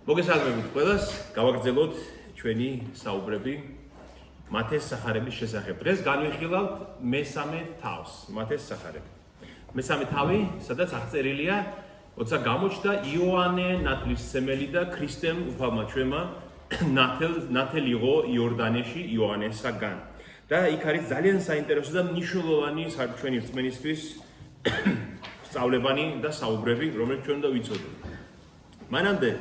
მოგესალმებით ყველას, გავაგრძელოთ ჩვენი საუბრები მათეს სახარების შესახებ. დღეს განვიხილავთ მესამე თავს, მათეს სახარები. მესამე თავი, სადაც აღწერილია, როცა გამოჩნდა იოანე ნათლისმცემელი და ქრისტემ უფალმა ჩვენმა ნათელი იყო იორდანეში იოანესაგან. და იქ არის ძალიან საინტერესო და მნიშვნელოვანი ჩვენი რწმენისთვის სწავლებანი და საუბრები, რომელიც ჩვენ უნდა ვიცოდეთ. მანამდე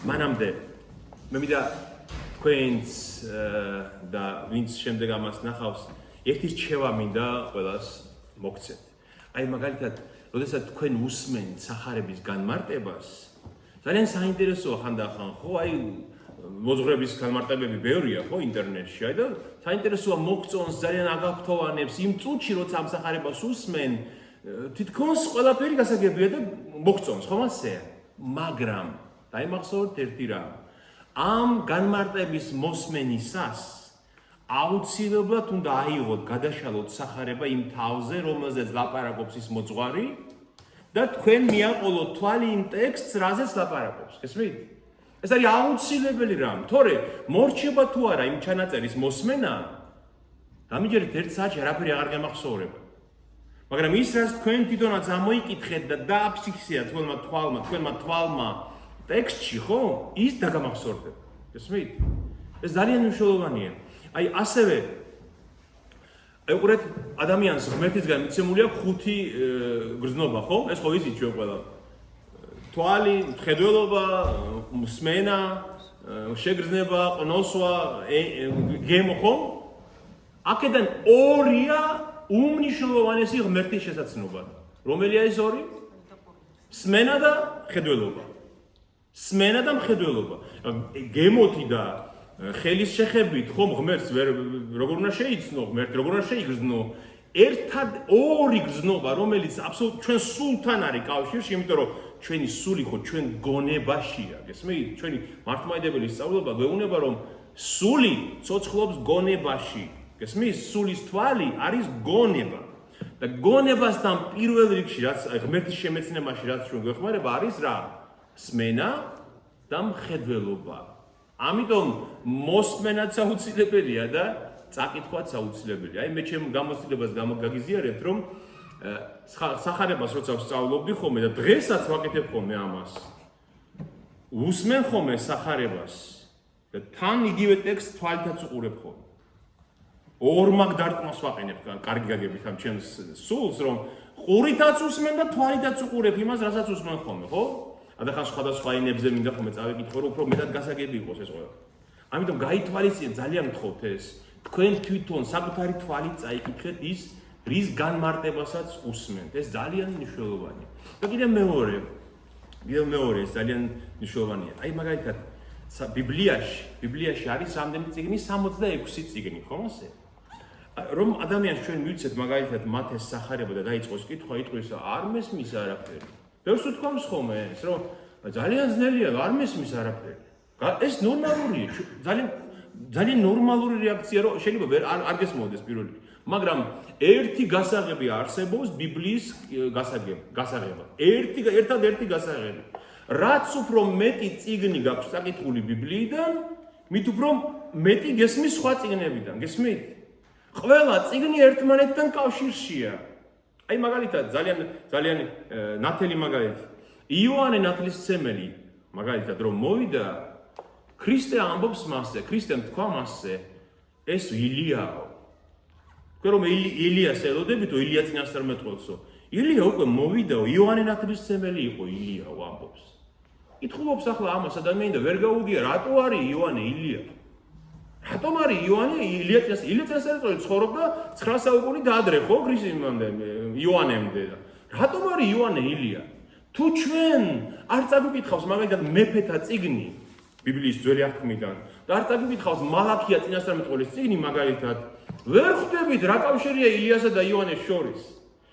მე მინდა თქვენს და ვინც შემდეგ ამას ნახავს, ერთი რჩევა მინდა ყველას მოგცეთ. აი მაგალითად, როდესაც თქვენ უსმენთ სახარების განმარტებას, ძალიან საინტერესოა ხანდახან, ხო, აი მოძღვრების განმარტებები ბევრია, ხო, ინტერნეტში, აი და საინტერესოა მოგწონს, ძალიან აგაფრთოვანებს იმ წუთში, როცა ამ სახარებას უსმენ, თითქოს ყველაფერი გასაგებია და მოგწონს, ხომ ასეა? მაგრამ დაიმახსოვრეთ ერთი რამ. ამ განმარტების მოსმენისას აუცილებლად უნდა აიღოთ, გადაშალოთ სახარება იმ თავზე, რომელზეც ლაპარაკობს ის მოძღვარი და თქვენ მიაყოლოთ თვალი იმ ტექსტს, რაზეც ლაპარაკობს. გესმით? ეს არის აუცილებელი რამ, თორე მორჩება თუ არა იმ ჩანაწერის მოსმენა, დამიჯერეთ 1 საათში არაფერი აღარ გემახსოვრება. მაგრამ ის რაც თქვენ თვითონაც ამოიკითხეთ და დააფიქსირეთ თქვენმა თვალმა ტექსტში, ხო? ის დაგამახსოვრდება. გესმით? ეს ძალიან მნიშვნელოვანია. აი ასევე ეყურეთ ადამიანს ღმერთისგან მიცემული აქვს 5 გრძნობა, ხო? ეს ხო იცით ჩვენ ყველა. თვალი, მხედველობა, მსმენა, შეგრძნება, ყნოსვა, გემო, ხო? აქედან 2-ია უმნიშვნელოვანესი ღმერთის შესაძლებლობა. რომელია ეს 2? სმენა და მხედველობა. სმენა და მხედველობა. გემოთი და ხელის შეხებით, ხომ ღმერთს როგორ უნდა შეიცნო, ღმერთი როგორ უნდა შეიგრძნო. ერთად 2 გრძნობა, რომელიც აბსოლუტურად ჩვენ სულთან არის კავშირში, იმიტომ რომ ჩვენი სული ხო ჩვენ გონებაშია, გესმით? ჩვენი მართლმადიდებელი სწავლება გვეუბნება, რომ სული ცოცხლობს გონებაში. გესმის? სულის თვალი არის გონება. და გონებასთან პირველ რიგში, რაც ღმერთის შემეცნებაში, რაც ჩვენ გვეხმარება, არის რა? სმენა და მხედველობა. ამიტომ მოსმენაც აუცილებელია და წაკითხვაც აუცილებელია. აი მე ჩემ გამოცდილებას გაგიზიარებთ, რომ სახარებას როცა ვსწავლობდი ხოლმე და დღესაც ვაკეთებ ხოლმე ამას. უსმენ ხოლმე სახარებას და თან იგივე ტექსტს თვალითაც უყურებ ხოლმე. ორმაგ დარტყმას ვაყენებ, კარგი გაგებით ამ ჩემს სულს, რომ ყურითაც უსმენ და თვალითაც უყურებ იმას, რასაც უსმენ ხოლმე, ხო? ადახან სხვადასხვა ენებზე მინდა ხოლმე წავიკითხო, რომ უფრო მეტად გასაგები იყოს ეს ყველა. ამიტომ გაითვალისწინეთ, ძალიან გთხოვთ ეს. თქვენ თვითონ საკუთარი თვალით წაიკითხეთ ის, რის განმარტებასაც უსმენთ. ეს ძალიან მნიშვნელოვანია. და კიდევ მეორე ეს ძალიან მნიშვნელოვანია. აი მაგალითად ბიბლიაში არის რამდენი წიგნი? 66 წიგნი, ხომ ასე? რომ ადამიანს ჩვენ მივიცეთ მაგალითად მათეს სახარება და დაიწყოს კითხვა, იტყვისა, არ მესმის არაფერი. ბევრს უთქვამს ხოლმე ეს, რომ ძალიან ძნელია, არ მესმის არაფერი. ეს ნორმალურია, ძალიან ნორმალური რეაქცია, რომ შეიძლება არ გესმოდეს პირველ რიგში. მაგრამ ერთი გასაღები არსებობს ბიბლიის გასაღება. ერთადერთი გასაღები. რაც უფრო მეტი წიგნი გაქვს წაკითხული ბიბლიიდან, მით უფრო მეტი გესმის სხვა წიგნებიდან. გესმით? ყველა წიგნი ერთმანეთთან კავშირშია. აი მაგალითად ძალიან ნათელი მაგალითი. იოანე ნათლისმცემელი მაგალითად რომ მოვიდა, ქრისტე ამბობს მასზე, ქრისტემ თქვა მასზე, ეს ილიაო. თქვენ რომ ილიას ელოდებითო, ილია წინასწარ მეტყველსო. ილია უკვე მოვიდაო, იოანე ნათლისმცემელი იყო, ილიაო ამბობს. ითხოვობს ახლა ამას ადამიანი და ვერ გაუგია, რატო არის იოანე ილია? რატომ არის იოანე ილია წინასწარ ცხოვრობდა 9 საუკუნით ადრე, ხო, ქრისტემამდე, იოანემდე. რატომ არის იოანე ილია? თუ ჩვენ არ წაგიკითხავს მაგალითად მეფეთა წიგნი ბიბლიის ძველი აღთქმიდან და არ წაგიკითხავს მალაქია წინასწარმეტყველის წიგნი მაგალითად, ვერ ხვდებით რა კავშირია ილიასა და იოანეს შორის.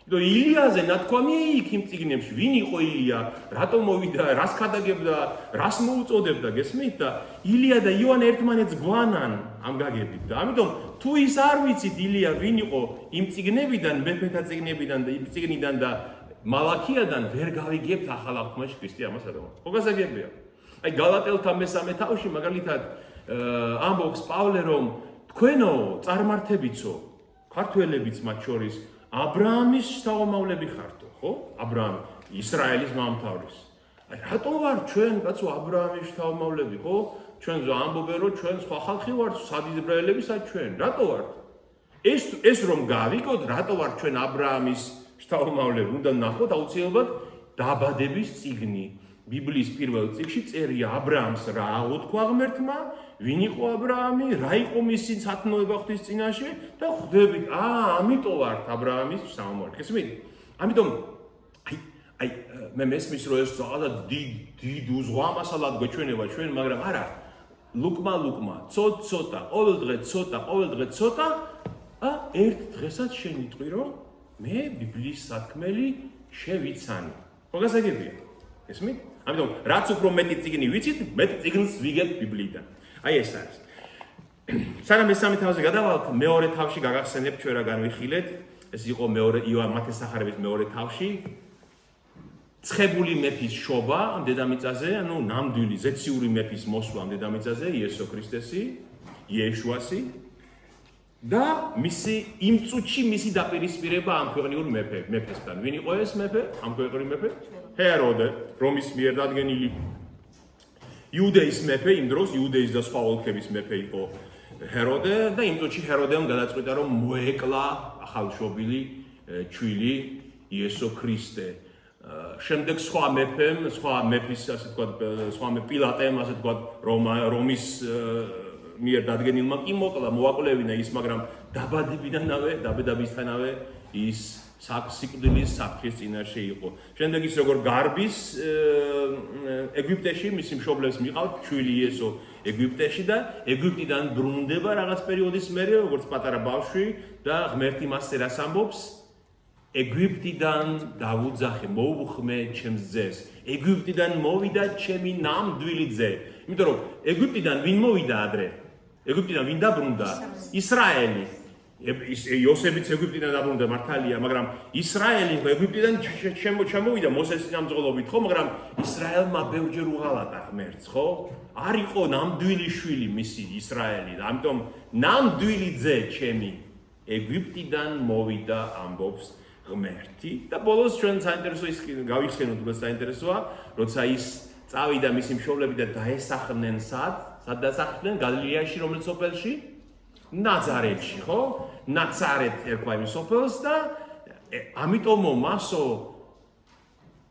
იმიტომ ილიაზე ნათქვამია იქ იმ წიგნებში, ვინ იყო ილია, რატომ მოვიდა, რას ქადაგებდა, რას მოუწოდებდა, გესმით? და ილია და იოანე ერთმანეთს გვანან ამ გაგებით. და ამიტომ თუ ის არ ვიცით ილია ვინ იყო იმ წიგნებიდან, მეფეთა წიგნებიდან და იმ წიგნიდან და მალაქიადან ვერ გავიგებთ ახალ აღთქმაში ქრისტე ამას ადამიანს. ხო გასაგებია? აი გალატელთა მესამე თავში მაგალითად ამბობს პავლე რომ თქვენო წარმართებიცო ქართველებიც მათ შორის აბრაამის შთამომავლები ხართო, ხო? აბრაამი ისრაელის მამთავრის. აი რატო ვარ ჩვენ კაცო აბრაამის შთამომავლები, ხო? ჩვენ ამბობენ რომ ჩვენ სხვა ხალხი ვართ, სადისრაელებისაც ჩვენ. რატო ვართ? ეს რომ გავიგოთ, რატო ვართ ჩვენ აბრაამის შთამომავლები, უნდა ნახოთ აუცილებლად დაბადების წიგნი. ბიბლიის პირველ წიგნში წერია აბრაამს რა აღუთქვა ღმერთმა, ვინ იყო აბრაამი, რა იყო მისი სათნოება ღვთის წინაშე და ხვდებით, ამიტომ ვართ აბრაამის შთამომავლები. გესმით? ამიტომ აი მე მესმის რომ ეს რაღაცა დიდ უზღვამასალად გვეჩვენება ჩვენ, მაგრამ არა. ლუკმა, ცოტა, ყოველ დღე ცოტა, ერთ დღესაც შენიტყვი რომ მე ბიბლიის სათქმელი შევიცანი. ხო გასაგებია? გესმით? ამიტომ რაც უფრო მეტი წიგნი ვიცით, მეტ წიგნს ვიგებთ ბიბლიიდან. აი ეს არის. სანამ მესამე თავზე გადავალთ, მეორე თავში გაგახსენებთ ჩვენ რა განვიხილეთ. ეს იყო იოანე მათესახარების მეორე თავში. ცხებული მეფის შობა ამ დედამიწაზე, ანუ ნამდვილი ზეციური მეფის მოსვლა ამ დედამიწაზე, იესო ქრისტესი, იეშუასი და მისი იმ წუთში მისი დაპირისპირება ამ ქვეყნიურ მეფესთან. ვინ იყო ეს მეფე? ამ ქვეყნიურ მეფე? ჰეროდე, რომის მიერ დადგენილი იუდეის მეფე, იმ დროს იუდეის და სხვა ოლქების მეფე იყო ჰეროდე და იმ წუთში ჰეროდემ გადაწყვიტა რომ მოეკლა ახალშობილი ჩვილი იესო ქრისტე. შემდეგ სხვა მეფის, ასე ვთქვათ, სხვა პილატემ, ასე ვთქვათ, რომის მიერ დადგენილმა კი მოაკვლევინა ის, მაგრამ დაბადებისთანავე ის სიკვდილის საფრთხის წინაშე იყო. შემდეგ ის როგორ გარბის ეგვიპტეში, მისი მშობლებს მიყავთ ჩვილი იესო ეგვიპტეში და ეგვიპტიდან ბრუნდება რაღაც პერიოდის მერე, როგორც პატარა ბავშვი და ღმერთი მას რას ამბობს? ეგვიპტიდან დავუძახე, მოუხმე ჩემს ძეს. ეგვიპტიდან მოვიდა ჩემი ნამდვილი ძე. იმიტომ რომ ეგვიპტიდან ვინ მოვიდა ადრე? ეგვიპტიდან ვინ დაბრუნდა? ისრაელი. იოსებიც ეგვიპტიდან დაბრუნდა მართალია, მაგრამ ისრაელი ეგვიპტიდან შემოვიდა მოსეს წინამძღოლობით, ხო, მაგრამ ისრაელმა ბევრჯერ უღალატა ღმერთს, ხო? არ იყო ნამდვილი შვილი მისი ისრაელი და ამიტომ ნამდვილი ძე ჩემი ეგვიპტიდან მოვიდა ამბობს ღმერთი და ბოლოს ჩვენ საინტერესო ის გავიხსენოთ, რომ საინტერესოა, როცა ის წავიდა მისი მშობლები და დაესახნენ სად დასახლდნენ გალილეაში, რომელ სოფელში? ნაზარეთში, ხო? ნაცარეთ ერქვა იმ სოფელს და ამიტომ მასო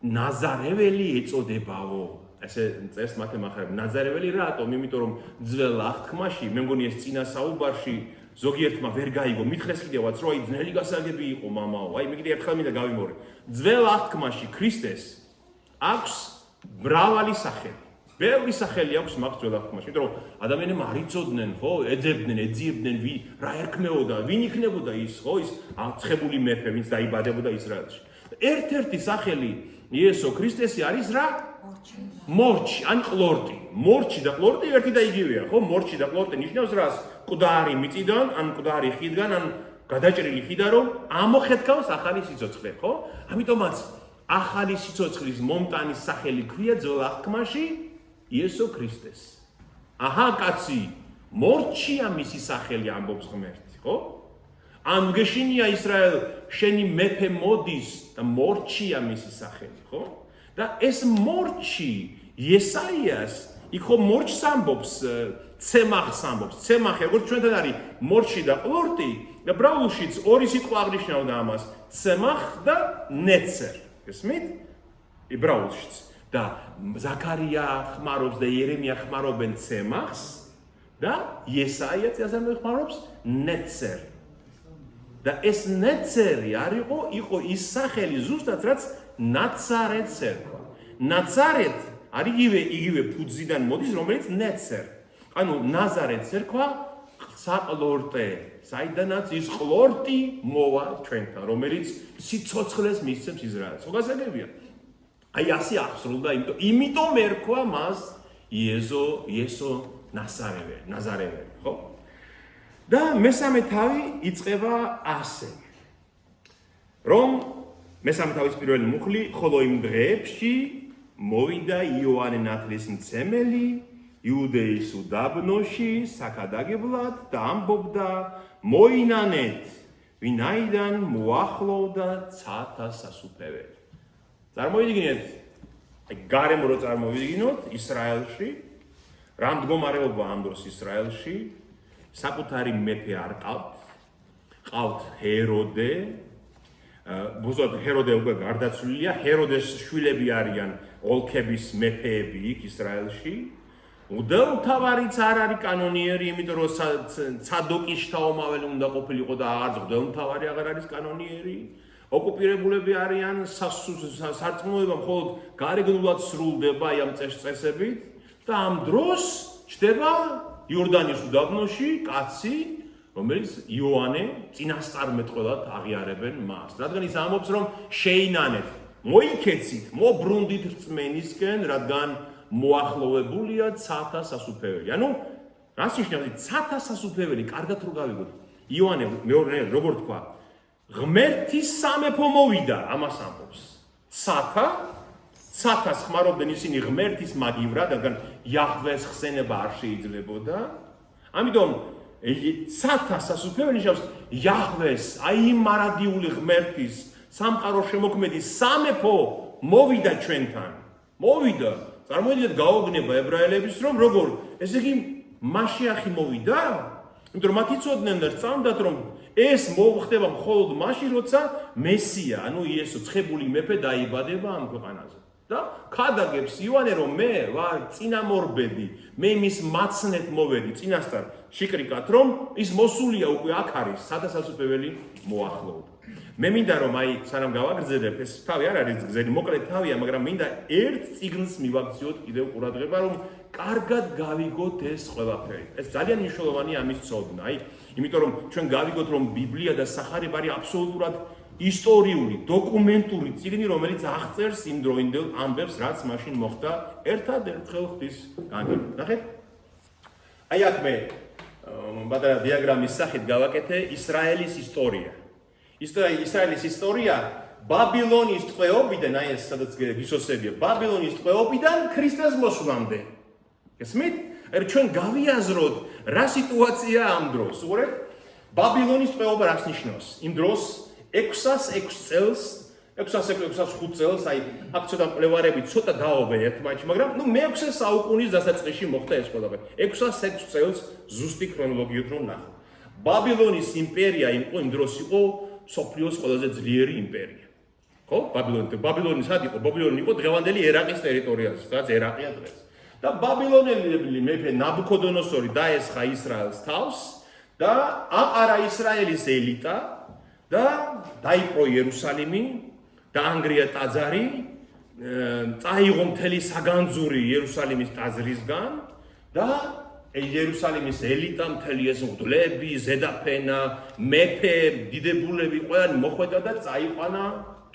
ნაზარეველი ეწოდებაო. ესე წერს მათემატიკაში. ნაზარეველი რატომ? იმიტომ რომ ძველ აღთქმაში, მე მგონი ეს წინა საუბარში ზოგიერთმა ვერ გაიგო, მithres კიდევაც რომ აი ძნელი გასაგები იყო მამაო. აი მე კიდე ერთხელ მინდა გავიმორე. ძველ აღთქმაში ქრისტეს აქვს მრავალი სახელი. ბევრი სახელი აქვს მაგ ძველ აღთქმაში, იმიტომ რომ ადამიანებმა არ იცოდნენ, ხო, ეძიებდნენ რა ერქმეოდა, ვინ იქნებოდა ის, ხო, ის აცხებული მეფე, ვინც დაიბადებოდა ისრაელში. ერთ-ერთი სახელი იესო ქრისტესი არის რა? მორჩი, ან ყლორტი. მორჩი და ყლორტი ერთი და იგივეა, ხო? მორჩი და ყლორტი ნიშნავს რას? მკვდარი მიწიდან, ან მკვდარი ხიდგან, ან გადაჭრილი ხიდან, რომ ამოხეთქავს ახალი სიცოცხლე, ხო? ამიტომაც ახალი სიცოცხლის მომტანის სახელი ქვია ძველ აღთქმაში იესო ქრისტეს. აჰა, კაცი, მორჩია მისი სახელი ამბობს ღმერთი, ხო? ან გეშინია ისრაელ, შენი მეფე მოდის და მორჩია მისი სახელი, ხო? და ეს მორჩი იესაიას იქ ხო მორჩს ამბობს, ცემახს ამბობს. ცემახი, როგორც ჩვენთან არის მორჩი და ყლორტი, და ბრაულშიც ორი სიტყვა აღნიშნავდა ამას, ცემახ და ნეცერ. გესმით? იბრაულშიც. და ზაქარია ხმარობს და იერემია ხმარობენ ცემახს და იესაიაც ხმარობს ნეცერ. და ეს ნეცერი იყო ის სახელი ზუსტად რაც ნაცარეთს ერქვა. ნაცარეთ არის იგივე ფუძიდან მოდის, რომელიც ნეცერ. ანუ ნაზარეთს ერქვა საყლორტე, საიდანაც ის ყლორტი მოვა ჩვენთან, რომელიც სიცოცხლეს მისცემს ისრაელს. ხო გასაგებია? აი ასე აღსრულდა, იმიტომ ერქვა მას იესო ნაზარეველი, ხო? და მესამე თავი იწყება ასე, რომ მესამე თავის პირველი მუხლი, ხოლო იმ დღეებში მოვიდა იოანე ნათლისმცემელი იუდეის უდაბნოში საქადაგებლად და ამბობდა მოინანეთ ვინაიდან მოახლოვდა ცათა სასუფეველი. წარმოიდგინეთ, გარემო რო წარმოვიდგინოთ ისრაელში, რა მდგომარეობა ამ დროს ისრაელში, საკუთარი მეფე არ ყავთ ჰეროდე, ბუზოთ ჰეროდე უკვე გარდაცვლილია, ჰეროდეს შვილები არიან ოლქების მეფეები იქ ისრაელში. მღვდელმთავარიც არ არის კანონიერი, იმიტომ რომ ცადოკის შთაომაველი უნდა ყოფილიყო და აღარც მღვდელმთავარი აღარ არის კანონიერი. ოკუპირებულები არიან სარწმუნოება მხოლოდ გარეგნულად სრულდება ამ წესებით და ამ დროს ჩდება იორდანის უდაბნოში კაცი, რომელიც იოანე წინასწარმეტყველად აღიარებენ მას. რადგან ის ამბობს, რომ შეინანეთ, მოიქეცით, მობრუნდით რწმენისკენ, რადგან მოახლოვებულია ცათა სასუფეველი. ანუ რას ნიშნავს ცათა სასუფეველი? კარგად რო გავიგოთ. იოანე მეორე როგორ თქვა? ღმერთის სამეფო მოვიდა, ამას ამბობს. ცათას ხმარობდნენ ისინი ღმერთის მაგივრად, რადგან იაჰვეს ხსენება არ შეიძლებოდა. ამიტომ ცათა სასუფეველი ნიშნავს იაჰვეს, აი იმ მარადიული ღმერთის სამყარო შემოქმედის სამეფო მოვიდა ჩვენთან. მოვიდა. წარმოიდგინეთ გაოგნება ებრაელების რომ როგორ? ესე იგი მაშიახი მოვიდა? იმიტომ რომ მათ იცოდნენ და სწამდათ რომ ეს მოხდება მხოლოდ მაშინ როცა მესია, ანუ იესო ცხებული მეფე დაიბადება ამ ქვეყანაზე. და ქადაგებს იოანე რომ მე ვარ წინამორბედი, მე მის მაცნეთ მოვედი წინასწარ შიკრიკად რომ ის მოსულია უკვე აქ არის, სადასასუფეველი მოახლოვდა. მე მინდა რომ აი სანამ გავაგრძელებ ეს თავი არ არის გზელი, მოკლედ თავია, მაგრამ მინდა ერთ წიგნს მივაქციოთ კიდევ ყურადღება რომ კარგად გავიგოთ ეს ყველაფერი. ეს ძალიან მნიშვნელოვანია ამის ცოდნა, აი იმიტომ რომ ჩვენ გავიგოთ რომ ბიბლია და სახარება არის აბსოლუტურად ისტორიული, დოკუმენტური წიგნი, რომელიც აღწერს იმ დროინდელ ამბებს, რაც მაშინ მოხდა ერთადერთხელ ღვთის განგებით. ნახეთ? აი აქ მე პატარა დიაგრამის სახით გავაკეთე ისრაელის ისტორია. ისრაელის ისტორია ბაბილონის ტყვეობიდან, აი ეს სადაც გისოსებია, ბაბილონის ტყვეობიდან ქრისტეს მოსვლამდე. გესმით? აი ჩვენ გავიაზროთ რა სიტუაცია ამ დროს. უყურეთ? ბაბილონის ტყვეობა რას ნიშნავს? იმ დროს 605 წელს, აი აქ ცოტა მკვლევარები ცოტა დაობენ ერთმანეთში, მაგრამ მე-6 საუკუნის დასაწყისში მოხდა ეს ყველაფერი. 606 წელს ზუსტი ქრონოლოგიით რომ ნახო. ბაბილონის იმპერია იმ დროს იყო სოფლიოს ყველაზე ძლიერი იმპერია. ხო? ბაბილონი სად იყო? ბაბილონი იყო დღევანდელი ერაყის ტერიტორიაზე, სადაც ერაყია დღეს. და ბაბილონელი მეფე ნაბუქოდონოსორი დაესხა ისრაელს თავს და აყარა ისრაელის ელიტა და დაიპყრო იერუსალიმი, დაანგრია ტაძარი, წაიღო მთელი საგანძური იერუსალიმის ტაძრისგან და იერუსალიმის ელიტა მთელი ეს მღვდლები, ზედაფენა, მეფე, დიდებულები ყველანი მოხვედა და წაიყვანა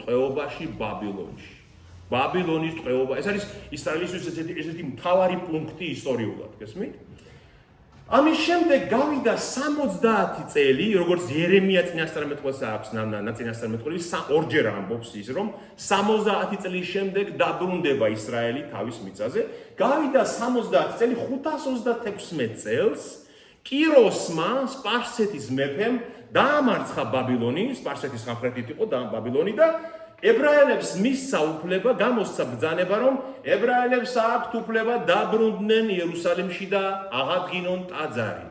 ტყვეობაში ბაბილონში. ბაბილონის ტყვეობა. ეს არის ისრაელისთვის ესეთი მთავარი პუნქტი ისტორიულად, გესმით? ამის შემდეგ გავიდა 70 წელი, როგორც იერემია წინასწარმეტყველს აქვს წინასწარმეტყველი, ორჯერ ამბობს ის, რომ 70 წლის შემდეგ დაბრუნდება ისრაელი თავის მიწაზე. გავიდა 70 წელი, 526 წელს კიროსმა, სპარსეთის მეფემ, დაამარცხა ბაბილონი, სპარსეთის სამხრეთით იყო ბაბილონი და ებრაელებს მისცა უფლება, გამოსცა ბრძანება, რომ ებრაელებს აქვთ უფლება დაბრუნდნენ იერუსალიმში და აღადგინონ ტაძარი.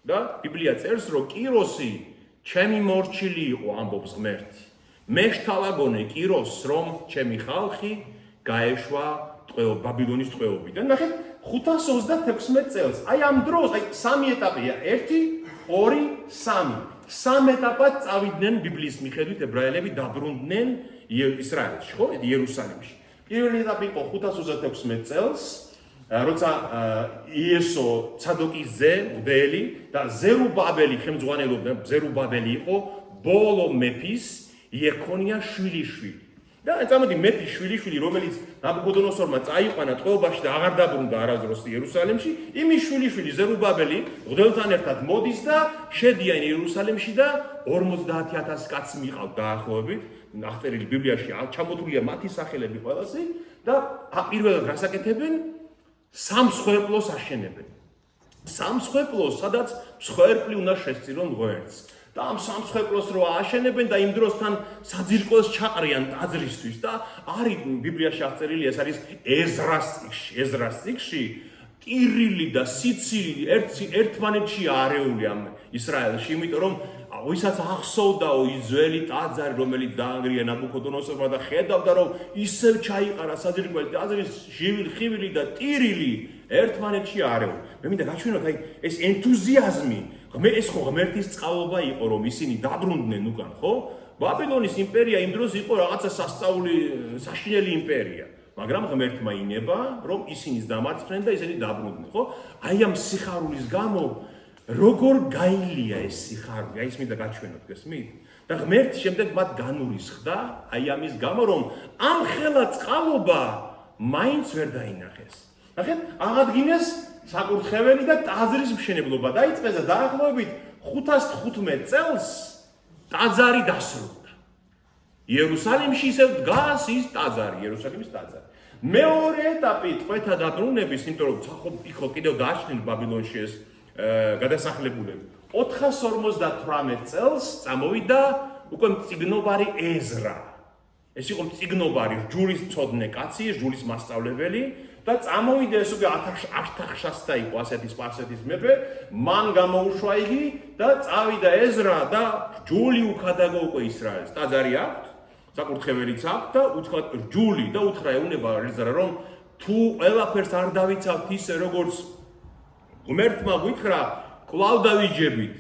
და ბიბლია წერს, რომ კიროსი ჩემი მორჩილი იყო, ამბობს ღმერთი. მე შთავაგონე კიროსს, რომ ჩემი ხალხი გაეშვა ბაბილონის ტყვეობიდან. ნახეთ, 526 წელს. აი ამ დროს, აი სამი ეტაპია, 1, 2, 3. სამ ეტაპად წავიდნენ ბიბლიის მიხედვით ებრაელები დაბრუნდნენ ისრაელში, ხო? იერუსალიმში. პირველი ეტაპი იყო 526 წელს, როცა იესო ცადოკის ძე, მღვდელი და ზერუბაბელი ხელმძღვანელობდა, ზერუბაბელი იყო ბოლო მეფის იეკონია შვილიშვილი. და წამოდი მეფის შვილიშვილი, რომელიც ნაბუქოდონოსორმა წაიყვანა ტყვეობაში და აღარ დაბრუნდა არასდროს იერუსალიმში, იმის შვილიშვილი ზერუბაბელი მღვდელთან ერთად მოდის და შედიან იერუსალიმში და 50,000 კაცი მიყავთ დაახლოებით, აღწერილი ბიბლიაში ჩამოთვლილია მათი სახელები ყველასი და პირველად რას აკეთებენ? სამსხვერპლოს აშენებენ. სამსხვერპლოს, სადაც მსხვერპლი უნდა შესწირონ ღმერთს. და ამ სამსხვერპლოს რო აშენებენ და იმ დროსთან საძირკველს ჩაყრიან ტაძრისთვის და არის ბიბლიაში აღწერილი, ეს არის ეზრას წიგნში, ტირილი და სიცილი ერთმანეთში არეული ამ ისრაელში, იმიტომ რომ ვისაც ახსოვდაო ის ძველი ტაძარი, რომელიც დაანგრია ნაბუქოდონოსორმა და ხედავდა, რომ ისევ ჩაიყარა საძირკველი ტაძრის ხივილი და ტირილი ერთმანეთში არეული. მე მინდა გაჩვენოთ, აი ეს ენთუზიაზმი, ეს ხო ღმერთის წყალობა იყო, რომ ისინი დაბრუნდნენ უკან, ხო? ბაბილონის იმპერია იმ დროს იყო რაღაცა საშინელი იმპერია. მაგრამ ღმერთმა ინება, რომ ისინიც დამარცხდნენ და ისინი დაბრუნდნენ, ხო? აი ამ სიხარულის გამო როგორ გაილია ეს სიხარული, აი ეს მინდა გაჩვენოთ, გესმით? და ღმერთი შემდეგ მათ განურისხდა, აი ამის გამო, რომ ამ ხელა წყალობა მაინც ვერ დაინახეს. ნახეთ, აღადგინეს საკურთხეველი და ტაძრის მშენებლობა დაიწყეს და დაახლოებით 515 წელს ტაძარი დასრულდა. იერუსალიმში ისევ დგას ის ტაძარი, იერუსალიმის ტაძარი. მეორე ეტაპი ტყვეთა დაბრუნების, იმიტომ რომ იქ კიდევ დააშნილ ბაბილონში ეს გადასახლებულები. 458 წელს წამოვიდა უკვე მწიგნობარი ეზრა. ეს იყო მწიგნობარი, რჯულის მცოდნე კაცი, რჯულის მასწავლებელი და წამოვიდა ეს უკვე ართახშასდა იყო ასეთი სპარსეთის მეფე, მან გამოუშვა იგი და წავიდა ეზრა და რჯული უქადაგო უკვე ისრაელს. ტაძარი აქვს, საკურთხეველიც აქვს და უთხრა რჯული და უთხრა ეუნება ეზრა, რომ თუ ყველაფერს არ დავიცავთ ისე როგორც ღმერთმა გითხრა, კვლავ დავიჯებით,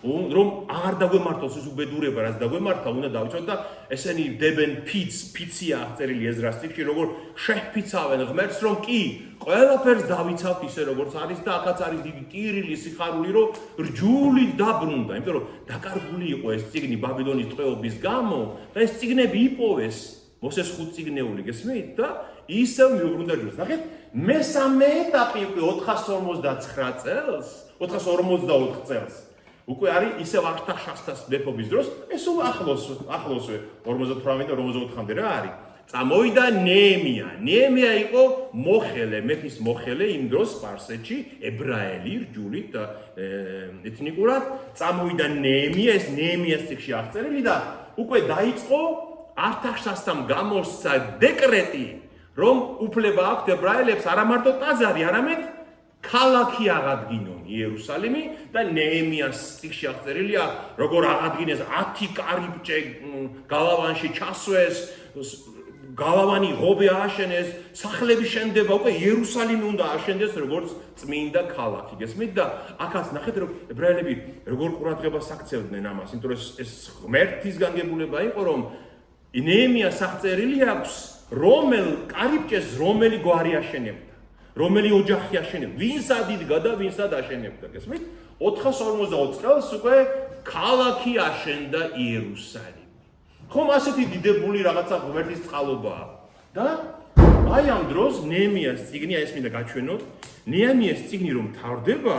რომ აღარ დაგვემართოს ის უბედურება, რაც დაგვემართა, უნდა დავიცავთ და ესენი დებენ ფიცია აღწერილი ეზრას წიგნში, როგორ შეჰფიცავენ ღმერთს, რომ კი, ყველაფერს დავიცავთ ისე როგორც არის და აქაც არის დიდი ტირილი სიხარული, რომ რჯული დაბრუნდა, იმიტომ რომ დაკარგული იყო ეს წიგნი ბაბილონის ტყვეობის გამო და ეს წიგნები იპოვეს, მოსეს 5 წიგნეული, გესმით? და ისევ მიუბრუნდა ჯგუფს. ნახეთ, მესამე ეტაპი უკვე 459 წელს, 454 წელს. უკვე არის ისევ ართახშასთას მეფობის დროს, ეს ახლოსვე 58 და 54-მდე რა არის. წამოვიდა ნეემია. ნეემია იყო მოხელე, მეფის მოხელე იმ დროს სპარსეთში, ებრაელი, რჯულით და ეთნიკურად. წამოვიდა ნეემია, ეს ნეემიას წიგნში აღწერილი და უკვე დაიწყო ართახშასთამ გამოსცა დეკრეტი, რომ უფლება აქვთ ებრაელებს არა მარტო ტაძარი, არამედ ქალაქი აღადგინონ იერუსალიმი და ნეემიას წიგნში აღწერილია, როგორ აღადგინეს 10 კარიბჭე გალავანში ჩასვეს, გალავანი ღობე ააშენეს, სახლები შენდება, უკვე იერუსალიმი უნდა ააშენდეს როგორც წმინდა ქალაქი. გესმით? და აქაც ნახეთ, რომ ებრაელები როგორ ყურადღებას აქცევდნენ ამას, იმიტომ რომ ეს ღმერთის განგებულება იყო, რომ ნეემიას აღწერილი აქვს, რომელ კარიბჭეს რომელი გვარი აშენებდა. რომელი ოჯახი აშენებდა, ვინსად იდგა და ვინსად აშენებდა, გესმით? 450 წელს უკვე ქალაქი აშენდა იერუსალიმი. ხომ ასეთი დიდებული რაღაცა ღმერთის წყალობაა. და აი ამ დროს ნეემიას წიგნი, ეს მინდა გაჩვენოთ, ნეემიას წიგნი რომ თავდება,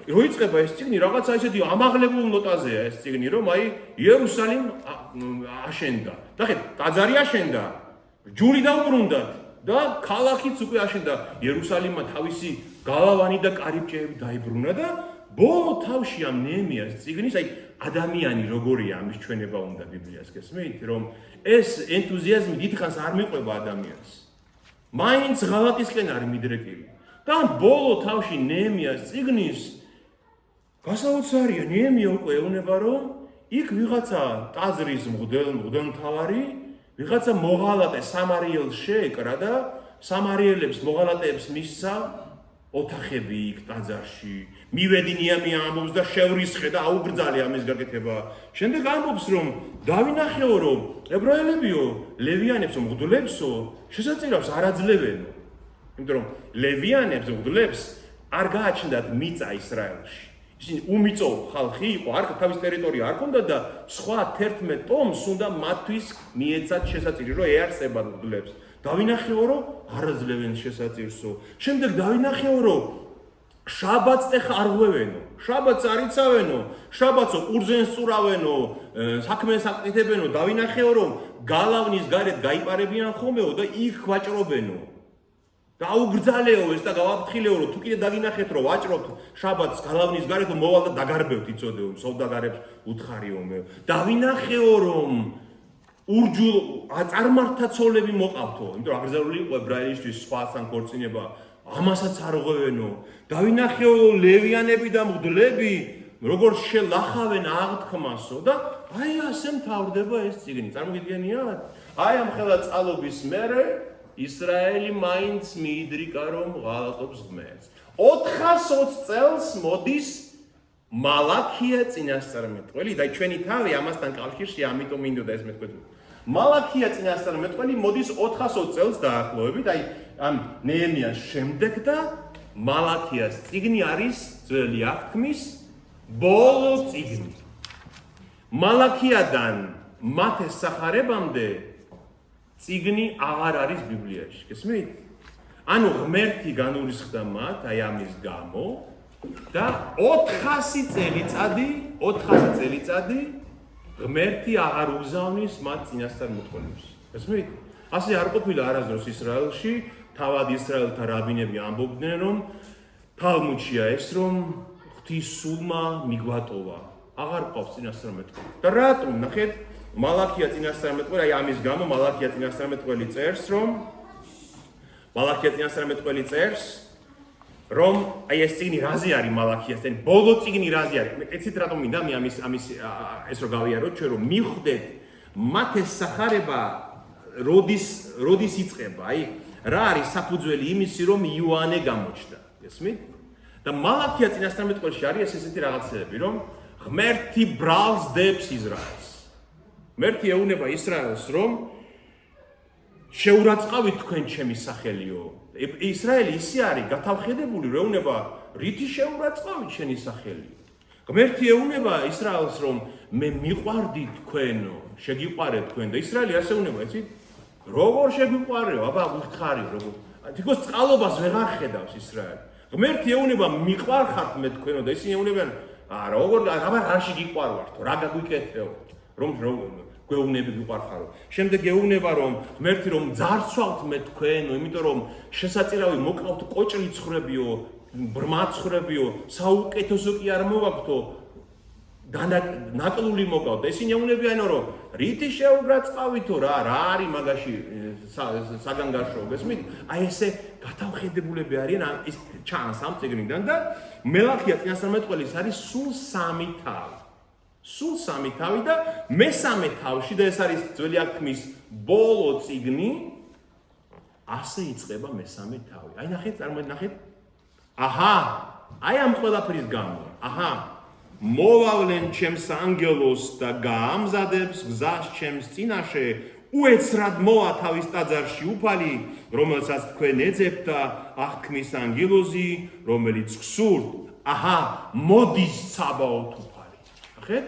როიწყება ეს წიგნი, რაღაცა ისეთი ამაღლებულ ნოტაზეა ეს წიგნი, რომ აი იერუსალიმ აშენდა. ნახეთ, ტაძარი აშენდა, რჯული დაუბრუნდათ. და ქალაქიც უკვე აშენდა, იერუსალიმმა თავისი გალავანი და კარიბჭეები დაიბრუნა და ბოლო თავში ამ ნეემიას წიგნის, აი ადამიანი როგორია ამის ჩვენება უნდა ბიბლიას, გესმით, რომ ეს ენთუზიაზმი დიდხანს არ მიყვება ადამიანს. მაინც ღალატისკენ არის მიდრეკილი. და ბოლო თავში ნეემიას წიგნის გასაოცარია, ნეემია უკვე ეუბნება, რომ იქ ვიღაცა ტაძრის მღვდელმთავარი ვიღაცა მოღალატე სამარიელს შეეკრა და სამარიელებს მოღალატეებს მისცა ოთახები იქ ტაძარში. მივედი ნეემია ამბობს და შევრისხე და აუბრძალე ამის გაკეთება. შემდეგ ამბობს, რომ დავინახეო, რომ ებრაელებიო, ლევიანებს მღვდლებსო, შესაძლებს არ აძლევენო. იმიტომ რომ ლევიანებს მღვდლებს არ გააჩნდათ მიწა ისრაელში. ისინი უმიწო ხალხი იყო, არ თავის ტერიტორია არ ჰქონდა და სხვა 11 ტომს უნდა მათთვის მიეცათ შესაწირი, რომ ეარსებათ მღვდლებს. დავინახეო, რომ არ აძლევენ შესაწირსო. შემდეგ დავინახეო, რომ შაბათს არ ღვევენო, შაბათს არ იცავენო, შაბათსო ყურძენს წურავენო, საქმეს აკეთებენო. დავინახეო, რომ გალავნის გარეთ გაიპარებიან ხოლმეო და იქ ვაჭრობენო. დაუგრძალეო ეს და გავაფრთხილეო რომ თუ კიდე დაგინახეთ რომ ვაჭრობთ შაბათს გალავნის გარეთ მოვალ და დაგარბევთ იწოდეო სოლდაგარებს უთხარიო მე დავინახეო რომ ურჯულ წარმართა ცოლები მოყავთო იმიტომ რომ აკრძალული იყო ებრაელისთვის სხვა სანქორწინება ამასაც არ ღვევენო დავინახეო ლევიანები და მღვდლები როგორ შელახავენ აღთქმასო და აი ასე მთავრდება ეს წიგნი წარმოგიდგენიათ აი ამ ხელა წყალობის მერე ისრაელი მაინც მიიდრიკა რომ ღალატობს ღმერთს 420 წელს მოდის მალაქია წინასწარმეტყველი და ჩვენი თავი ამასთან კავშირში ამიტომ მინდოდა ეს მეთქვით მალაქია წინასწარმეტყველი მოდის 420 წელს დაახლოებით აი ამ ნეემიას შემდეგ და მალაქიას წიგნი არის ძველი აღთქმის ბოლო წიგნი მალაქიადან მათეს სახარებამდე წიგნი აღარ არის ბიბლიაში გესმით ანუ ღმერთი განურისხდა მათ აი ამის გამო და 400 წელიწადი ღმერთი აღარ უგზავნის მათ წინასწარმეტყველებს გესმით ასე არ ყოფილა არასდროს ისრაელში თავად ისრაელთა რაბინები ამბობდნენ რომ თალმუდშია ეს რომ ღვთის სულმა მიგვატოვა აღარ ყავს წინასწარმეტყველი და რატომ ნახეთ მალაქია წინასწარმეტყველი აი ამის გამო მალაქია წინასწარმეტყველი წერს რომ აი ეს წიგნი რაზე არის მალაქიასთან ბოლო წიგნი რაზე არის ეცით რატომ მინდა მე ამის ეს რო გავიაროთ ჩვენ რომ მივხვდეთ მათ ეს სახარება როდის იწყება აი რა არის საფუძველი იმისი რომ იოანე გამოჩნდა გესმით და მალაქია წინასწარმეტყველში არის ესეთი რაღაცები რომ ღმერთი ბრალს დებს ისრაელს ღმერთი ეუბნება ისრაელს რომ შეურაცხავით თქვენ ჩემი სახელიო ისრაელი ისე არის გათავხედებული რომ ეუბნება რითი შეურაცხავით შენი სახელი ღმერთი ეუბნება ისრაელს რომ მე მიყვარდი თქვენო შეგიყვარეთ თქვენ და ისრაელი ასე ეუბნება იცით როგორ შეგიყვარეო აბა გიხარიო როგორ თქოს წყალობას ვეღარ ხედავს ისრაელი ღმერთი ეუბნება მიყვარხართ მე თქვენო და ისინი ეუბნებიან როგორ აბა რა შეგიყვარვართო რა გაგვიკეთეო რომ გვეუბნები გიყვარხარო შემდეგ ეუბნება რომ ღმერთი რომ ძარცვალთ მე თქვენო იმიტომ რომ შესაწირავი მოკავთ კოჭრი ცხრებიო ბრმა ცხრებიო საუკეთესო კი არ მოვაქვთო ნაკლული მოკავთ და ისინი ეუბნებიანო რომ რითი შეურაცხავითო რა არის მაგაში საგანგაშო გესმით აი ესე გათავხედებულები არიან ის ჩანს ამ წიგნიდან და მალაქია წინასწარმეტყველის არის სულ 3 თავი და მესამე თავში და ეს არის ძველი აღთქმის ბოლო წიგნი ასე იწყება მესამე თავი აი ნახეთ წარმოგიდგენთ აჰა აი ამ ყველაფრის გამო აჰა მოვავლენ ჩემს ანგელოს და გაამზადებს გზას ჩემს წინაშე უეცრად მოვა თავის ტაძარში უფალი რომელსაც თქვენ ეძებთ და აღთქმის ანგელოზი რომელიც გსურთ აჰა მოდის ცაბაოთ უფალი ნახეთ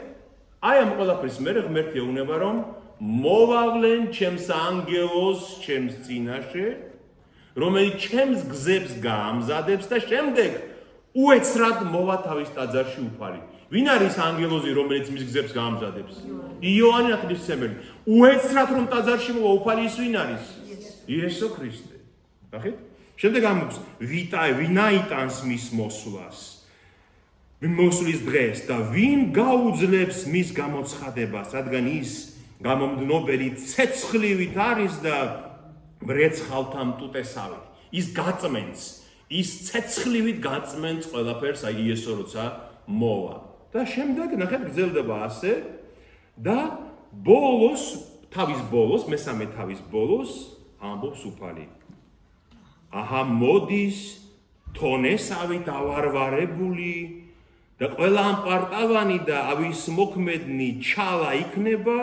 აი ამ ყველაფრის მერე ღმერთი ეუბნება რომ მოვავლენ ჩემს ანგელოს ჩემს წინაშე რომელიც ჩემს გზებს გაამზადებს და შემდეგ უეცრად მოვა თავის ტაძარში უფალი ვინ არის ანგელოზი რომელიც მის გზებს გაამზადებს იოანე ნათლისმცემელი უეცრად რომ ტაძარში მოვა უფალი ის ვინ არის იესო ქრისტე ნახეთ შემდეგ ამბობს ვინაიტანს მის მოსვლას მოსვლის დღეს და ვინ გაუძლებს მის გამოცხადებას რადგან ის გამომდნობელი ცეცხლივით არის და მრეცხალთა მტუტესავით ის გაწმენს ის ცეცხლივით გაწმენს ყველაფერს აი იესო როცა მოვა და შემდეგ ნახეთ გრძელდება ასე და მესამე თავის ბოლოს ამბობს უფალი აჰა მოდის თონესავით ავარვარებული და ყველა ამ პარტავანი და ავის მოქმედნი ჩალა იქნება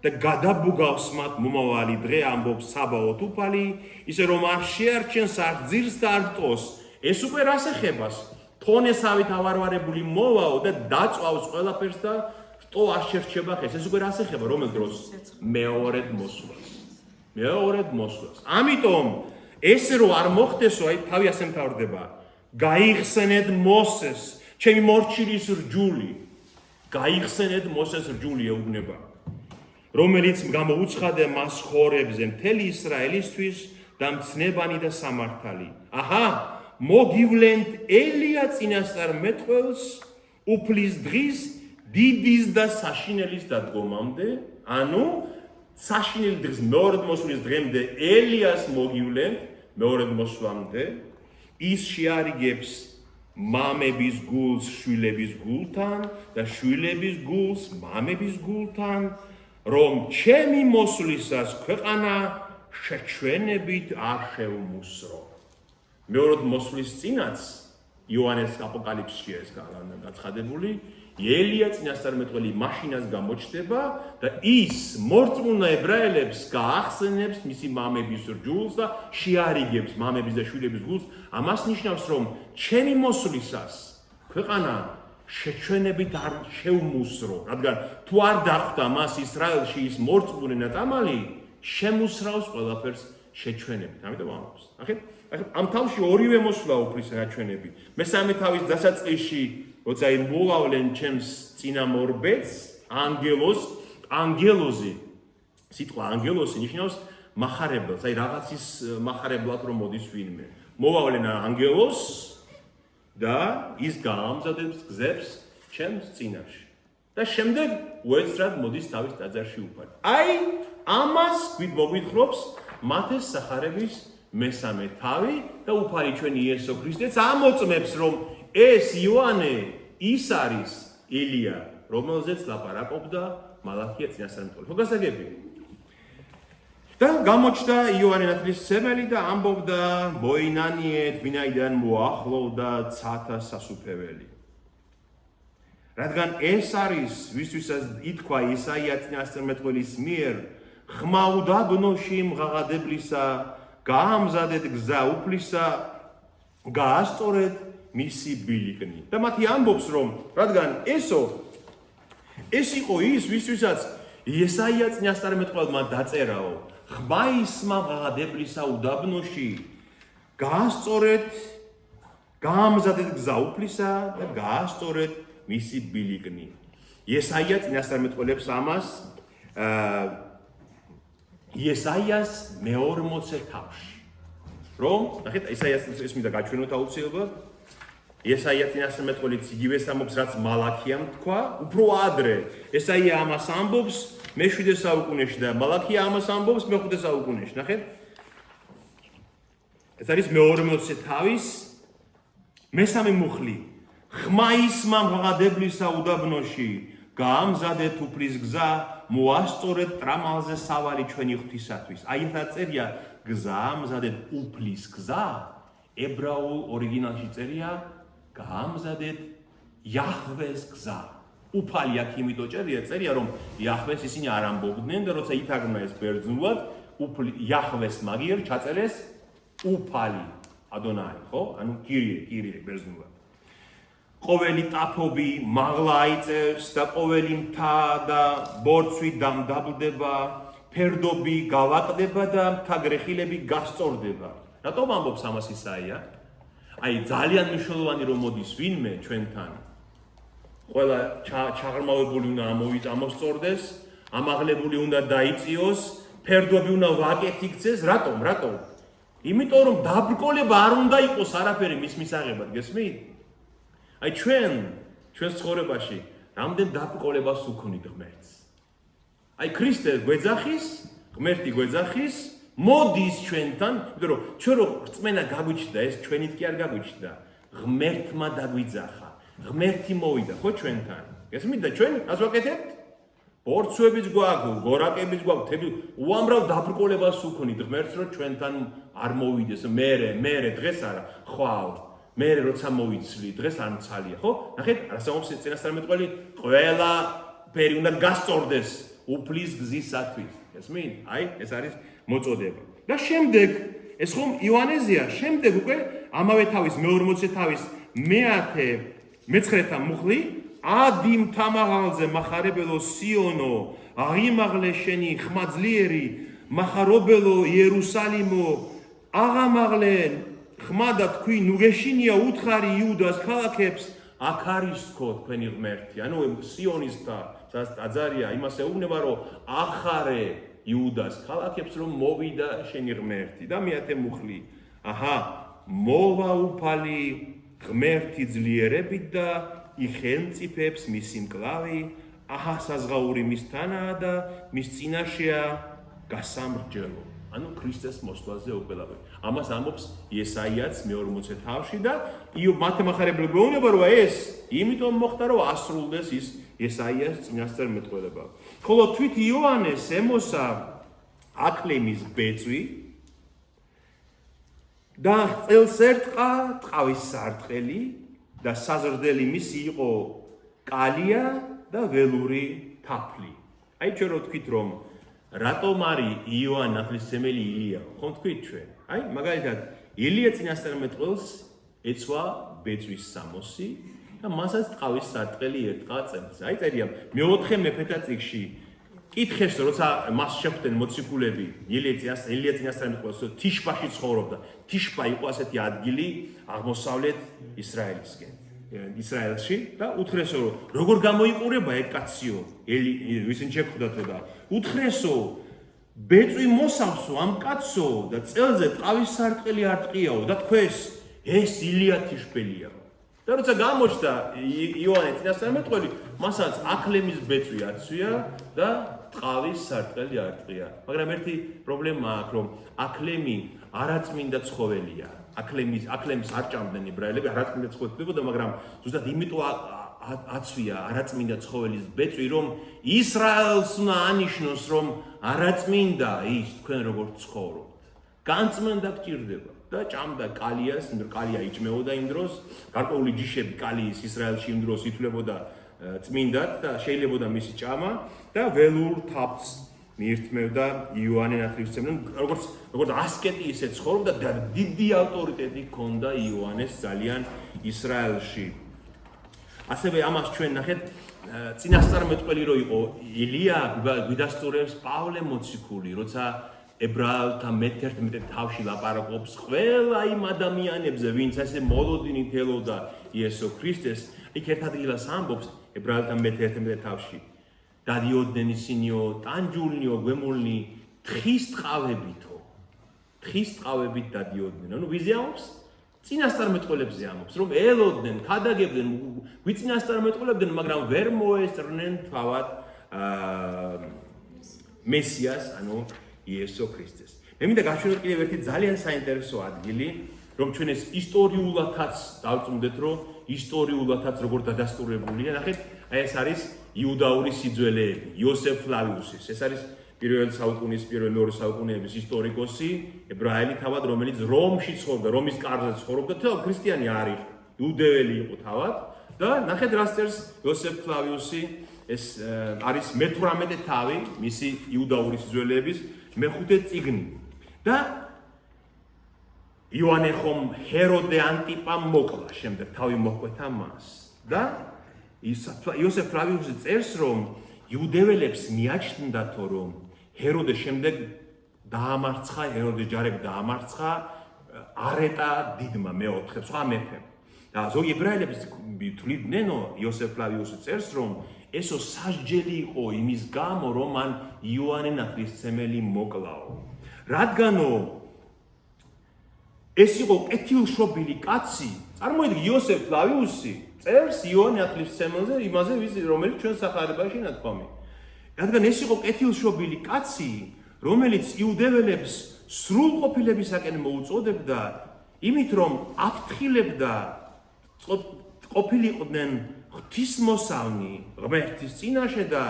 და გადაბუგავს მათ მომავალი დღე ამბობს საბაოთ უფალი ისე რომ არ შეარჩენს არ ძირს და არ ტყოს ეს უკვე რას ეხებას თონესავით ავარვარებული მოვაო და დაწვავს ყველაფერს და რტო არ შერჩება ხეს ეს უკვე რას ეხება რომელ დროს მეორედ მოსვლას ამიტომ ეს რო არ მოხდესო აი თავი ასე მთავრდება გაიხსენეთ მოსეს ჩემი მორჩილის რჯული გაიხსენეთ მოსეს რჯული ეუბნება რომელიც გამოუცხადე მას ხორებზე მთელი ისრაელისთვის და მცნებანი და სამართალი. აჰა, მოგივლენთ ელია წინასწარმეტყველს უფლის დღის დიდის და საშინელის დადგომამდე, ანუ საშინელი დღის მეორედ მოსვლის დღემდე ელიას მოგივლენთ მეორედ მოსვლამდე, ის შეარიგებს მამების გულს შვილების გულთან და შვილების გულს მამების გულთან, რომ ჩემი მოსვლისას ქვეყანა შეჩვენებით არ შეუმუსრო. მეორედ მოსვლის წინაც იოანეს აპოკალიფსში ეს გაცხადებული, ელია წინასწარმეტყველი მაშინაც გამოჩნდება და ის მორწმუნა ებრაელებს გაახსენებს მისი მამების რჯულს და შეარიგებს მამების და შვილების გულს. ამას ნიშნავს, რომ ჩემი მოსვლისას ქვეყანა შეჩვენებით არ შეუმუსრო, რადგან თუ არ დახვდა მას ისრაელში ის მორწმუნე ნატამალი, შემუსრავს ყველაფერს შეჩვენებით. ამიტომ ამბობს. ამ თავში ორივე მოსვლა უფლის რაჩვენები. მესამე თავის დასაწყისში როცა მოვავლენ ჩემს წინამორბედს, ანგელოზი, სიტყვა ანგელოზი ნიშნავს მახარებელს, აი რაღაცის მახარებლად რომ მოდის ვინმე. მოვავლენ ანგელოზს და ის გაამზადებს გზებს ჩემს წინაშე. და შემდეგ უეცრად მოდის თავის ტაძარში უფალი. აი ამას მოგვითხრობს მათეს სახარების მესამე თავი და უფალი ჩვენი იესო ქრისტეც ამოწმებს, რომ ეს იოანე ის არის ელია, რომელზეც ლაპარაკობდა მალაქია წინასწარმეტყველი. ხო გასაგები? და გამოჩნდა იოანე ნათლისმცემელი და ამბობდა მოინანიეთ, ვინაიდან მოახლოვდა ცათა სასუფეველი. რადგან ეს არის ვისთვისაც ითქვა ისაია წინასწარმეტყველის მიერ, ხმა უდაბნოში მღაღადებლისა, გაამზადეთ გზა უფლისა, გაასწორეთ მისი ბილიკნი. და მათი ამბობს, რომ რადგან ეს იყო ის, ვისთვისაც ისაია წინასწარმეტყველმა დაწერაო, ხმა ისმა მღაღადებლისა უდაბნოში, გაასწორეთ, გაამზადეთ გზა უფლისა და გაასწორეთ მისი ბილიკნი. ისაია წინასწარმეტყველებს ამას ისაიას მე-40 თავში. რომ, ნახეთ, ისაიას ეს მინდა გაჩვენოთ აუცილებლად. ისაია წინასწარმეტყველიც იგივეს ამბობს, რაც მალაქიამ თქვა, უფრო ადრე. ისაია ამას ამბობს მე-7 საუკუნეში და მალაქია ამას ამბობს მე-5 საუკუნეში. ნახეთ. ეს არის მე-40 თავის მესამე მუხლი. ხმა ისმა მღაღადებლისა უდაბნოში, გაამზადეთ უფლის გზა, მოასწორეთ ტრამალზე სავალი ჩვენი ღვთისათვის. აი რა წერია, გაამზადეთ უფლის გზა, ებრაულ ორიგინალში წერია, გაამზადეთ იაჰვეს გზა. უფალი აქ იმიტომ წერია, რომ იაჰვეს ისინი არ ამბობდნენ და როცა ითარგმნა ეს ბერძნულად, იაჰვეს მაგიერ ჩაწერეს უფალი, ადონაი, ხო? ანუ კირიე ბერძნულად. ყოველი ტაფობი მაღლა აიწევს და ყოველი მთა და ბორცვი დამდაბლდება, ფერდობი გავაკდება და მთა-გრეხილები გასწორდება. რატომ ამბობს ამას ისაია? აი ძალიან მნიშვნელოვანი რომ მოდის ვინმე ჩვენთან. ყველა ჩაღრმავებული უნდა ამოსწორდეს, ამაღლებული უნდა დაიწიოს, ფერდობი უნდა ვაკეთ იქცეს. რატომ? იმიტომ რომ დაბრკოლება არ უნდა იყოს არაფერი მის მისაღებად, გესმით? აი ჩვენს ცხოვრებაში რამდენ დაბრკოლებას უქნით ღმერთს. აი ქრისტე გვეძახის, ღმერთი გვეძახის, მოდის ჩვენთან, იმიტომ რომ ჩვენ რო რწმენა გაგვიჩნდა, ეს ჩვენით კი არ გაგვიჩნდა, ღმერთმა დაგვიძახა, ღმერთი მოვიდა ხო ჩვენთან. გესმით და ჩვენ რას ვაკეთებთ? ბორცვებიც გვაქვს, გორაკებიც გვაქვს, უამრავ დაბრკოლებას უქნით ღმერთს, რომ ჩვენთან არ მოვიდეს. მერე დღეს არა, ხვალ მერე როცა მოიცლი, დღეს არ მცალია, ხო? ნახეთ, რასაობს წინასწარმეტყველი, ყველა ფერი უნდა გასწორდეს უფლის გზისათვის. გესმით? აი, ეს არის მოწოდება. და შემდეგ, ეს ხომ იოანეზეა, შემდეგ უკვე ამავე თავის მე-40 თავის მე-9 მუხლი, ადი მთამაღალზე მახარებელო სიონო, აღიმაღლე შენი ხმაძლიერი, მახარობელო იერუსალიმო, აღამაღლე ხმა და თქვი ნუგეშინია უთხარი იუდას ქალაქებს, აქ არის თქო თქვენი ღმერთი. ანუ სიონის და ტაძარია იმას ეუბნება, რომ ახარე იუდას ქალაქებს რომ მოვიდა შენი ღმერთი და მეათე მუხლი აჰა მოვა უფალი ღმერთი ძლიერებით და იხელმწიფებს მისი მკლავი აჰა საზღაური მისთანაა და მის წინაშეა გასამრჯელო ანუ ქრისტეს მოსვლაზე უყელავი ამას ამბობს იესაიაც მე-40 თავში და მათე მახარებლები გვეუბნება რომ ეს იმიტომ მოხდა რომ ასრულდეს ის იესაიას წინასწარმეტყველება ხოლო თვით იოანეს ემოსა აკლემის ბეწვი და წელს ერთხა ტყავის სარტყელი და საზრდელი მისი იყო კალია და ველური თაფლი აი ჩვენ რო თქვით რომ რატომ არის იოან ნათლისმცემელი ილია ხომ თქვით ჩვენ აი მაგალითად ილია წინასწარმეტყველს ეცვა ბეწვის სამოსი და მასაც ტყავის სარტყელი ერთხა წელს აი წერია მე-4 მეფეთა წიგნში კითხეს როცა მას შეხვდნენ მოციქულები ილია წინასწარმეტყველს თიშბაში ცხოვრობდა თიშბა იყო ასეთი ადგილი აღმოსავლეთ ისრაელში და უთხრესო როგორ გამოიყურება ეგ კაციო ისინი შეხვდათო და უთხრესო ბეწვი მოსავსო ამ კაცო და წელზე ტყავის სარტყელი არ ტყიაო და თქვეს ეს ილია თიშბელია და როცა გამოჩნდა იოანე წინასწარმეტყველი მასაც აკლემის ბეწვი აცვია და ტყავის სარტყელი არ ტყია მაგრამ ერთი პრობლემა აქვს რომ აკლემი არაწმინდა ცხოველია აკლემის არ ჭამდნენ ებრაელები არაწმინდა ცხოველებოდა მაგრამ ზუსტად იმიტომ აცვია არაწმინდა ცხოველის ბეწვი რომ ისრაელს უნდა ანიშნოს რომ არაწმინდა ის თქვენ როგორ ცხოვრობთ განწმენდა გჭირდება და ჭამდა კალიას კალია იჭმეოდა იმ დროს გარკვეული ჯიშები კალიის ისრაელში იმ დროს ითვლებოდა წმინდად და შეიძლებოდა მისი ჭამა და ველურ თაფლს მიირთმევდა იოანე ნათლისმცემლი როგორც ასკეტი ისე ცხოვრობდა და დიდი ავტორიტეტი ჰქონდა იოანეს ძალიან ისრაელში ასევე ამას ჩვენ ნახეთ წინასწარმეტყველი რო იყო ილია გვიდასტურებს პავლე მოციქული როცა ებრაელთა მე-11 თავში ლაპარაკობს ყველა იმ ადამიანებზე ვინც ასე მოლოდინით ელოდა იესო ქრისტეს იქ ერთ ადგილას ამბობს ებრაელთა მე-11 თავში დადიოდნენ ისინიო ტანჯულნიო გვემულნი თხის ტყავებით დადიოდნენ ანუ ვიზე ამბობს წინასწარმეტყველებზე ამბობს რომ ელოდნენ ქადაგებდნენ გვიწინასწარმეტყველებდნენ მაგრამ ვერ მოესწრნენ თავად მესიას ანუ იესო ქრისტეს მე მინდა გაჩვენოთ კიდევ ერთი ძალიან საინტერესო ადგილი რომ ჩვენ ეს ისტორიულადაც დავწუნდეთ რომ ისტორიულადაც როგორ დადასტურებულია ნახეთ აი ეს არის იუდაური სიძველეები იოსებ ფლავიუსის ეს არის პირველ საუკუნის მეორე საუკუნეების ისტორიკოსი ებრაელი თავად რომელიც რომში ცხოვრობდა რომის კარზე ცხოვრობდა თვითონ ქრისტიანი არ იყო იუდეველი იყო თავად და ნახეთ რა წერს იოსებ ფლავიუსი ეს არის მე-18 თავი მისი იუდაური სიძველეების მე-5 წიგნი და იოანე ხომ ჰეროდე ანტიპამ მოკლა შემდეგ თავი მოჰკვეთა მას და იოსებ ფლავიუსი წერს რომ იუდეველებს მიაჩნდათო რომ ჰეროდე შემდეგ დაამარცხა ჰეროდეს ჯარები დაამარცხა არეტა დიდმა მე-4 სხვა მეფემ და ზოგი ებრაელები თვლიდნენ იოსებ ფლავიუსი წერს რომ ესო სასჯელი იყო იმის გამო რომ მან იოანე ნათლისმცემელი მოკლაო რადგანო ეს იყო კეთილშობილი კაცი წარმოიდგინე იოსებ ფლავიუსი წერს იოანე ნათლისმცემელზე იმაზე რომელიც ჩვენ სახარებაში ნათქვამი რადგან ეს იყო კეთილშობილი კაცი რომელიც იუდეველებს სრულყოფილებისაკენ მოუწოდებდა იმით რომ აფრთხილებდა ყოფილიყვნენ ღვთისმოსავნი ღმერთის წინაშე და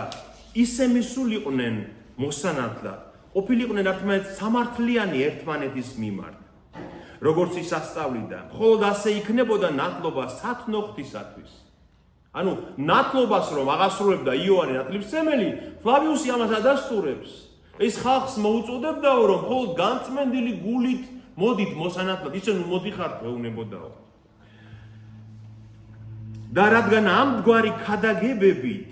ისე მისულიყვნენ მოსანათლად ყოფილიყვნენ სამართლიანი ერთმანეთის მიმართ როგორც ის ასწავლიდა მხოლოდ ასე იქნებოდა ნათლობა სათნო ღვთისათვის ანუ ნათლობას რომ აღასრულებდა იოანე ნათლისმცემელი ფლავიუსი ამას ადასტურებს ეს ხალხს მოუწოდებდაო რომ მხოლოდ განწმენდილი გულით მოდით მოსანათლად ისე ნუ მოდიხართ ეუბნებოდაო და რადგან ამგვარი ქადაგებებით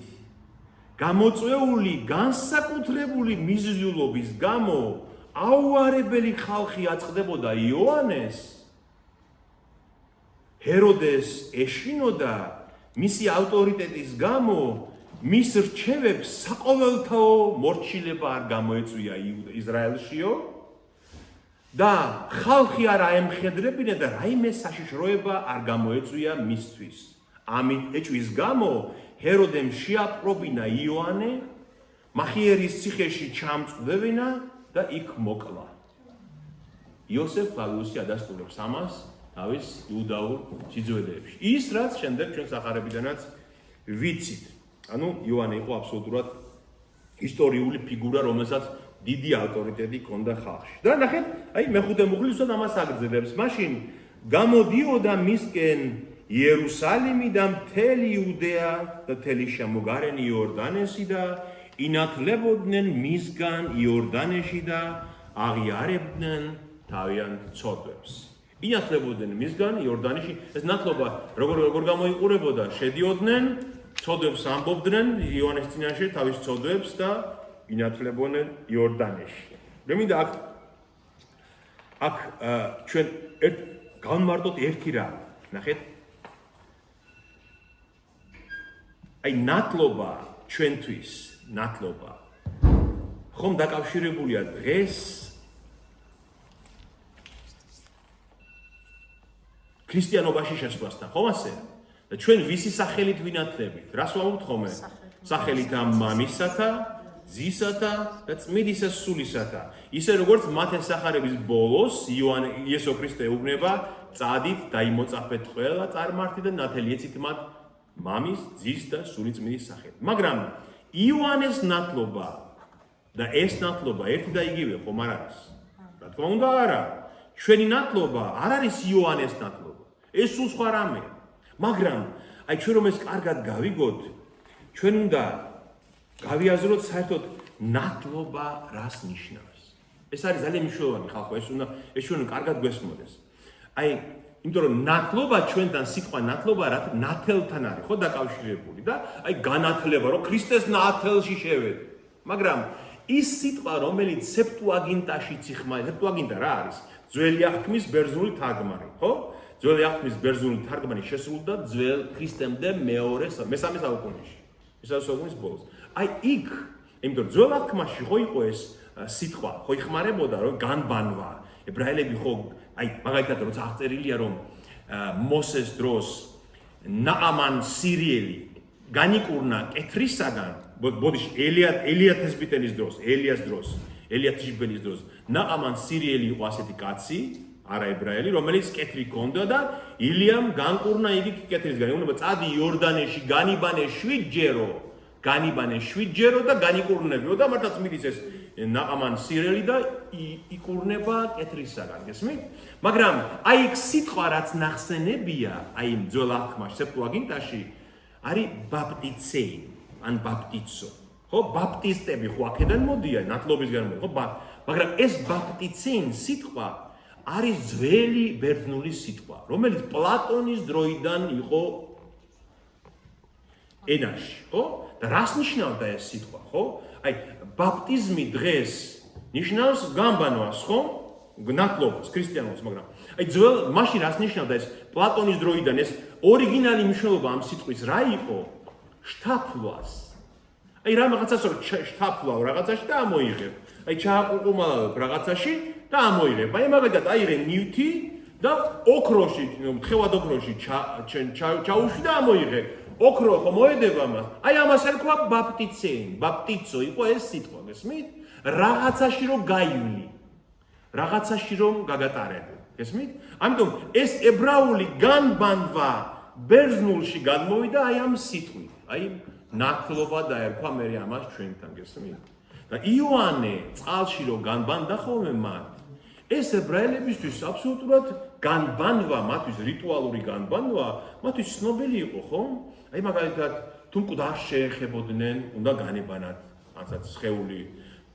გამოწვეული განსაკუთრებული მიზიდულობის გამო აუარებელი ხალხი აწყდებოდა იოანეს ჰეროდეს ეშინოდა მისი ავტორიტეტის გამო მის რჩევებს საყოველთაო მორჩილება არ გამოეწვია ისრაელშიო და ხალხი არ აემხედრებინა და რაიმე საშიშროება არ გამოეწვია მისთვის. ამით ეჭვის გამო ჰეროდემ შეაპყრობინა იოანე, მახიერის ციხეში ჩამწვდევინა და იქ მოკლა. იოსებ ფლავიუსი ადასტურებს ამას თავის იუდაურ სიძველეებში. ის რაც შემდეგ ჩვენ სახარებიდანაც ვიცით. ანუ იოანე იყო აბსოლუტურად ისტორიული ფიგურა, რომელსაც დიდი ავტორიტეტი ჰქონდა ხალხში. და ნახეთ, მეხუთე მუხლი უბრალოდ ამას აგრძელებს. მაშინ გამოდიოდა მისკენ იერუსალიმი და მთელი იუდეა და მთელი შემოგარენი იორდანესი და ინათლებოდნენ მისგან იორდანეში და აღიარებდნენ თავიანთ ცოდვებს. ინათლებოდნენ მისგან იორდანეში, ეს ნათლობა როგორ გამოიყურებოდა, შედიოდნენ, ცოდვებს ამბობდნენ იოანეს წინაშე თავის ცოდვებს და ინათლებოდნენ იორდანეში. მე მინდა აქ ჩვენ განმარტოთ ერთი რამ. ნახეთ, ნათლობა ჩვენთვის, ნათლობა ხომ დაკავშირებულია დღეს ქრისტიანობაში შესვლასთან, ხომ ასე? და ჩვენ ვისი სახელით ვინათლებით? რას ვამბობთ ხოლმე? სახელით ამ მამისათა, ძისათა და წმინდის სულისათა. ისე როგორც მათეს სახარების ბოლოს იესო ქრისტე ეუბნება, წადით დაიმოწაფეთ ყველა წარმართი და ნათელი ეცით მათ მამის, ძის და სული წმინდის სახელით. მაგრამ იოანეს ნათლობა და ეს ნათლობა ერთი და იგივე ხომ არ არის? რა თქმა უნდა არა. ჩვენი ნათლობა არ არის იოანეს ნათლობა. ეს სულ სხვა რამეა. მაგრამ ჩვენ რომ ეს კარგად გავიგოთ, ჩვენ უნდა გავიაზროთ საერთოდ ნათლობა რას ნიშნავს. ეს არის ძალიან მნიშვნელოვანი ხალხო, ეს ჩვენ კარგად გვესმოდეს. იმიტომ რომ ნათლობა ჩვენთან სიტყვა ნათლობა რა ნათელთან არის ხო დაკავშირებული და განათლება რომ ქრისტეს ნათელში შევედი. მაგრამ ის სიტყვა რომელიც სეპტუაგინტაშიც იხმარება, სეპტუაგინტა რა არის? ძველი აღთქმის ბერძნული თარგმანი, ხო? ძველი აღთქმის ბერძნული თარგმანი შესრულდა ძველ ქრისტემდე მესამე საუკუნეში. მესამე საუკუნის ბოლოს. იქ, იმიტომ რომ ძველ აღთქმაში ხო იყო ეს სიტყვა, ხო იხმარებოდა რომ განბანვა. ებრაელები ხო მაგალითად როცა აღწერილია რომ მოსეს დროს ნაამან სირიელი განიკურნა კეთრისაგან, ბოდიში ელია თესბიტელის დროს, ელია თიშბელის დროს ნაამან სირიელი იყო ასეთი კაცი, არა ებრაელი, რომელიც კეთრი ჰქონდა და ილიამ განკურნა იგი კეთრისგან. უნდა წადი იორდანეში, განიბანე 7 ჯერო და განიკურნებიო და მართლაც მიდის ეს ნაამან სირიელი და იკურნება კეთრისაგან, გესმით? მაგრამ იქ სიტყვა რაც ნახსენებია, ძველ აღთქმაში, სეპტუაგინტაში, არის ბაპტიცეი, ან ბაპტიცო. ხო, ბაპტისტები ხო აქედან მოდიან, ნათლობისგან მოდიან, ხო, მაგრამ ეს ბაპტიცეი სიტყვა არის ძველი ბერძნული სიტყვა, რომელიც პლატონის დროიდან იყო ენაში, ხო? და რას ნიშნავდა ეს სიტყვა, ხო? ბაპტიზმი დღეს ნიშნავს განბანვას, ხო? ნათლობას, ქრისტიანობას, მაგრამ ძველ მაშინ რას ნიშნავდა ეს პლატონის დროიდან ეს ორიგინალი მნიშვნელობა ამ სიტყვის რა იყო? შთაფლას. რაღაცას რომ შთაფლავ რაღაცაში და ამოიღებ. ჩააყუყუმალავებ რაღაცაში და ამოიღებ. მაგალითად აიღე ნივთი და ოქროში, თხევად ოქროში ჩაუშვი და ამოიღე. ოქრო ხო მოედება მას. ამას ერქვა ბაპტიცეი, ბაპტიცო იყო ეს სიტყვა, გესმით? რაღაცაში რომ გაივლი. რაღაცაში რომ გაგატარებო, გესმით? ამიტომ ეს ებრაული განბანვა ბერძნულში გადმოვიდა ამ სიტყვით. ნათლობა დაერქვა მე ამას ჩვენთან, გესმით? და იოანე წყალში რომ განბანდა ხოლმე მათ. ეს ებრაელებისთვის აბსოლუტურად განბანვა, მათთვის რიტუალური განბანვა, მათთვის ცნობილი იყო, ხო? მაგალითად, თუ მკვდარს შეეხებოდნენ, უნდა განებანათ, ანცაც სხეული.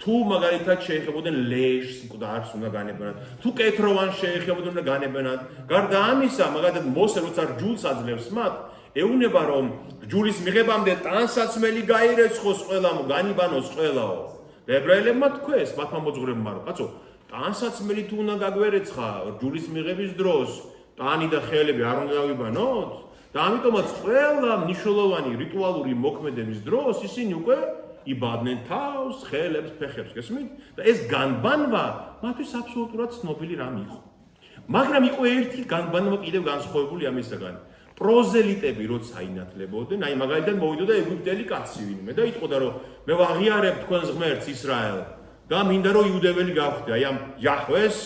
თუ მაგალითად შეეხებოდნენ ლეშს, მკვდარს უნდა განებანათ. თუ კეთროვანს შეეხებოდნენ, უნდა განებანათ. გარდა ამისა, მაგალითად, მოსე როცა რჯულს აძლევს მათ, ეუნება რომ რჯულის მიღებამდე ტანსაცმელი გაირეცხოს ყველამ, განიბანოს ყველაო. და ებრაელებმა თქვეს, მათმა მოძღვრებმა, რომ კაცო, ტანსაცმელი თუ უნდა გაგვერეცხა რჯულის მიღების დროს, ტანი და ხელები არ უნდა დავიბანოთ? და ამიტომაც ყველა მნიშვნელოვანი რიტუალური მოქმედების დროს ისინი უკვე იბადნენ თავს, ხელებს, ფეხებს, გესმით? და ეს განბანვა მათთვის აბსოლუტურად ცნობილი რამ იყო. მაგრამ იყო ერთი განბანვა კიდევ განსხვავებული ამისგან. პროზელიტები როცა ინათლებოდნენ, აი მაგალითად მოვიდოდა ეგვიპტელი კაცი ვინმე და იტყოდა რომ მე ვაღიარებ თქვენს ღმერთს ისრაელ და მინდა რომ იუდეველი გავხდე, აი ამ იაჰვეს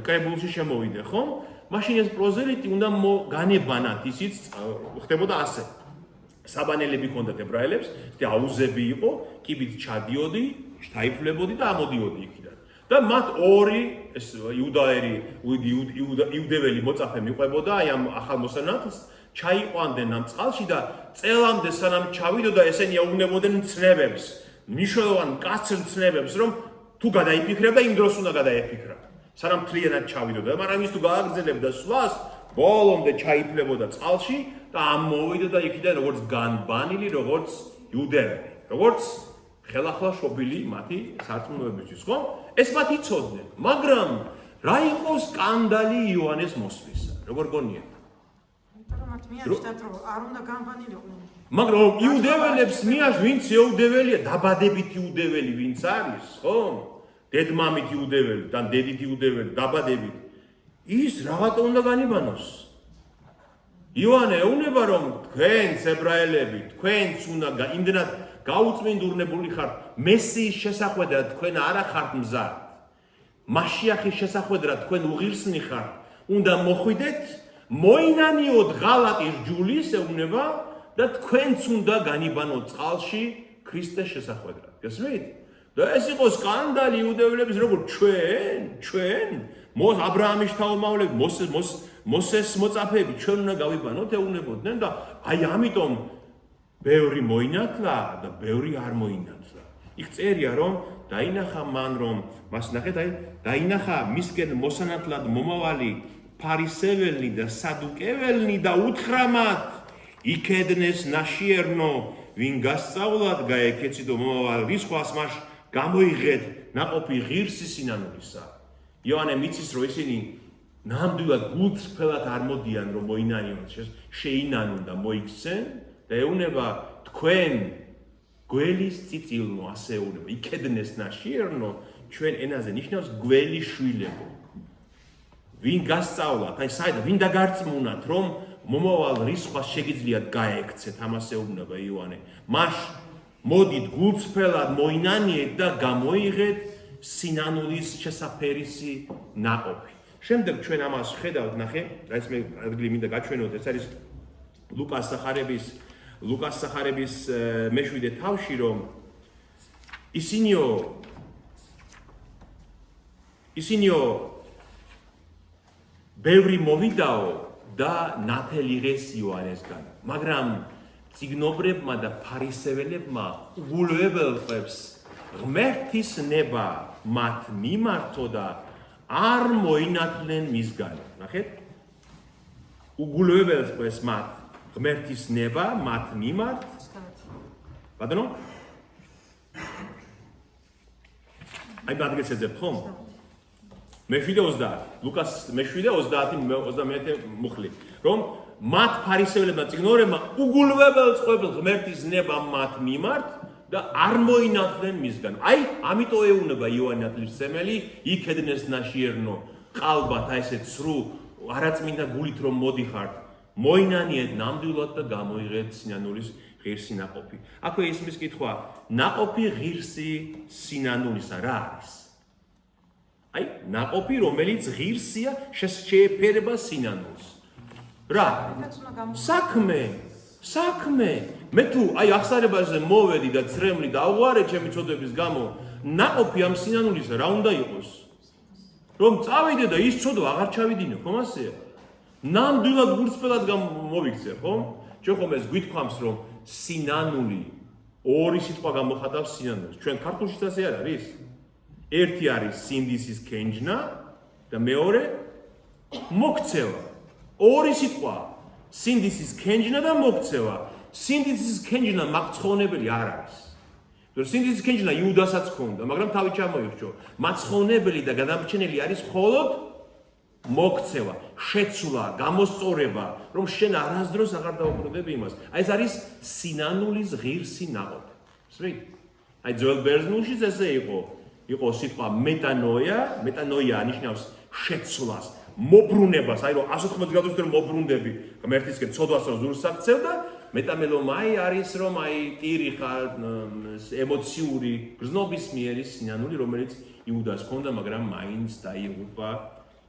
კრებულში შემოვიდე, ხომ? მაშინ ეს პროზელიტი უნდა განებანათ, ისიც ხდებოდა ასე. საბანელები ჰქონდათ ებრაელებს, და აუზები იყო, კიბით ჩადიოდი, შთაიფლებოდი და ამოდიოდი იქიდან. და მათ ორი ეს იუდეველი მოწაფე მიყვებოდა აი ამ ახალ მოსანათს, ჩაიყვანდნენ ამ წყალში და წელამდე სანამ ჩავიდოდა ესენი ეუბნებოდნენ ცნებებს, მნიშვნელოვან მკაცრ ცნებებს, რომ თუ გადაიფიქრებ და იმ დროს უნდა გადაეფიქრა. სანამ თლიანად ჩავიდოდა, მაგრამ ის თუ გააგრძელებდა სვლას, ბოლომდე ჩაიფლებოდა წყალში და ამოვიდოდა იქიდან როგორც განბანილი, როგორც იუდეველი, როგორც ხელახლა შობილი მათი სარწმუნოებისთვის, ხო? ეს მათ იცოდნენ, მაგრამ რა იყო სკანდალი იოანეს მოსვლისა? როგორ გონიათ? მაგრამ იუდეველებს მიაშ ვინც იუდეველია, დაბადებით იუდეველი ვინც არის, ხო? დედმამით იუდეველი, და დედით იუდეველი, დაბადებით. ის რაღაცა უნდა განიბანოს. იოანე ეუბნება რომ თქვენს ებრაელები, თქვენც უნდა იმდენად გაუწმინდურნებული ხართ მესიის შესახვედრად, თქვენ არა ხართ მზად. მაშიახის შესახვედრად თქვენ უღირსნი ხართ, უნდა მოხვიდეთ, მოინანიოთ ღალატის ჯულის ეუბნება და თქვენც უნდა განიბანოთ წყალში ქრისტეს შესახვედრად. გესმით? და ეს იყო სკანდალი იუდეველების, როგორ ჩვენ აბრაამის შთამომავლები, მოსეს მოწაფეები, ჩვენ უნდა გავიბანოთ, ეუბნებოდნენ და აი ამიტომ ბევრი მოინათლა და ბევრი არ მოინათლა. იქ წერია რომ დაინახა მან რომ მას ნახეთ, აი დაინახა მისკენ მოსანათლად მომავალი ფარისეველნი და სადუკეველნი და უთხრა მათ, იქედნეს ნაშიერნო, ვინ გასწავლად გაეკეციდო მომავალ რისხვას, მას გამოიღეთ ნაყოფი ღირსი სინანულისა. იოანე მიცის რომ ისინი ნამდვილად გულწრფელად არ მოდიან რომ მოინანიონ, შეინანონ და მოიქცენ და ეუბნება თქვენ გველის წიწილნო, ასე ეუბნება, იქედნეს ნაშიერნო, ჩვენ ენაზე ნიშნავს გველი შვილებო. ვინ გასწავლათ, აი საერთოდ ვინ დაგარწმუნათ რომ მომავალ რისხვას შეგიძლიათ გაექცეთ, ამას ეუბნება იოანე. მას მოდით გულწრფელად მოინანიეთ და გამოიღეთ სინანულის შესაფერისი ნაყოფი. შემდეგ ჩვენ ამას ხედავთ, ნახე, ეს მე ადგილი მინდა გაჩვენოთ, ეს არის ლუკას სახარების მე-7 თავში, რომ ისინიო ბევრი მოვიდაო და ნათელი ღეს იოანესგან, მაგრამ წიგნობრებმა და ფარისეველებმა უგულებელ ყვებს ღმერთის ნება მათ მიმართო და არ მოინათლნენ მისგან. ნახეთ? უგულებელ ყვებს მათ ღმერთის ნება მათ მიმართ. ბატონო? აი ბადგეს ეძებ ხომ? მე-7:30, ლუკას მე-7:30 მუხლი, რომ მათ ფარისეველებმა წიგნორებმა უგულებელ ყვებს ღმერთის ნება მათ მიმართ და არ მოინათლნენ მისგან. აი, ამიტომ ეუბნება იოანე ნათლისმცემელი, იქედნეს ნაშიერნო, ყალბათ აი ესეთ სრულ არაწმინდა გულით რომ მოდიხართ, მოინანიეთ ნამდვილად და გამოიღეთ სინანულის ღირსი ნაყოფი. აქვე ისმის კითხვა, ნაყოფი ღირსი სინანულისა რა არის? აი, ნაყოფი რომელიც ღირსია, შეეფერება სინანულს. რა? საქმე. მე თუ აი ახსარებაზე მოვედი და ცრემლი დავუარე ჩემი ცოდვების გამო, ნაყოფი ამ სინანულისა რა უნდა იყოს? რომ წავიდე და ის ცოდვა აღარ ჩავიდინო, ხომ ასეა? ნამდვილად გულწრფელად მოვიქცე, ხო? ჩვენ ხომ ეს გვითქვამს, რომ სინანული ორი სიტყვა გამოხატავს სინანულს. ჩვენ ქართულშიც ასე არ არის? ერთი არის სინდისის ქენჯნა და მეორე მოქცევა. ორი სიტყვა. სინდისის ქენჯნა და მოქცევა. სინდისის ქენჯნა მაცხოვნებელი არ არის. სინდისის ქენჯნა იუდასაც ჰქონდა, მაგრამ თავი ჩამოიხრჩო. მაცხოვნებელი და გადამრჩენელი არის მხოლოდ მოქცევა. შეცვლა, გამოსწორება, რომ შენ არასდროს აღარ დაუბრუნდები იმას. აი ეს არის სინანულის ღირსი ნაყოფი. სწორედ? აი ძველ ბერძნულშიც ესე იყო სიტყვა მეტანოია ნიშნავს შეცვლას, მობრუნებას, აი რომ 180 გრადუსით რომ მობრუნდები, ღმერთისკენ ცოდვას რომ ზურს აქცევ და მეტამელომაი არის რომ აი ტირი ხარ ემოციური გრძნობის მიერი სინანული, რომელიც იუდას ჰქონდა, მაგრამ მაინც დაიღუპა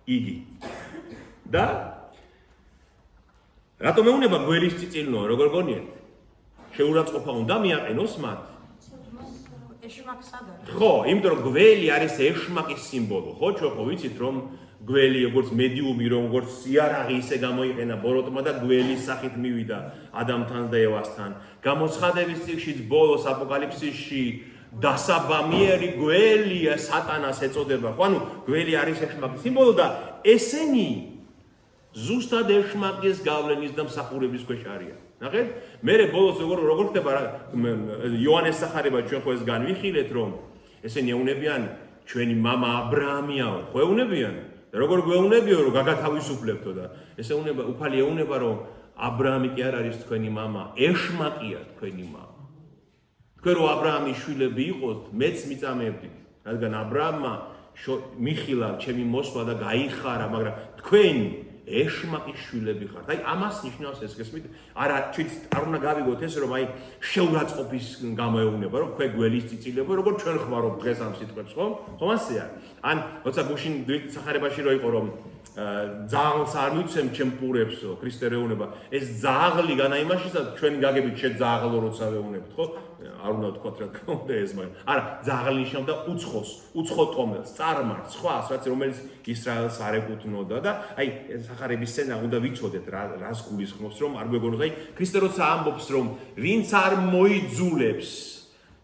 იგი. და რატომ მეუნება გველის წიწილნო, როგორ გონიათ? შეურაცხყოფა უნდა მიაყენოს მათ. ხო, იმიტომ რომ გველი არის ეშმაკის სიმბოლო, ხო, ჩვენ ხო ვიცით რომ გველი როგორც მედიუმი, როგორც იარაღი ისე გამოიყენა ბოროტმა და გველის სახით მივიდა ადამთან და ევასთან. გამოცხადების წიგნშიც ბოლოს აპოკალიფსისში დასაბამიერი გველი სატანას ეწოდება. ხო, ანუ გველი არის ეშმაკის სიმბოლო და ესენი ზუსტად ეშმაკის გავლენის და მსახურების ქვეშ არიან. ნახეთ? მერე ბოლოს როგორ ხდება იოანეს სახარება ჩვენ ხო ეს განვიხილეთ რომ ესენი ეუნებიან ჩვენი мама აბრაამიაო, ხო ეუნებიან? როგორ გვეუნებიო რომ გაგათავისუფლებთო და ესე უნება უფალი ეუნება რომ აბრაამი კი არ არის თქვენი мама, ეშმაკია თქვენი мама. თქვენ რო აბრაამის შვილები იყოთ, მეც მიწამებდით, რადგან აბრაამმა მიხილა ჩემი მოსვლა და გაიხარა, მაგრამ თქვენ ეშმაკის შვილები ხართ. აი ამას ნიშნავს ეს გესმით? არა, არ უნდა გავიგოთ ეს რომ აი შეურაცხყოფის გამოეუნება, რომ თქვენ გველის წიწილებო, როგორ ჩვენ ხმარობ დღეს ამ სიტყვებს, ხო? ხომ ასეა? ან როცა გუშინ სახარებაში რო იყო რომ ძაღლს არ მიცემ ჩემ პურებსო, ქრისტე რეუნება. ეს ძაღლი განა იმაშისაც ჩვენ გაგებით შეძაღლო როცა ვეუნებთ, ხო? არ უნდა თქვათ რა თქმა უნდა ეს მაგრამ. არა, ძაღლი ნიშნავდა უცხოს, უცხო ტომელს, წარმართს, ხო, რაც რომელიც ისრაელს არ ეკუთვნოდა და აი სახარების სცენა უნდა ვიცოდეთ რას გულისხმობს რომ არ გვეგონოს აი ქრისტე როცა ამბობს რომ ვინც არ მოიძულებს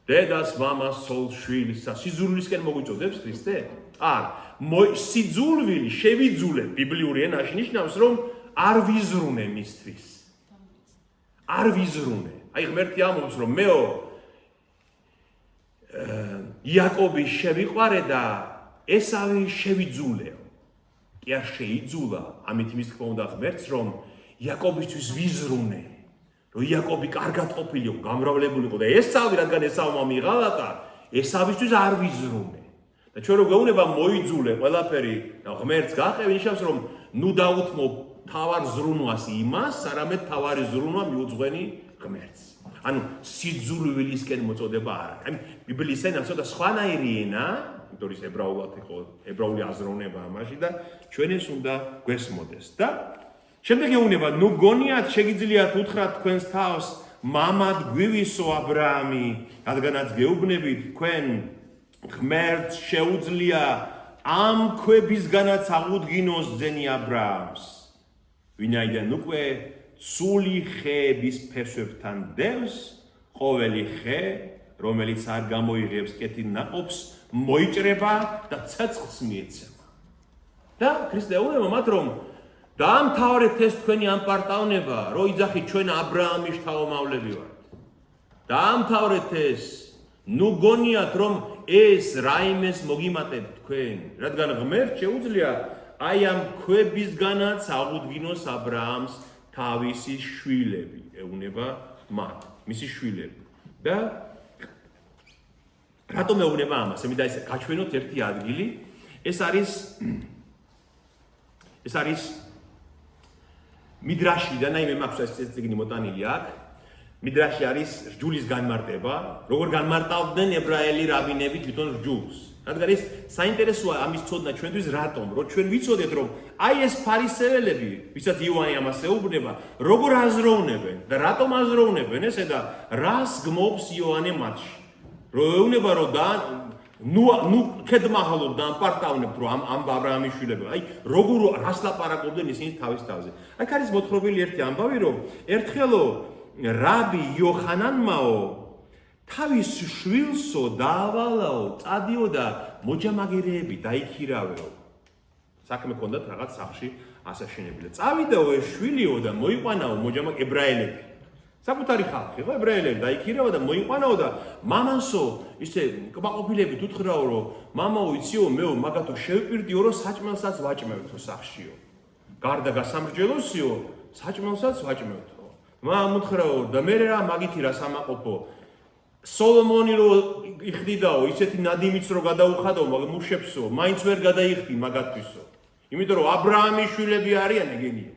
დედას, მამას, ცოლს, შვილს, სიძულვილისკენ მოგვიწოდებს ქრისტე? არ. სიძულვილი შევიძულებ ბიბლიური ენაში ნიშნავს რომ არ ვიზრუნე მისთვის. არ ვიზრუნე. აი ღმერთი ამბობს რომ მეო იაკობი შევიყვარე და ესავი შევიძულეო. კი არ შეიძულა, ამით იმის თქმა უნდა ღმერთს რომ იაკობისთვის ვიზრუნე. რომ იაკობი კარგად ყოფილიყო, გამრავლებულიყო და ესავი რადგან ესავმა მიღალატა, ესავისთვის არ ვიზრუნე. და ჩვენ რო გვეუბნება მოიძულე ყველაფერი და ღმერთს გაყევი ნიშნავს რომ ნუ დაუთმო თავარ ზრუნვას იმას, არამედ თავარი ზრუნვა მიუძღვენი ღმერთს. ანუ სიძულვილისკენ მოწოდება არა. აი ბიბლიის ენა ცოტა სხვანაირი ენა, იმიტომ ის ებრაულად იყო, ებრაული აზროვნება ამაში და ჩვენ ეს უნდა გვესმოდეს. და შემდეგ ეუბნება, ნუ გონიათ შეგიძლიათ უთხრათ თქვენს თავს, მამად გვივისო აბრაამი, რადგანაც გეუბნებით თქვენ ღმერთს შეუძლია ამ ქვებისგანაც აღუდგინოს ძენი აბრაამს. ვინაიდან უკვე სული ხეების ფესვებთან დევს, ყოველი ხე, რომელიც არ გამოიღებს კეთილ ნაყოფს, მოიჭრება და ცეცხლს მიეცემა. და ქრისტე ეუბნება მათ რომ დაამთავრეთ ეს თქვენი ამპარტავნება, რომ იძახით ჩვენ აბრაამის შთაომავლები ვართ. დაამთავრეთ ეს, ნუ გონიათ რომ ეს რაიმეს მოგიმატებთ თქვენ, რადგან ღმერთს შეუძლია აი ამ ქვებისგანაც აღუდგინოს აბრაამს თავისი შვილები, ეუბნება მათ, მისი შვილები. და რატომ ეუბნება ამას? ემიდა ესე გაჩვენოთ ერთი ადგილი. ეს არის მიდრაშიდან, აი მე მაქვს ეს წიგნი მოტანილი აქ. მიდრაში არის რჯულის განმარტება, როგორ განმარტავდნენ ებრაელი რაბინები თვითონ რჯულს. რადგან ეს საინტერესოა ამის ცოდნა ჩვენთვის რატომ? რომ ჩვენ ვიცოდეთ რომ აი ეს ფარისეველები, ვისაც იოანე ამას ეუბნება, როგორ აზროვნებენ და რატომ აზროვნებენ ესე და რას გმობს იოანე მათში. რომ ეუბნება რომ და ნუ ქედმაღალობ და ამპარტავნებთ რომ ამ აბრაამის შვილები. აი როგორ რას ლაპარაკობდნენ ისინი თავის თავზე. აქ არის მოთხრობილი ერთი ამბავი რომ ერთხელო რაბი იოხანანმაო თავის შვილსო დაავალაო, წადიო და მოჯამაგირეები დაიქირავეო. საქმე ჰქონდათ რაღაც სახლში ასაშენებელი. წავიდაო ეს შვილიო და მოიყვანაო ებრაელები. საკუთარი ხალხი, ხო, ებრაელები დაიქირავა და მოიყვანაო და მამასო, ისე კმაყოფილებით უთხრაო რომ მამაო იციო მეო მაგათო შევპირდიო რომ საჭმელსაც ვაჭმევთო სახლშიო. გარდა გასამრჯელოსიო, საჭმელსაც ვაჭმევთო. მამუთხრაო და მე რა მაგითი რა სამაყოფო. სოლომონი რო იხდიდაო, ისეთი ნადიმიც რო გადაუხადო, მუშებსო, მაინც ვერ გადაიხდი მაგათვისო. იმიტომ რომ აბრაამის შვილები არიან ეგენიო.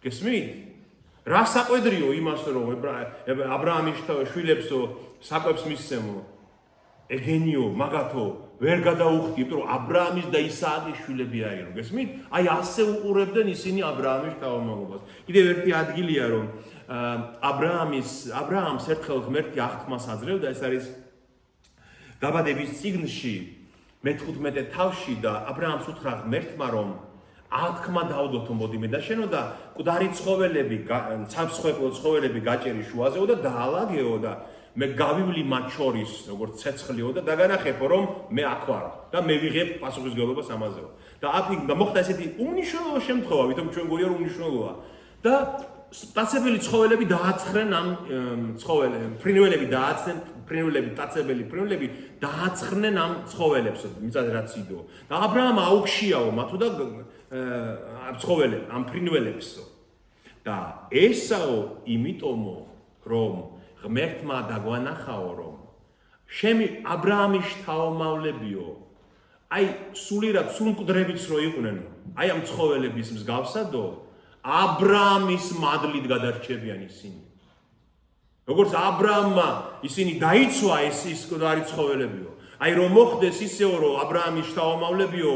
გესმით? რა საყვედრიო იმას რომ აბრაამის შვილებსო საკვებს მისცემო. ეგენიო, მაგათო ვერ გადაუხდი, იმიტომ რომ აბრაამის და ისააკის შვილები არიან, გესმით? აი ასე უყურებდნენ ისინი აბრაამის თავმოყრობას. კიდევ ერთი ადგილია რომ აბრაამს ერთხელ ღმერთი აღთქმას აძლევდა, ეს არის დაბადების წიგნში მე-15 თავში და აბრაამს უთხრა ღმერთმა რომ აღთქმა დავდოთო მოდიმე და შენო და მკვდარი ცხოველები, ცამსხვეყლო ცხოველები გაჭერი შუაზეო და დაალაგეო და მე გავივლი მათ შორის როგორც ცეცხლიო და დაგანახებო რომ მე აქ ვარ და მე ვიღებ პასუხისმგებლობას ამაზეო. და მოხდა ესეთი უმნიშვნელო შემთხვევა, ვითომ ჩვენ გვია რომ უმნიშვნელოა და ტაცებელი ცხოველები დააცხრენ ამ ფრინველები დააცხრენ ტაცებელი ფრინველები დააცხრნენ ამ ცხოველებს მიწაზე რაც იდო და აბრაამ აუქშიაო მათო და ცხოველებს ამ ფრინველებსო და ესაო იმიტომო რომ ღმერთმა დაგვანახაო რომ შემი აბრაამის შთაომავლებიო აი სულიერად სულმკვდრებიც რო იყვნენ აი ამ ცხოველების მსგავსადო აბრაამის მადლით გადარჩებიან ისინი. როგორც აბრაამმა ისინი დაიცვა ის მკვდარი ცხოველებიო. აი რომ მოხდეს ისეო რომ აბრაამის შთაომავლებიო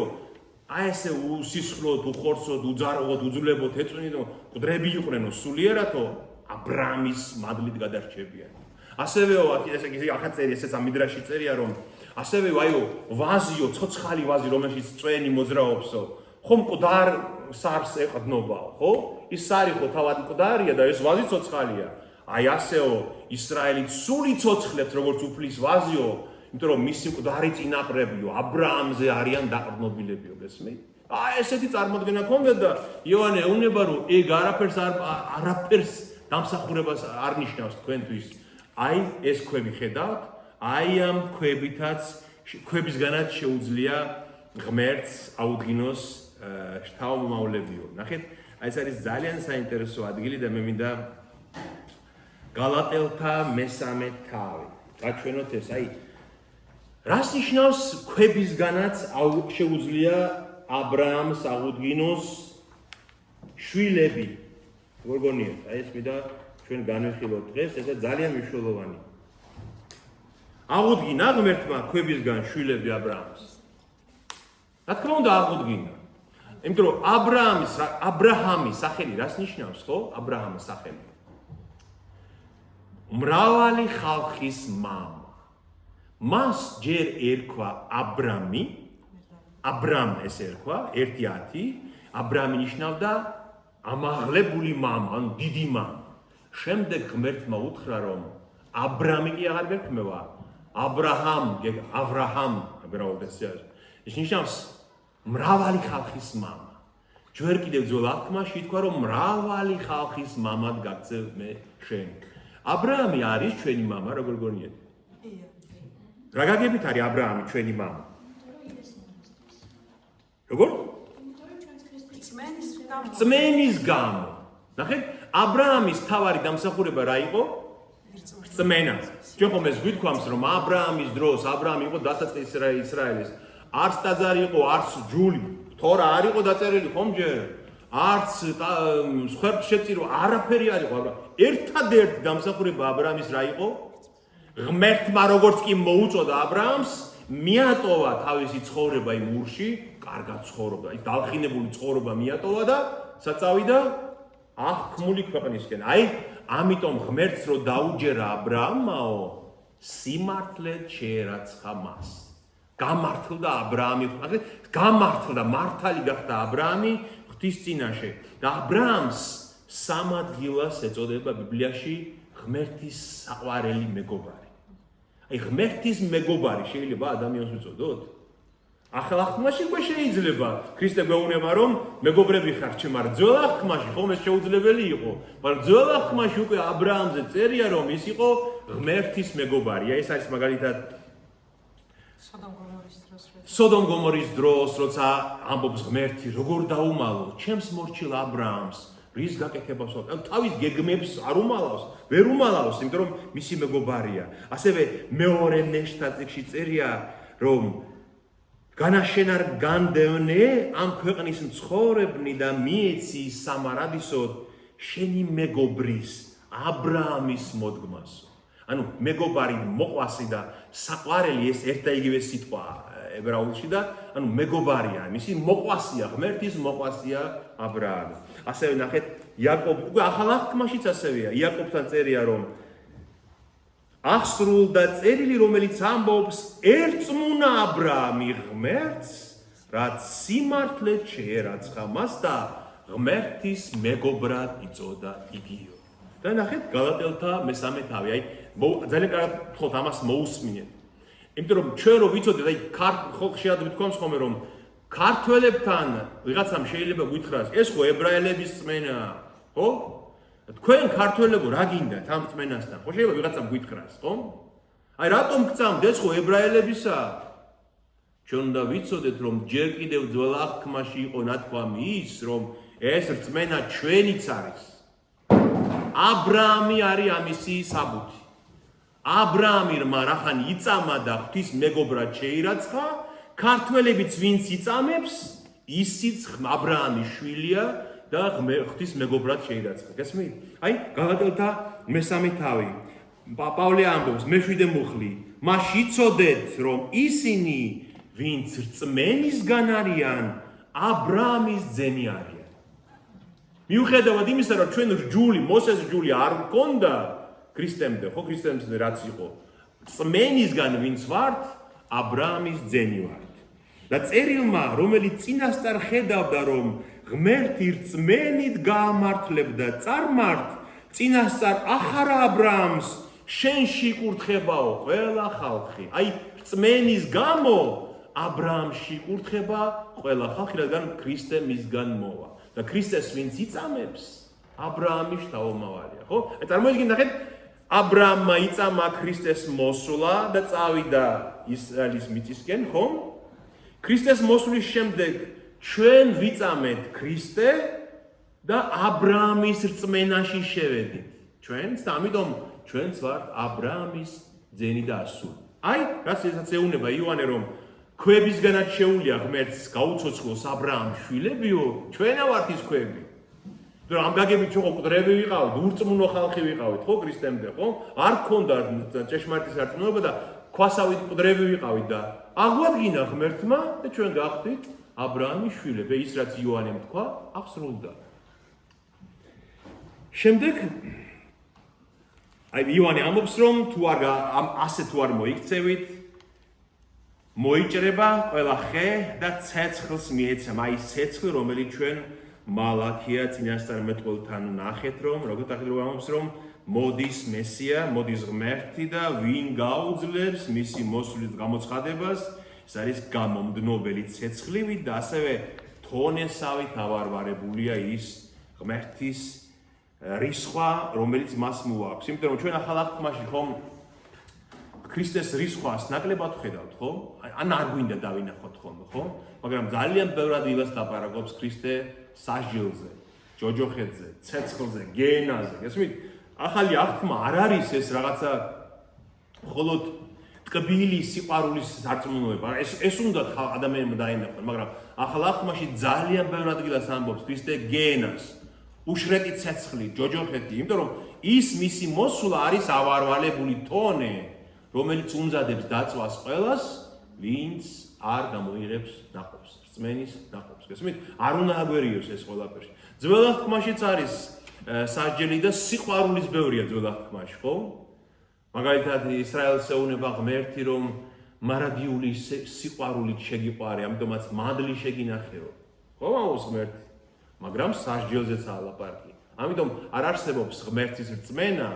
აი ესე უსისხლოდ, უხორცოდ, უძარღვოდ, უძლებოდ ეწვინო მკვდრები იყვნენო სულიერათო აბრაამის მადლით გადარჩებიან. ასევეო ესე იგი ახაც წერია ესეც ამ მიდრაში წერია რომ ასევე აიო ვაზიო, ცოცხალი ვაზი რომელშიც წვენი მოძრაობსო ხომ მკვდარ სარს ეყრდნობაო, ხო? ის სარი ხო თავად მკვდარია და ეს ვაზი ცოცხალია. აი ასეო ისრაელი სული ცოცხლებს როგორც უფლის ვაზიო, იმიტომ რომ მისი მკვდარი წინაპრებიო, აბრაამზე არიან დაყრდნობილებიო, გესმით? აი ესეთი წარმოდგენა ქონდათ და იოანე ეუბნება რომ ეგ არაფერს დამსახურებას არ ნიშნავს თქვენთვის. აი ეს ქვები ხედავთ, აი ამ ქვებისგანაც შეუძლია ღმერთს აუდგინოს შთაომავლებიო. ნახეთ, აი ეს არის ძალიან საინტერესო ადგილი და მე მინდა გალატელთა მესამე თავი. გაჩვენოთ ეს, აი რას ნიშნავს ქვებისგანაც შეუძლია აბრაამს აუდგინოს შვილები. როგორ გონიათ? აი ეს მინდა ჩვენ განვიხილოთ დღეს, ეს ძალიან მნიშვნელოვანი. აუდგინა ღმერთმა ქვებისგან შვილები აბრაამს. რა თქმა უნდა აუდგინა. იმიტომ რომ აბრაჰამის სახელი რას ნიშნავს, ხო? აბრაჰამის სახელი. მრავალი ხალხის მამა. მას ჯერ ერქვა აბრამი, აბრამ ეს ერქვა, 1-10, აბრამი ნიშნავდა ამაღლებული მამა, ანუ დიდი მამა. შემდეგ ღმერთმა უთხრა რომ აბრამი კი აღარ გექმევა, აბრაჰამ, ეს ნიშნავს მრავალი ხალხის მამა. ჯერ კიდევ ძველ აღთქმაში ითქვა რომ მრავალი ხალხის მამად გაქცევ მე შენ. აბრაამი არის ჩვენი მამა, როგორ გონიათ? რა გაგებით არის აბრაამი ჩვენი მამა? როგორ? რწმენის გამო. ნახეთ, აბრაამის თავარი დამსახურება რა იყო? რწმენა. ჩვენ ხომ ეს გვითქვამს რომ აბრაამის დროს აბრაამი იყო დასაწყისი ისრაელის. არც ტაძარი იყო, არც ჯული, თორა არ იყო დაწერილი ხომ ჯერ? არც სხვერტშეწირო არაფერი არ იყო აბრაამ. ერთადერთი დამსახურება აბრაამის რა იყო? ღმერთმა როგორც კი მოუწოდა აბრაამს, მიატოვა თავისი ცხოვრება იმ ურში, კარგად ცხოვრობდა. ის დალხინებული ცხოვრება მიატოვა და საწავიდა აღქმული ქვეყნისკენ. აი, ამიტომ ღმერთს რო დაუჯერა აბრაამაო, სიმართლედ შეერაცხა მას. გამართლდა აბრაამი, გამართლდა, მართალი გახდა აბრაამი ღვთის წინაშე. და აბრაამს სამ ადგილას ეწოდება ბიბლიაში ღმერთის საყვარელი მეგობარი. აი, ღმერთის მეგობარი შეიძლება ადამიანს უწოდოთ? ახალ აღთქმაში უკვე შეიძლება. ქრისტე გვეუბნება რომ მეგობრები ხართ ჩემ, მაგრამ ძველ აღთქმაში ხომ ეს შეუძლებელი იყო. მაგრამ ძველ აღთქმაში უკვე აბრაამზე წერია რომ ის იყო ღმერთის მეგობარი. ეს არის მაგალითად სოდომ გომორის დროს, როცა ამბობს ღმერთი, როგორ დაუმალო, ჩემს მორჩილ აბრაამს, რის გაკეთებას ვაკეთებ, თავის გეგმებს არ უმალავს, ვერ უმალავს, იმიტომ რომ მისი მეგობარია. ასევე მეორე ნეშთა წიგნში წერია, რომ განაშენ არ განდევნე ამ ქვეყნის მცხოვრებნი და მიეცი სამარადისოდ შენი მეგობრის აბრაამის მოდგმასო. ანუ მეგობარი მოყვასი და საყვარელი ეს ერთ და იგივე სიტყვაა ებრაულში და ანუ მეგობარია, მისი მოყვასია, ღმერთის მოყვასია აბრაამი. ასევე ნახეთ იაკობ, უკვე ახალ აღთქმაშიც ასევეა, იაკობთან წერია რომ აღსრულდა წერილი, რომელიც ამბობს ერწმუნა აბრაამი ღმერთს, რაც სიმართლედ შეერაცხა მას და ღმერთის მეგობრად იწოდა იგიო. და ნახეთ გალატელთა მესამე თავი, აი ძალიან კარგად ვთქვათ ამას მოусმინეთ. იმიტომ რომ ჩვენ რო ვიცოდეთ, აი ხო ხშირად ვთქვამს ხოლმე რომ ქართველებთან ვიღაცამ შეიძლება გითხრას, ეს ხო ებრაელების რწმენაა, ხო? თქვენ ქართველებო რა გინდათ ამ რწმენასთან? ხო შეიძლება ვიღაცამ გითხრას, ხო? აი რატომ გწამთ, ეს ხო ებრაელებისაა? ჩვენ უნდა ვიცოდეთ რომ ჯერ კიდევ ძველ აღთქმაში იყო ნათქვამი ის, რომ ეს რწმენა ჩვენიც არის. აბრაამი არის ამისი საბუთი. აბრაამმა რახან იწამა და ღვთის მეგობრად შეირაცხა, ქართველებიც ვინც იწამებს, ისიც აბრაამის შვილია და ღვთის მეგობრად შეირაცხა. გესმით? აი, გალატელთა მესამე თავი. პავლე ამბობს, მეშვიდე მუხლი, მაშინ იცოდეთ, რომ ისინი, ვინც რწმენისგან არიან, აბრაამის ძენი არიან. მიუხედავად იმისა, რომ ჩვენ რჯული, მოსეს რჯული არ გქონდა ქრისტემდე, ხო ქრისტემდე რაც იყო, რწმენისგან ვინც ვართ, აბრაამის ძენი ვართ. და წერილმა, რომელიც წინასწარ ხედავდა, რომ ღმერთი რწმენით გაამართლებდა წარმართ, წინასწარ ახარა აბრაამს, შენში კურთხებაო ყველა ხალხი. აი, რწმენის გამო აბრაამში კურთხება ყველა ხალხი, რადგან ქრისტე მისგან მოვა. და ქრისტეს ვინც იწამებს, აბრაამის შთაომავალია, ხო? აი წარმოიდგინეთ, ნახეთ, აბრაამმა იწამა ქრისტეს მოსვლა და წავიდა ისრაელის მიწისკენ, ხო? ქრისტეს მოსვლის შემდეგ ჩვენ ვიწამეთ ქრისტე და აბრაამის რწმენაში შევედით. ჩვენც და ამიტომ ჩვენც ვართ აბრაამის ძენი და ასული. აი, რაც ესაც ეუბნება იოანე, რომ ქვებისგანაც შეუძლია ღმერთს გაუცოცხლოს აბრაამის შვილებიო, ჩვენა ვართ ის ქვები. რომ ამ გაგებით ჩვენ მკვდრები ვიყავით, ურწმუნო ხალხი ვიყავით, ხო, ქრისტემდე, ხო? არ გქონდა ჭეშმარიტი სარწმუნოება და ქვასავით მკვდრები ვიყავით და აღვადგინა ღმერთმა და ჩვენ გავხდით აბრაამის შვილები, ის რაც იოანემ თქვა, აღსრულდა. შემდეგ აი იოანე ამბობს, რომ თუ არ ასე თუ არ მოიქცევით, მოიჭრება ყველა ხე და ცეცხლს მიეცემა, აი ცეცხლი, რომელიც ჩვენ მალაქია წინასწარმეტყველთან ნახეთ, რომ როგორც ამბობს, რომ მოდის მესია, მოდის ღმერთი და ვინ გაუძლებს მისი მოსვლის გამოცხადებას, ეს არის გამომდნობელი ცეცხლივით და ასევე თონესავით ავარვარებულია ის ღმერთის რისხვა, რომელიც მას მოაქვს. იმიტომ რომ ჩვენ ახალ აღთქმაში ხომ ქრისტეს რისხვას ნაკლებად ხედავთ, ხო? ან არ გვინდა დავინახოთ ხოლმე, ხო? მაგრამ ძალიან ბევრად ილას ლაპარაკობს ქრისტე სასჯელზე, ჯოჯოხეთზე, ცეცხლზე, გენაზე. გესმით? ახალი აღთქმა არ არის ეს რაღაცა მხოლოდ ტკბილი სიყვარულის სარწმუნოება. ეს უნდა ადამიანმა დაინახონ, მაგრამ ახალ აღთქმაში ძალიან ბევრ ადგილას ამბობს ქრისტე გენას, უშრეტი ცეცხლი, ჯოჯოხეთი, იმიტომ რომ ის მისი მოსვლა არის ავარვალებული თონე, რომელიც უმზადებს დაწვას ყველას, ვინც არ გამოიღებს ნაყოფს, რწმენის ნაყოფს. გესმით? არ უნდა აგვერიოს ეს ყველაფერი. ძველ აღთქმაშიც არის სასჯელი და სიყვარულის ბევრია ძველ აღთქმაში, ხო? მაგალითად ისრაელს ეუბნება ღმერთი, რომ მარადიული სიყვარულით შეგიყვარე, ამიტომაც მადლი შეგინახეო. ხო, ამბობს ღმერთი, მაგრამ სასჯელზეცაა ლაპარაკი. ამიტომ არ არსებობს ღმერთის რწმენა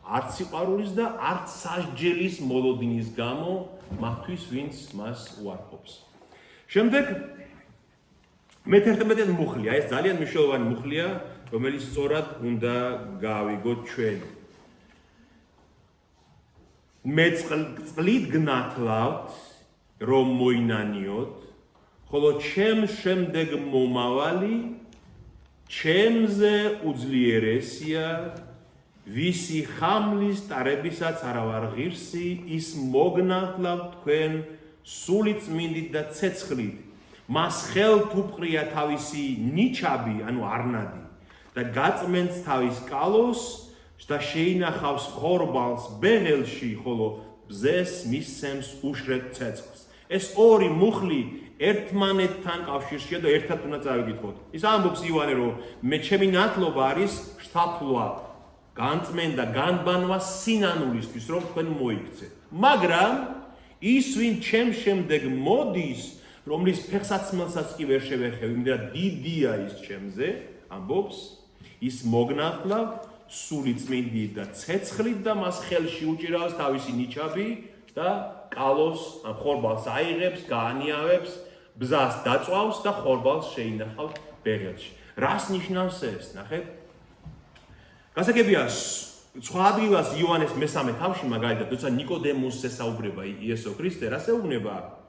არც სიყვარულის და არც სასჯელის მოლოდინის გამო მათთვის, ვინც მას უარყოფს. შემდეგ მე-11 მუხლია, ეს ძალიან მნიშვნელოვანი მუხლია, რომელიც სწორად უნდა გავიგოთ ჩვენ. მე წყლით გნათლავთ, რომ მოინანიოთ, ხოლო ჩემ შემდეგ მომავალი ჩემზე უძლიერესია, ვისი ხამლის ტარებისაც არა ვარ ღირსი, ის მოგნახავთ თქვენ სული წმინდით და ცეცხლით. მას ხელთ უპყრია თავისი ნიჩაბი, ანუ არნადი და გაწმენს თავის კალოს და შეინახავს ხორბალს ბეღელში, ხოლო ბზეს მისცემს უშრეთ ცეცხლს. ეს ორი მუხლი ერთმანეთთან კავშირშია და ერთად უნდა წავიკითხოთ. ის ამბობს ივანე, რომ მე ჩემი ნათლობა არის შთაფლვა, განწმენდა, განბანვა სინანულისთვის, რომ თქვენ მოიქცეთ. მაგრამ ის ვინ ჩემ შემდეგ მოდის, რომლის ფეხსაცმელსაც კი ვერ შევეხებ, იმდენად დიდია ის ჩემზე, ამბობს, ის მოგნახავთ სული წმინდით და ცეცხლით და მას ხელში უჭირავს თავისი ნიჩაბი და კალოს ან ხორბალს აიღებს, გაანიავებს, ბზას დაწვავს და ხორბალს შეინახავთ ბეღელში. რას ნიშნავს ეს? ნახეთ. გასაგებია, სხვა ადგილას იოანეს მესამე თავში მაგალითად, როცა ნიკოდემუსს ესაუბრება იესო ქრისტე, რას ეუბნება?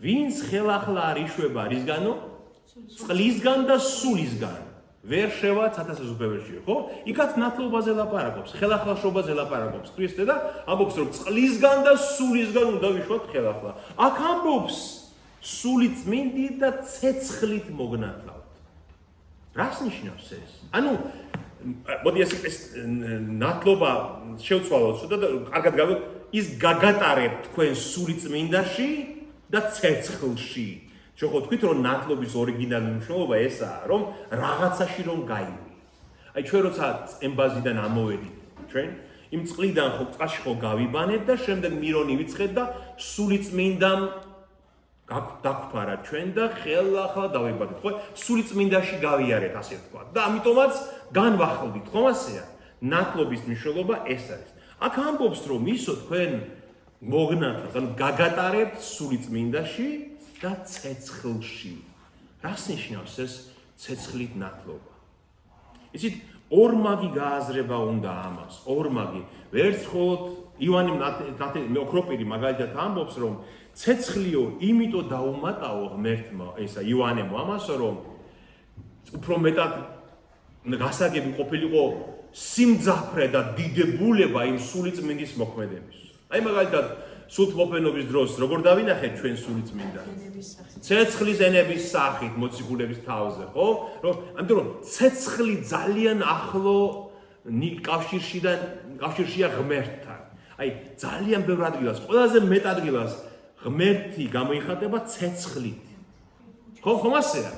ვინც ხელახლა არ იშვება რისგანო? წყლისგან და სულისგან. ვერ შევა ცათასას უფლებაში, ხო? იქაც ნათლობაზე ლაპარაკობს, ხელახლაშობაზე ლაპარაკობს ქრისტე და ამბობს, რომ წყლისგან და სულისგან უნდა ვიშვათ ხელახლა. აქ ამბობს, სული წმინდით და ცეცხლით მოგნახავთ. რას ნიშნავს ეს? ანუ მოდი ეს ნათლობა შევცვალოთ და კარგად გავიგოთ, ის გაგატარებთ თქვენ სული წმინდაში და ცეცხლში. ხო თქვით, რომ ნათლობის ორიგინალური მნიშვნელობა ესაა, რომ რაღაცაში რომ გაივი. აი ჩვენ როცა ემბაზიდან ამოვედით, ჩვენ იმ წყლიდან ხო წყალში ხო გავიბანეთ და შემდეგ მირონი ვიცხეთ და სული წმინდამ დაგვფარა ჩვენ და ხელახლა დავიბადეთ, ხო? სული წმინდაში გავიარეთ, ასე ვთქვა. და ამიტომაც განვახილდით, ხომ ასეა? ნათლობის მნიშვნელობა ეს არის. აქ ამბობს, რომ ისო თქვენ მოგნახავთ, ანუ გაგატარებთ სული წმინდაში და ცეცხლში. რას ნიშნავს ეს ცეცხლით ნათლობა? იცით, ორმაგი გააზრება უნდა ამას, ორმაგი. ვერც მხოლოდ ივანე ოქროპირი მაგალითად ამბობს, რომ ცეცხლიო იმიტომ დაუმატაო ღმერთმა, ესა ივანემ ამასო, რომ უფრო მეტად გასაგები ყოფილიყო სიმძაფრე და დიდებულება იმ სული წმინდის მოქმედების. აი მაგალითად სულთმოფენობის დროს როგორ დავინახეთ ჩვენ სული წმინდა? ცეცხლის ენების სახით მოციქულების თავზე, ხო? ამიტომ რომ ცეცხლი ძალიან ახლო კავშირშია ღმერთთან. აი ძალიან ბევრ ადგილას, ყველაზე მეტ ადგილას ღმერთი გამოიხატება ცეცხლით. ხომ ასეა?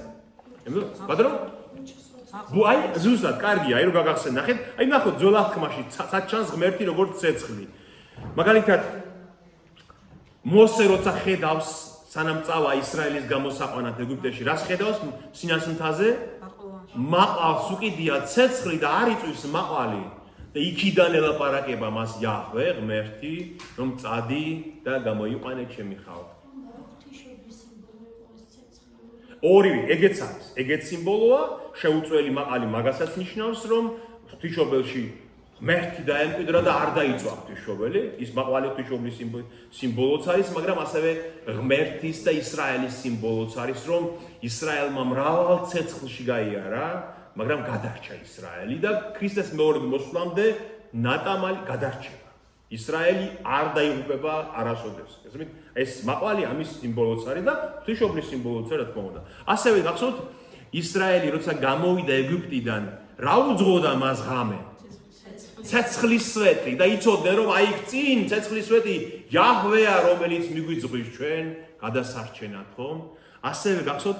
ბატონო? აი ზუსტად, კარგია, აი რომ გაგახსენ, ნახეთ, აი ნახოთ ძველ აღთქმაში საჩანს ღმერთი როგორც ცეცხლი. მაგალითად მოსე როცა ხედავს სანამ წავა ისრაელის გამოსაყვანად ეგვიპტეში, რას ხედავს სინას მთაზე? მაყვალს უკიდია ცეცხლი და არ იწვის მაყვალი და იქიდან ელაპარაკება მას იაჰვე ღმერთი, რომ წადი და გამოიყვანე ჩემი ხალხი. ორივე ეგეც არის, ეგეც სიმბოლოა, შეუწველი მაყალი მაგასაც ნიშნავს, რომ ღვთისმშობელში ღმერთი დაემკვიდრა და არ დაიწვა ღვთისმშობელი, ის მაყვალი ღვთისმშობლის სიმბოლოც არის, მაგრამ ასევე ღმერთის და ისრაელის სიმბოლოც არის, რომ ისრაელმა მრავალ ცეცხლში გაიარა, მაგრამ გადარჩა ისრაელი და ქრისტეს მეორედ მოსვლამდე ნატამალი გადარჩება. ისრაელი არ დაიღუპება არასოდეს. ეს მაყვალი ამის სიმბოლოც არის და ღვთისმშობლის სიმბოლოც რა თქმა უნდა. ასევე გახსოვთ, ისრაელი როცა გამოვიდა ეგვიპტიდან, რა უძღოდა მას ღამე? ცეცხლის სვეტი და იცოდნენ, რომ აი წინ ცეცხლის სვეტი იაჰვეა, რომელიც მიგვიძღვის ჩვენ გადასარჩენად, ხომ? ასევე გახსოვთ,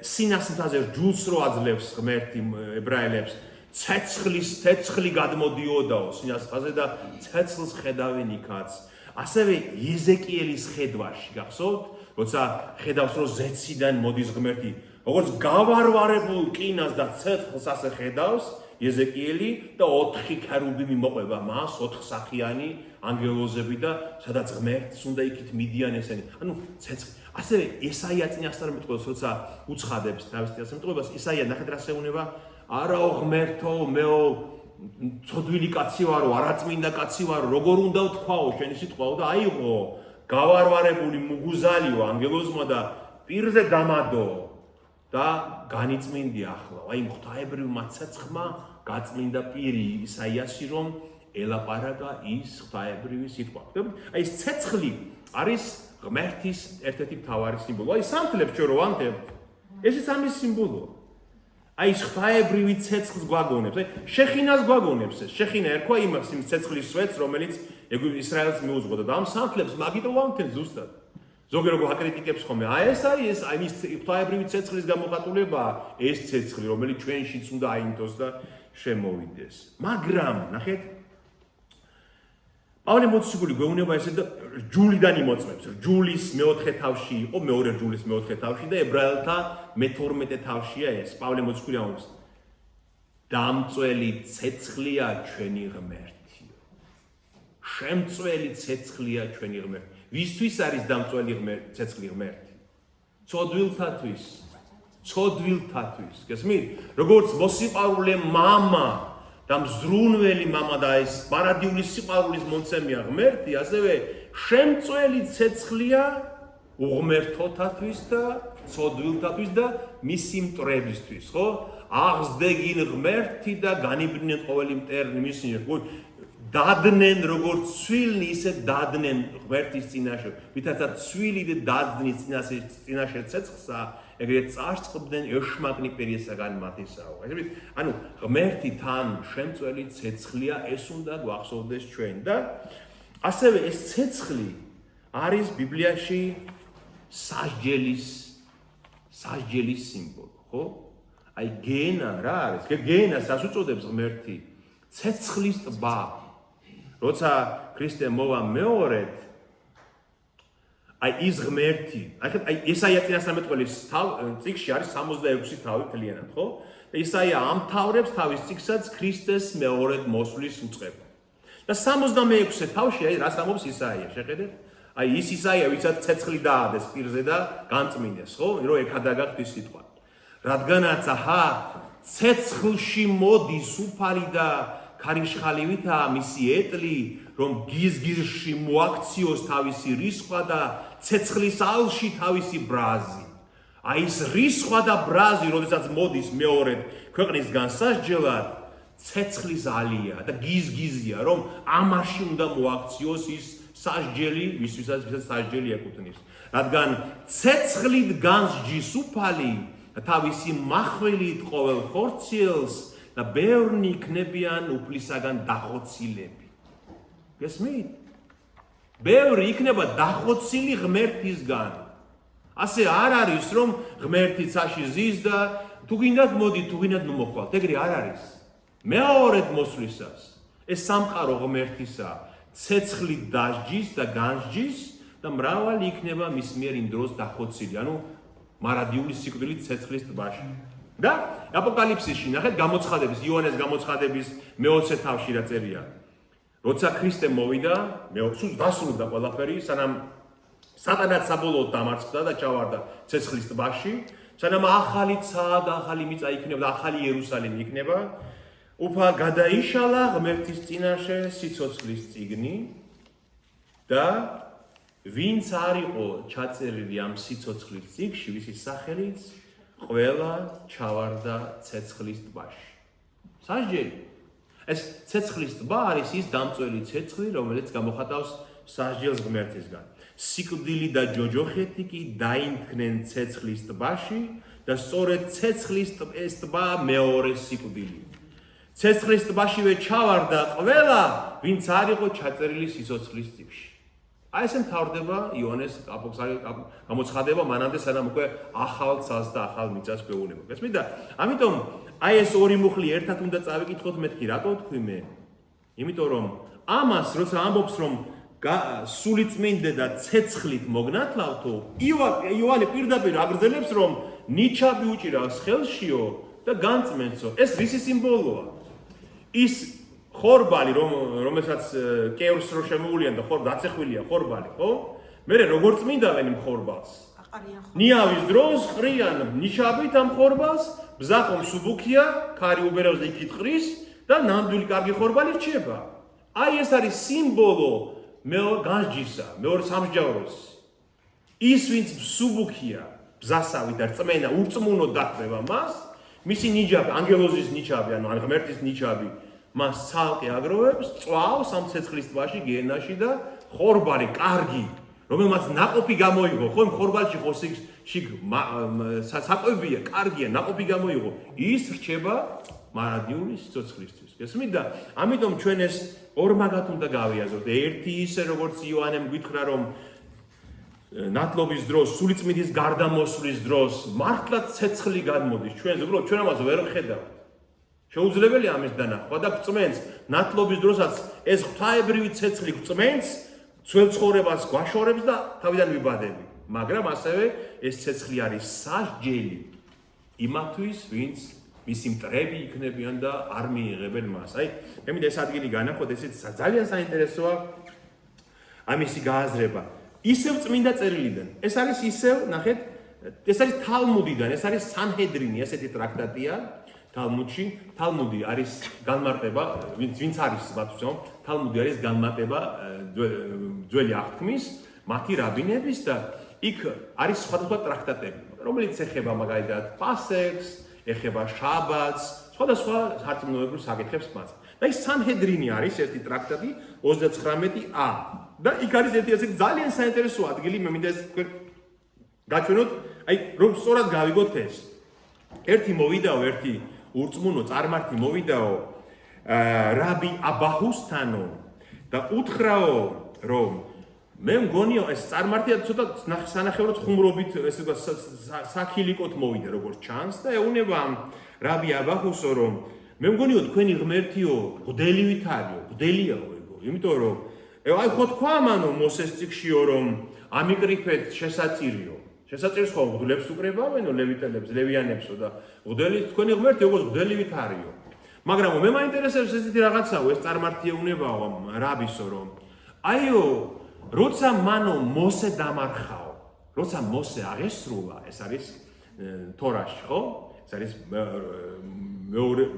სინას მთაზე ჯულს რო აძლევს ღმერთი ებრაელებს, ცეცხლი გადმოდიოდაო სინას მთაზე და ცეცხლს ხედავენ იქაც. ასევე ეზეკიელის ხედვაში გახსოვთ, როცა ხედავს, რომ ზეციდან მოდის ღმერთი, როგორც გავარვარებულ კინას და ცეცხლს ასე ხედავს ეზეკიელი და 4 ქერუბიმი მოყვება მას, 4 სახიანი ანგელოზები და სადაც ღმერთს უნდა იქით მიდიან ესენი. ანუ ცეცხლი. ასევე ესაია წინასწარმეტყველს, როცა უცხადებს თავის წინასწარმეტყველებას, ესაია ნახეთ რა შეუნება, არაო ღმერთო, მეო ცოდვილი კაცი ვარო, არაწმინდა კაცი ვარო, როგორ უნდა ვთქვაო შენი სიტყვაო და აიღო გავარვარებული მუგუზალიო ანგელოზმა და პირზე დამადო და განიწმინდი ახლა. აი ღვთაებრივმა ცეცხლმა გაწმინდა პირი ისაიასი რომ ელაპარაკა ის ღვთაებრივი სიტყვა. აი ეს ცეცხლი არის ღმერთის ერთ-ერთი მთავარი სიმბოლო. აი სამთლებს ჩვენ რო ვამთებთ, ესეც ამის სიმბოლოა. აი ეს ღვთაებრივი ცეცხლს გვაგონებს, აი შეხინას გვაგონებს ეს. შეხინა ერქვა იმას იმ ცეცხლის სვეტს, რომელიც ისრაელს მიუძღოდა და ამ სამთლებს მაგიტო ვამთებთ ზუსტად. ზოგი როგორ აკრიტიკებს ხოლმე, ეს ის ღვთაებრივი ცეცხლის გამოხატულებაა, ეს ცეცხლი, რომელიც ჩვენშიც უნდა აინთოს და შემოვიდეს. მაგრამ, ნახეთ, პავლე მოციქული გვეუბნება ესე და ჯულიდან იმოწმებს. ჯულის მეოთხე თავში იყო, მეორე ჯულის მეოთხე თავში და ებრაელთა მე-12 თავშია ეს. პავლე მოციქული ამბობს: დამწველი ცეცხლია ჩვენი ღმერთი. შემწველი ცეცხლია ჩვენი ღმერთი. ვისთვის არის დამწველი ცეცხლი ღმერთი? ცოდვილთათვის. ცოდვილთათვის. გესმით? როგორც მოსიყვარულე მამა და მზრუნველი მამა და ეს პარადიული სიყვარულის მომცემია ღმერთი, ასევე შემწველი ცეცხლია უღმერთოთათვის და ცოდვილთათვის და მისი მტრებისთვის, ხო? აღზდეგინ ღმერთი და განიბრნენ ყოველი მტერნი მისი. დადნენ როგორც ცვილნი, ისე დადნენ ღმერთის წინაშე. ვითარცა ცვილი და დადნის წინაშე ცეცხლსა, ეგრეთ წარწყობდნენ ეშმაკნი პირისაგან მათისაო. ანუ ღმერთი თან შემწველი ცეცხლია, ეს უნდა გვახსოვდეს ჩვენ და ასევე ეს ცეცხლი არის ბიბლიაში სასჯელის სიმბოლო, ხო? აი გენა რა არის? გენას ას უწოდებს ღმერთი? ცეცხლის ტბა. როცა ქრისტე მოვა მეორედ, აი ის ღმერთი, აი ესაია წინასწარმეტყველის წიგნში არის 66 თავი მთლიანად, ხო? და ისაია ამთავრებს თავის წიგნსაც ქრისტეს მეორედ მოსვლის უწყება. და 66 თავში აი რას ამბობს ისაია, შეხედეთ? აი ის ისაია, ვისაც ცეცხლი დაადეს პირზე და განწმინდეს, ხო? რომ ეკადაგა ღვთის სიტყვა. რადგანაც აჰა, ცეცხლში მოდის უფალი და ქარიშხალივითაა მისი ეტლი, რომ გიზგიზში მოაქციოს თავისი რისხვა და ცეცხლის ალში თავისი ბრაზი. აი ეს რისხვა და ბრაზი, როდესაც მოდის მეორედ ქვეყნის განსასჯელად, ცეცხლის ალია და გიზგიზია, რომ ამაში უნდა მოაქციოს ის სასჯელი, ვისთვისაც სასჯელი ეკუთვნის. რადგან ცეცხლით განსჯის უფალი და თავისი მახვილით ყოველ ხორციელს და ბევრნი იქნებიან უფლისაგან დახოცილები. გესმით? ბევრი იქნება დახოცილი ღმერთისგან. ასე არ არის, რომ ღმერთი ცაში ზის და თუ გინდათ მოდი, თუ გინდათ ნუ მოხვალთ. ეგრე არ არის. მეორედ მოსვლისას ეს სამყარო ღმერთისა ცეცხლით დასჯის და განსჯის და მრავალი იქნება მის მიერ იმ დროს დახოცილი. ანუ მარადიული სიკვდილით ცეცხლის ტბაში. და აპოკალიფსისში ნახეთ გამოცხადების იოანეს გამოცხადების მე-20 თავში რა წერია. როცა ქრისტე მოვიდა, სულ დასრულდა ყველაფერი, სანამ სატანაც საბოლოოდ დამარცხდა და ჩავარდა ცეცხლის ტბაში, სანამ ახალი ცა და ახალი მიწა იქნება და ახალი იერუსალიმი იქნება, უფა გადაიშალა ღმერთის წინაშე სიცოცხლის წიგნი და ვინც არ იყო ჩაწერილი ამ სიცოცხლის წიგნში, ვისი სახელიც ყველა ჩავარდა ცეცხლის ტბაში. სასჯელი. ეს ცეცხლის ტბა არის ის დამწველი ცეცხლი, რომელიც გამოხატავს სასჯელს ღმერთისგან. სიკვდილი და ჯოჯოხეთი კი დაინთქნენ ცეცხლის ტბაში და სწორედ ცეცხლის ტბა მეორე სიკვდილი. ცეცხლის ტბაშივე ჩავარდა ყველა, ვინც არ იყო ჩაწერილი სიცოცხლის წიგნში. აი ესე მთავრდება იოანეს გამოცხადება მანამდე, სანამ უკვე ახალ ცალს და ახალ მიწას გვეუბნება. გესმით და ამიტომ აი ეს ორი მუხლი ერთად უნდა წავიკითხოთ მეთქი, რატო თქვი მე? იმიტომ რომ ამას როცა ამბობს რომ სულიწმინდე და ცეცხლით მოგნათლავთო, იოანე პირდაპირ აგრძელებს რომ ნიჩაბი უჭირავს ხელშიო და განწმენსო. ეს რისი სიმბოლოა? ის ხორბალი, რომელსაც კევრს რო შემოულიან და დაწეხვილია ხორბალი, ხო? მერე როგორ წმინდავენ იმ ხორბალს? ნიავის დროს ყრიან ნიშაბით ამ ხორბალს, ბზახომ სუბუქია, ქარი უბერავს და იქით ყრის და ნამდვილი კარგი ხორბალი რჩება. აი ეს არის სიმბოლო მეორე განსჯისა, მეორე სამსჯავროს. ის ვინც მსუბუქია, ბზასავი და რწმენა ურწმუნო დახვდება მას, მისი ნიჯაბი, ანგელოზის ნიჩაბი, ანუ ღმერთის ნიჩაბი, მას ცალკე აგროვებს, წვავს ამ ცეცხლის ტბაში, გიენაში და ხორბალი, კარგი, რომელმაც ნაყოფი გამოიღო, ხო, ხორბალში ხო საკვებია, კარგია, ნაყოფი გამოიღო, ის რჩება მარადიული სიცოცხლისთვის. გესმით და ამიტომ ჩვენ ეს ორ მაგათ უნდა გავიაზროთ. ერთი ისე როგორც იოანემ გითხრა, რომ ნათლობის დროს, სულიწმიდის გარდამოსვლის დროს მართლა ცეცხლი გადმოდის ჩვენზე, უბრალოდ ჩვენ ამას ვერ ვხედავთ. შეუძლებელია ამის დანახვა და გვწმენს ნათლობის დროსაც ეს ღვთაებრივი ცეცხლი გვწმენს, ძველ ცხოვრებას გვაშორებს და თავიდან ვიბადები. მაგრამ ასევე ეს ცეცხლი არის სასჯელი იმათთვის, ვინც მისი მტრები იქნებიან და არ მიიღებენ მას. აი, მე მინდა ეს ადგილი განახოთ, ესეც ძალიან საინტერესოა ამისი გააზრება. ისევ წმინდა წერილიდან. ეს არის ისევ, ნახეთ, ეს არის თალმუდიდან, ეს არის სანჰედრინი, ესეთი ტრაქტატია თალმუდში. თალმუდი არის განმარტება, ვინც არის ბათუმში, თალმუდი არის განმარტება ძველი აღთქმის, მათი რაბინების და იქ არის სხვადასხვა ტრაქტატები, რომელიც ეხება მაგალითად პასექს, ეხება შაბათს, სხვადასხვა სარწმუნოებრივ საკითხებს მას. და ის სანჰედრინი არის ერთი ტრაქტატი 39a. და იქ არის ერთი ძალიან საინტერესო ადგილი, მე მინდა ეს გაჩვენოთ, აი რომ სწორად გავიგოთ ეს. ერთი მოვიდაო, ერთი ურწმუნო წარმართი მოვიდაო რაბი აბაჰუსთანო და უთხრაო, რომ მე მგონია ეს წარმართია ცოტა სანახევროდ ხუმრობით, ესე ვთქვათ, საქილიკოთ მოვიდა როგორც ჩანს და ეუნება რაბი აბაჰუსო, რომ მე მგონია თქვენი ღმერთიო გდელივით არისო, გდელიაო ეგო, იმიტომ რომ აი ხო თქვა მანო მოსეს წიგშიო, რომ ამიკრიფეთ შესაწირიო. შესაწირს ხო გდლებს უკრებავენო ლევიტელებს, ლევიანებსო და გდელი თქვენი ღმერთი როგორც გდელივით არისო. მაგრამ მე მაინტერესებს ესეთი რაღაცაო, ეს წარმართი ეუნებაო რაბისო, რომ აიო როცა მანო მოსე დამარხაო, როცა მოსე აღესრულა, ეს არის თორაში, ხო? ეს არის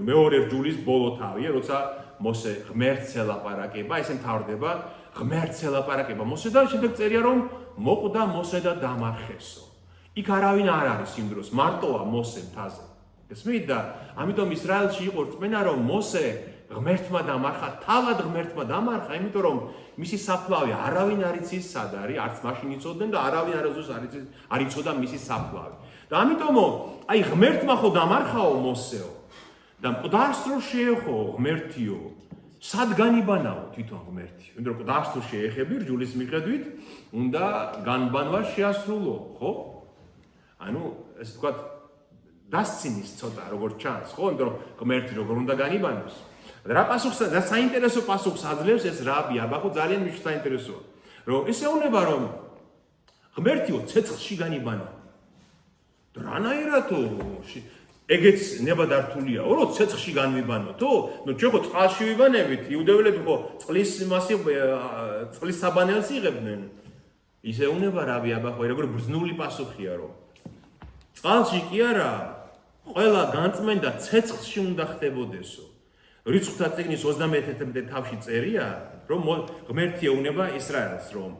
მეორე რჯულის ბოლო თავია, როცა მოსე ღმერთს ელაპარაკება, ესე მთავრდება ღმერთს ელაპარაკება მოსე და შემდეგ წერია, რომ მოკვდა მოსე და დამარხესო. იქ არავინ არ არის იმ დროს, მარტოა მოსე მთაზე. გესმით და ამიტომ ისრაელში იყო რწმენა, რომ მოსე ღმერთმა დამარხა, თავად ღმერთმა დამარხა, იმიტომ რომ მისი საფლავი არავინ არ იცის სად არის, არც მაშინ იცოდნენ და არავინ არასდროს არ იცოდა მისი საფლავი. და ამიტომო, აი ღმერთმა ხო დამარხაო მოსეო და მკვდარს რო შეეხო ღმერთიო, სად განიბანაო თვითონ ღმერთი? იმიტომ რომ მკვდარს რო შეეხები რჯულის მიხედვით, უნდა განბანვა შეასრულო, ხო? ანუ ესე ვთქვათ, დასცინის ცოტა როგორც ჩანს, ხო? იმიტომ რომ ღმერთი როგორ უნდა განიბანოს. რა პასუხს და საინტერესო პასუხს აძლევს ეს რაბი აბაჰუ, ძალიან საინტერესოა. რომ ესეუნება, რომ ღმერთიო ცეცხლში განიბანო. და რანაირადო ეგეც ნებადართულია, რომ ცეცხლში განვიბანო, თუ? ნუ ჩვენ ხო წყალში ვიბანებით, იუდეველები ხო წყლის საბანელს იღებდნენ. ისეუნება რაბი აბაჰუ, როგორ ბრძნული პასუხია, რომ წყალში კი არა, ყველა განწმენდა ცეცხლში უნდა ხდებოდესო. რიცხვთა წიგნის 31-ე თავში წერია, რომ ღმერთი ეუნება ისრაელს, რომ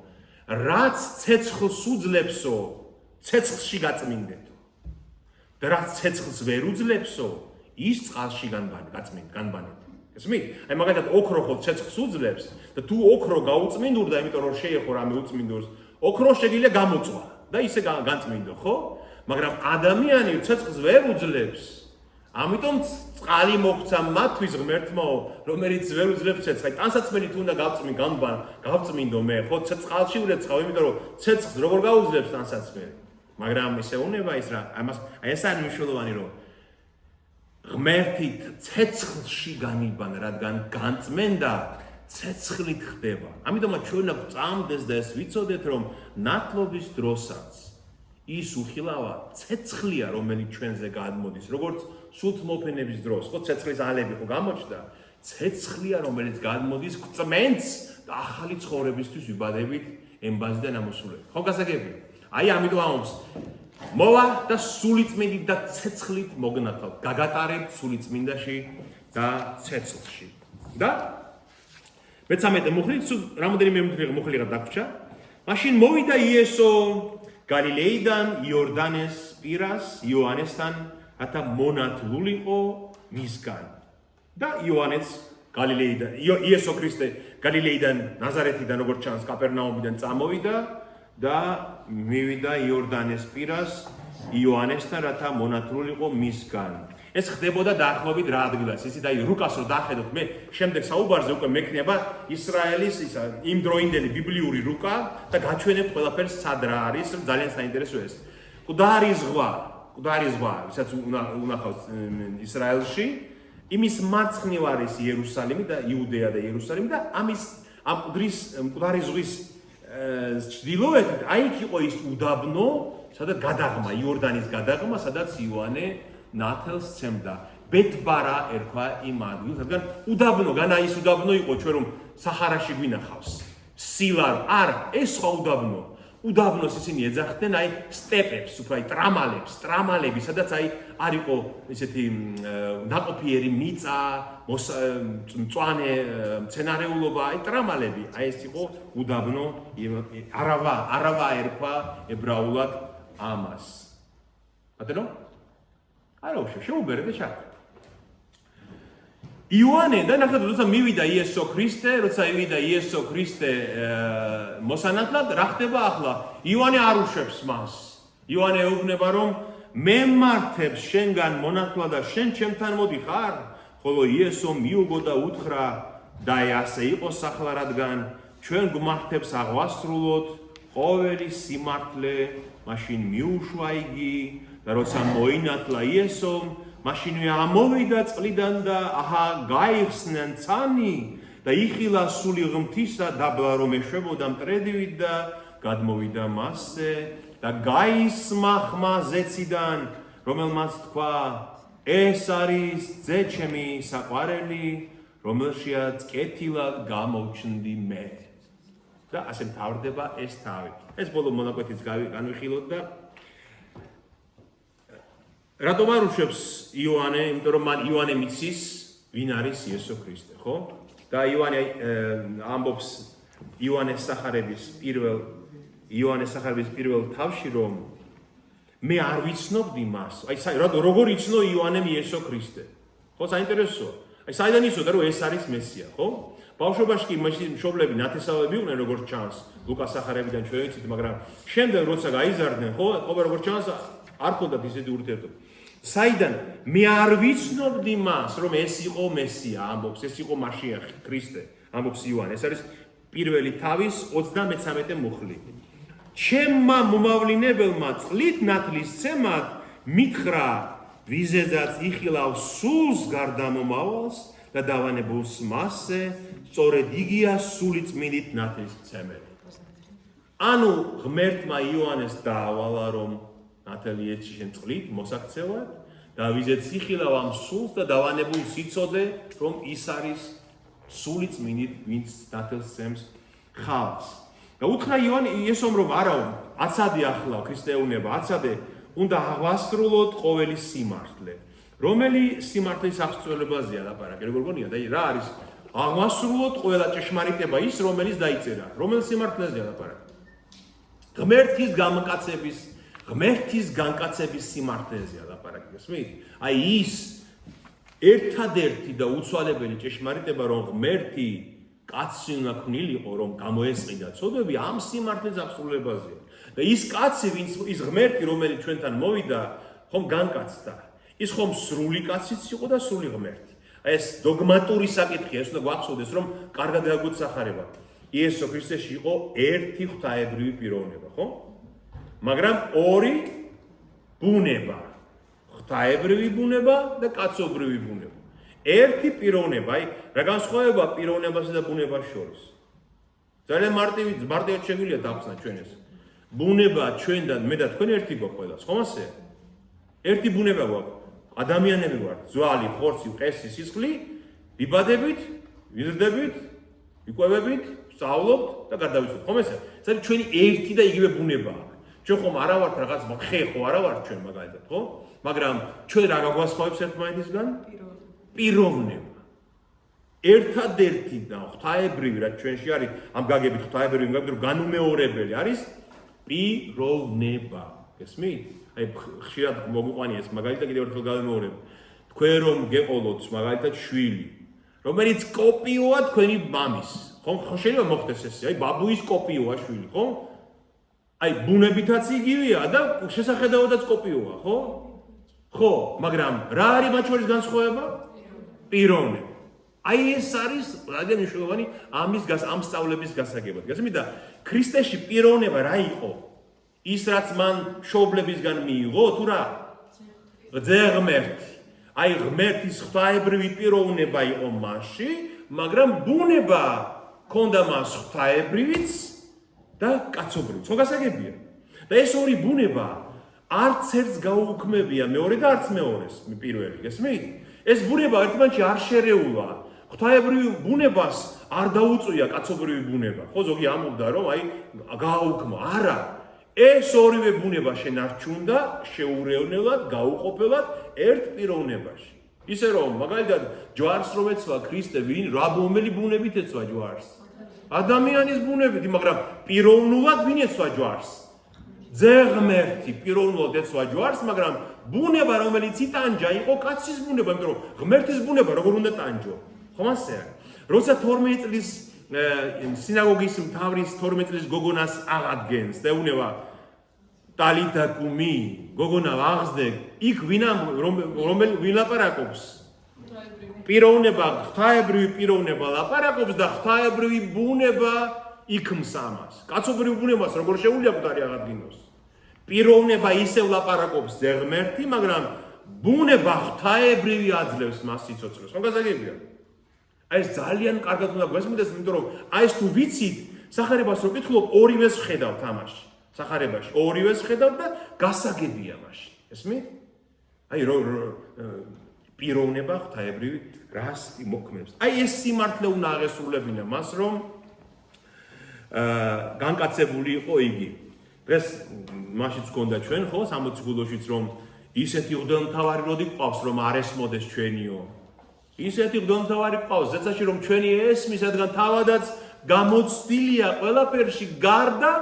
რაც ცეცხლს უძლებსო, ცეცხლში გაწმინდეთო. და რაც ცეცხლს ვერ უძლებსო, ის წყალში განბანეთ. გესმით? აი მაგალითად ოქრო ხო ცეცხლს უძლებს და თუ ოქრო გაუწმინდურდა, იმიტომ რომ შეეხო რამე უწმინდურს, ოქრო შეგიძლია გამოწვა და ისე განწმინდო, ხო? მაგრამ ადამიანი ცეცხლს ვერ უძლებს. ამიტომ წყალი მოგცა მათთვის ღმერთმაო, რომელიც ვერ უძლებს ცეცხლს. აი ტანსაცმელი თუ უნდა გავწმინდო მე, ხო წყალში ვრეცხავ, იმიტომ რომ ცეცხლს როგორ გაუძლებს ტანსაცმელი. მაგრამ ისეუნება ის რა, აი ეს არის მნიშვნელოვანი, რომ ღმერთით ცეცხლში განიბანა, რადგან განწმენდა ცეცხლით ხდება. ამიტომ ჩვენ აქვს წამდეს და ეს ვიცოდეთ, რომ ნათლობის დროსაც ის უხილავა ცეცხლია, რომელიც ჩვენზე გადმოდის, როგორც სულთმოფენების დროს, ხო ცეცხლის ალები ხო გამოჩნდა, ცეცხლია, რომელიც გადმოდის გვწმენს და ახალი ცხოვრებისთვის ვიბადებით ემბაზიდან ამოსულებით. ხო გასაგებია? აი ამიტომ ამობს მოვა და სულიწმინდით და ცეცხლით მოგნათავ, გაგატარებთ სულიწმინდაში და ცეცხლში. და მე-13 მუხლი, რამოდენიმე მუხლი დაგვრჩა. მაშინ მოვიდა იესო გალილეიდან იორდანეს პირას იოანესთან, რათა მონათლულიყო მისგან. და იოანეს გალილეიდან, იესო ქრისტე გალილეიდან, ნაზარეთიდან, როგორც ჩანს, კაპერნაუმიდან წამოვიდა და მივიდა იორდანეს პირას იოანესთან, რათა მონათლულიყო მისგან. ეს ხდებოდა დაახლოებით რა ადგილას, ისიც აი რუკას რო დახედოთ, მე შემდეგ საუბარზე უკვე მექნება ისრაელის იმ დროინდელი ბიბლიური რუკა და გაჩვენებ ყველაფერს სად რა არის, ძალიან საინტერესო ეს. მკვდარი ზღვა, ვისაც უნახავს ისრაელში, იმის მარცხნივ არის იერუსალიმი და იუდეა და იერუსალიმი და ამ მკვდარი ზღვის ჩრდილოეთით აი იქ იყო ის უდაბნო, სადაც გადაღმა, იორდანის გადაღმა, სადაც იოანე ნათელს სცემდა. ბეთბარა ერქვა იმ ადგილს, რადგან უდაბნო, განა ის უდაბნო იყო ჩვენ რომ საჰარაში გვინახავს. სილარ, არა, ეს სხვა უდაბნოს ისინი ეძახდნენ აი სტეპებს, უფრო აი ტრამალები, სადაც აი არ იყო ესეთი ნაყოფიერი მიწა, მწვანე მცენარეულობა, აი ტრამალები, აი ეს იყო უდაბნო, არავა ერქვა ებრაულად ამას. ბატონო? არა უშო, შეუბერე და ჩაკ. იოანე და ნახეთ, როცა მივიდა იესო ქრისტე მოსანათლად, რა ხდება ახლა? იოანე არ უშვებს მას. იოანე ეუბნება რომ მე მართებს შენგან მონათლა და შენ ჩემთან მოდიხარ, ხოლო იესო მიუგო და უთხრა და ასე იყოს ახლა, რადგან ჩვენ გვმართებს აღვასრულოთ ყოველი სიმართლე, მაშინ მიუშვა იგი და როცა მოინათლა იესომ, მაშინვე ამოვიდა წყლიდან და აჰა გაიხსნენ ცანი და იხილა სული ღმრთისა დაბლა რომ ეშვებოდა მტრედივით და გადმოვიდა მასზე და გაისმა ხმა ზეციდან, რომელმაც თქვა ეს არის ძე ჩემი საყვარელი, რომელშიაც კეთილად გამოვჩნდი მე. და ასე მთავრდება ეს თავი. ეს ბოლო მონაკვეთიც განვიხილოთ და რატომ არ უშვებს იოანე? იმიტომ რომ მან იოანე მიცის ვინ არის იესო ქრისტე, ხო? და იოანე ამბობს იოანეს სახარების პირველ თავში რომ მე არ ვიცნობდი მას. აი როგორ იცნო იოანემ იესო ქრისტე? ხო, საინტერესოა. აი საიდან იცოდა რომ ეს არის მესია, ხო? ბავშვობაში კი მშობლები ნათესავები იყვნენ როგორც ჩანს, ლუკას სახარებიდან ჩვენ ვიცით, მაგრამ შემდეგ როცა გაიზარდნენ, ხო, ყოველ როგორც ჩანს არ ქონდათ ისეთი ურთიერთობა. საიდან მე არ ვიცნობდი მას, რომ ეს იყო მესია, ამბობს, ეს იყო მაშიახი, ქრისტე, ამბობს იოანე. ეს არის პირველი თავის 33 მუხლი. ჩემმა მომავლინებელმა წყლით ნათლის ცემად მითხრა, ვიზედაც იხილავს სულს გარდამომავალს და დავანებულს მასზე, სწორედ იგია სული წმინდით ნათლის ცემელი. ანუ ღმერთმა იოანეს დაავალა რომ ნათელი ეცი შენ წყლით მოსაქცევად და ვიზეც იხილავ ამ სულს და დავანებულ სიცოდე რომ ის არის სული წმინდით ვინც ნათელს ცემს ხალხს. და უთხრა იესომ რომ არა, აცადე ახლა ქრისტე ეუნება, აცადე უნდა აღვასრულოთ ყოველი სიმართლე. რომელი სიმართლის აღწევლებაზეა ლაპარაკი, როგორ გონია და რა არის აღვასრულოთ ყველა ჭეშმარიტება ის რომელიც დაიწერა. რომელ სიმართლეზეა ლაპარაკი? ღმერთის განკაცების სიმართლეზეა ლაპარაკი, გესმით? აი ის ერთადერთი და უცვალებელი ჭეშმარიტება რომ ღმერთი კაცი უნდა ქმნილიყო რომ გამოესყიდა ცოდვები ამ სიმართლის აღსრულებაზეა. და ის კაცი ვინც ის ღმერთი რომელიც ჩვენთან მოვიდა ხომ განკაცდა. ის ხომ სრული კაციც იყო და სრული ღმერთი. ეს დოგმატური საკითხია, ეს უნდა გვახსოვდეს რომ კარგად გაგვეცახარება. იესო ქრისტეში იყო ერთი ღვთაებრივი პიროვნება, ხო? მაგრამ ორი ბუნება, ღვთაებრივი ბუნება და კაცობრივი ბუნება. ერთი პიროვნება, აი რა განსხვავება პიროვნებასა და ბუნებას შორის? ძალიან მარტივად შეგვიძლია დავხსნა ჩვენ ეს. ბუნება ჩვენ და მე და თქვენ ერთი გვაქვს ყველას, ხომ ასეა? ერთი ბუნება გვაქვს. ადამიანები ვართ, ძვალი, ხორცი, მყესი, სისხლი, ვიბადებით, ვიზრდებით, ვიკვევებით, ვსწავლობთ და გარდავიცვალთ. ხომ ესეა? ეს არის ჩვენი ერთი და იგივე ბუნებაა. ჩვენ ხომ არა ვართ რაღაც ხე ხო არა ვართ ჩვენ მაგალითად, ხო? მაგრამ ჩვენ რა გაგვასხვავებს ერთმანეთისგან? პიროვნება. ერთადერთი და ღვთაებრივი, რაც ჩვენში არის, ამ გაგებით ღვთაებრივი, მაგრამ განუმეორებელი არის პიროვნება. გესმით? აი ხშირად მოგიყვანია ეს მაგალითად კიდევ ერთხელ გავიმეორებ. თქვენ რომ გეყოლოთ მაგალითად შვილი, რომელიც კოპიოა თქვენი მამის. ხო შეიძლება მოხდეს ესე, აი ბაბუის კოპიოა შვილი, ხო? აი ბუნებითაც იგივეა და შესახედაოდაც კოპიოა, ხო? ხო, მაგრამ რა არის მათ შორის განსხვავება? პიროვნება. აი ეს არის ძალიან მნიშვნელოვანი ამ სწავლების გასაგებად. გასმით და ქრისტეში პიროვნება რა იყო? ის რაც მან მშობლებისგან მიიღო, თუ რა? ღმერთი. აი ღმერთის ღვთაებრივი პიროვნება იყო მასში, მაგრამ ბუნება ქონდა მას ღვთაებრივიც და კაცობრივიც. ხო გასაგებია? და ეს ორი ბუნება არც ერთს გაუქმებია მეორე და არც მეორეს პირველი, გესმით? ეს ბუნება ერთმანეთში არ შერეულა. ღვთაებრივი ბუნებას არ დაუწვია კაცობრივი ბუნება. ხო ზოგი ამბობდა რომ აი გააუქმა. არა. ეს ორივე ბუნება შენარჩუნდა შეურევნელად, გაუყოფელად ერთ პიროვნებაში. ისე რომ მაგალითად ჯვარს რომ ეცვა ქრისტე, რომელი ბუნებით ეცვა ჯვარს? ადამიანის ბუნებით, მაგრამ პიროვნულად ვინ ეცვა ჯვარს? ღმერთი პიროვნულად ეცვა ჯვარს, მაგრამ ბუნება რომელიც იტანჯა იყო კაცის ბუნება, იმიტომ რომ ღმერთის ბუნება როგორ უნდა ტანჯო? ხომ ასეა? როცა 12 წლის სინაგოგის მთავრის 12 წლის გოგონას აღადგენს და ეუნება ტალიტა კუმი, გოგონა აღზრდე, იქ ვინ ლაპარაკობს? პიროვნება, ღვთაებრივი პიროვნება ლაპარაკობს და ღვთაებრივი ბუნება იქმს ამას. კაცობრივი ბუნებას როგორ შეუძლია მკვდარი აღადგინოს? პიროვნება ისევ ლაპარაკობს ღმერთი, მაგრამ ბუნება ღვთაებრივი აძლევს მას სიცოცხლეს. ხო გასაგებია? აი ეს ძალიან კარგად უნდა გვესმოდეს, იმიტომ რომ აი ეს თუ ვიცით, სახარებას რო კითხულობ, ორივეს ვხედავთ ამაში. სახარებაში ორივეს ვხედავთ და გასაგებია მაშინ. ესმით? აი პიროვნება ღვთაებრივი რას მოქმედებს. აი ეს სიმართლე უნდა აღესრულებინა მას, რომ განკაცებული იყო იგი. დღეს მაშინაც გქონდა ჩვენ ხო 60 გულოშიც რომ ისეთი მღვდელმთავარი როდი გყავს რომ არ ესმოდეს ჩვენიო. ისეთი მღვდელმთავარი გყავს ზეცაში რომ ჩვენი ესმის, რადგან თავადაც გამოცდილია ყველაფერში გარდა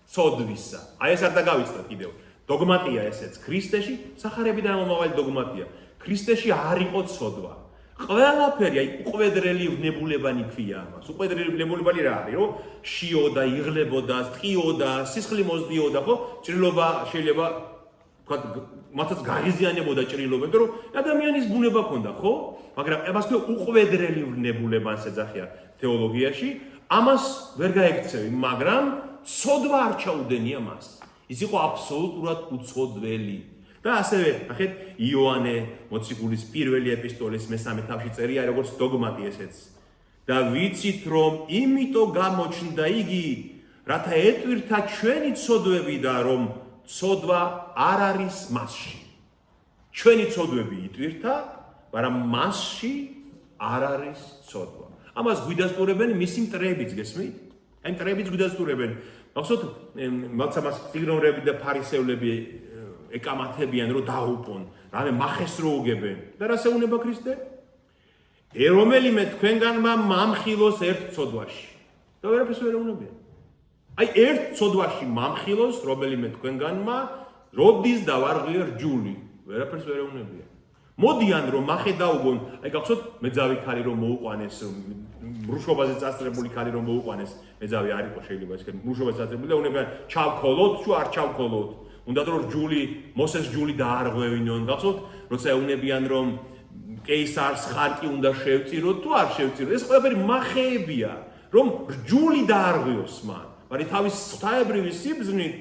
ცოდვისა. აი ეს არ დაგავიწყდეთ კიდევ. დოგმატია ესეც ქრისტეში, სახარებიდან მომავალი დოგმატია. ქრისტეში არ იყო ცოდვა. ყველაფერი, აი უყვედრელი ვნებულებანი ქვია ამას. უყვედრელი ვნებულებანი რა არის, რომ შიოდა, იღლებოდა, ტყიოდა, სისხლი მოსდიოდა, ხო? ჭრილობა შეიძლება თქვა მათაც გაიზიანებოდა ჭრილობა, იმიტომ რომ ადამიანის ბუნება ჰქონდა, ხო? მაგრამ ამას ქვია უყვედრელი ვნებულებანს ეძახიან თეოლოგიაში. ამას ვერ გაექცევი, მაგრამ ცოდვა არ ჩაუდენია მას. ის იყო აბსოლუტურად უცოდველი. და ასევე, ნახეთ, იოანე მოციქულის პირველი ეპისტოლეს მესამე თავში წერია, როგორც დოგმატი ესეც. და ვიცით, რომ იმიტომ გამოჩნდა იგი, რათა ეტვირთა ჩვენი ცოდვები და რომ ცოდვა არ არის მასში. ჩვენი ცოდვები იტვირთა, მაგრამ მასში არ არის ცოდვა. ამას გვიდასტურებენ მისი მტრებიც, გესმით? აი მტრებიც გვიდასტურებენ. ახსოვთ, მოცამას სიგნორები და ფარისევლები ეკამათებიან რომ დაუპონ, რამე მახეს რო უგებენ. და რა შეუნება ქრისტე? რომელიმე თქვენგანმა მამხილოს ერთ ცოდვაში. და ვერაფერს ვერ ეუბნებიან. აი ერთ ცოდვაში მამხილოს რომელიმე თქვენგანმა როდის დავარღვია რჯული. ვერაფერს ვერ ეუბნებიან. მოდიან რომ მახე დაუგონ, აი გახსოვთ მეძავი ქალი რომ მოუყვანეს, მრუშობაზე წასწრებული ქალი რომ მოუყვანეს, მეძავი არ იყო შეიძლება ეს მრუშობაზე წასწრებული და უნებიან ჩავქოლოთ, თუ არ ჩავქოლოთ. უნდა რომ რჯული, მოსეს რჯული დაარღვევინონ. გახსოვთ, როცა ეუნებიან რომ კეისარს ხარკი უნდა შევწიროთ, თუ არ შევწიროთ. ეს ყველაფერი მახეებია, რომ რჯული დაარღვიოს მან. მაგრამ თავის ღვთაებრივი სიბრძნით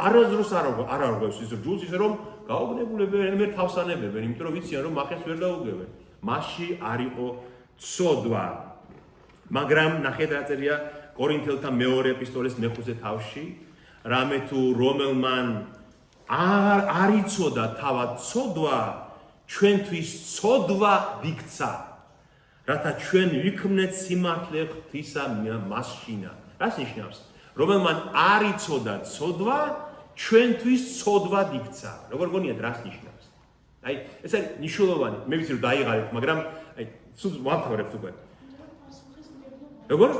არასდროს არ არღვევს ის რჯულს, ისე რომ გაუგნებულებენ, მე თავსანებებენ, იმიტომ რომ ვიციან რომ მახეს ვერ დაუგებენ. მასში არ იყო ცოდვა. მაგრამ ნახეთ რა წერია კორინთელთა მეორე ეპისტოლეს მეხუთე თავში, რამე თუ რომელმან არ იცოდა თავად ცოდვა, ჩვენთვის ცოდვა იქცა, რათა ჩვენ ვიქმნეთ სიმართლე ღვთისა მასშინა. რას ნიშნავს? რომელმან არ იცოდა ცოდვა, ჩვენთვის ცოდვა იქცა. როგორ გონიათ რას ნიშნავს? აი, ეს არის მნიშვნელოვანი. მე ვიცი რომ დაიღალეთ, მაგრამ აი, სულ მოვამთავრებთ უკვე. როგორ?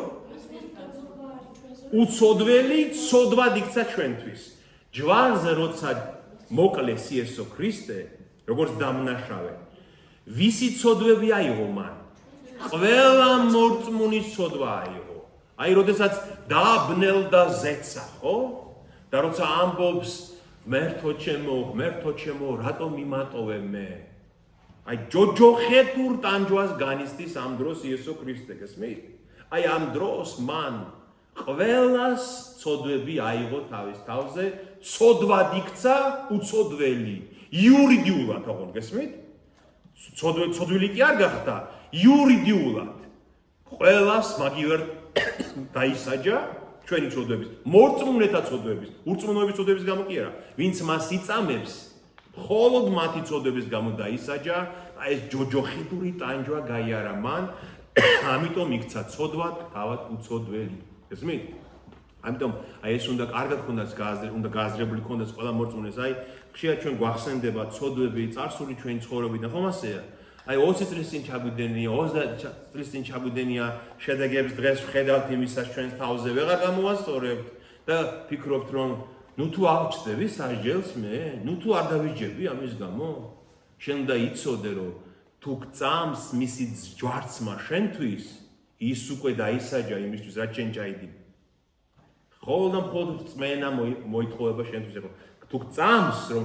უცოდველი ცოდვად იქცა ჩვენთვის. ჯვარზე როცა მოკლეს იესო ქრისტე, როგორც დამნაშავე, ვისი ცოდვები აიღო მან? ყველა მორწმუნის ცოდვა აიღო. აი, როდესაც დააბნელდა ზეცა, ხო? და როცა ამბობს, ღმერთო ჩემო, რატომ მიმატოვე მე? აი, ჯოჯოხეთურ ტანჯვას განიცდის ამ დროს იესო ქრისტე, გესმით? აი, ამ დროს მან ყველას ცოდვები აიღო თავის თავზე, ცოდვად იქცა უცოდველი, იურიდიულად, ოღონდ გესმით? ცოდვილი კი არ გახდა, იურიდიულად. ყველას მაგივერ დაისაჯა ჩვენი ცოდვების, მორწმუნეთა ცოდვების, ურწმუნოების ცოდვების გამო კი არა, ვინც მას იწამებს, მხოლოდ მათი ცოდვების გამო დაისაჯა, აი ეს ჯოჯოხიდური ტანჯვა გაიარა მან, ამიტომ იქცა ცოდვად თავად უცოდველი. გესმით? ამიტომ აი ეს უნდა კარგად ქონდეს უნდა გააზრებული ქონდეს ყველა მორწმუნეს, აი ხშირად ჩვენ გვახსენდება ცოდვები, წარსული ჩვენი ცხოვრებიდან, ხომ ასეა? აი 20 წლის წინ ჩაგვიდენია, 30 წლის წინ ჩაგვიდენია შედეგებს დღეს ვხედავთ იმისას ჩვენს თავზე ვეღარ გამოვასწორებთ და ფიქრობთ რომ ნუ თუ ავჭდები სასჯელს მე, ნუ თუ არ დავიჯები ამის გამო, შენ უნდა იცოდე რომ თუ გწამს მისი ჯვარცმა შენთვის, ის უკვე დაისაჯა იმისთვის რაც შენ ჩაიდინე. მხოლოდ და მხოლოდ წმენა მოითხოვება შენთვის ეხლა. თუ გწამს რომ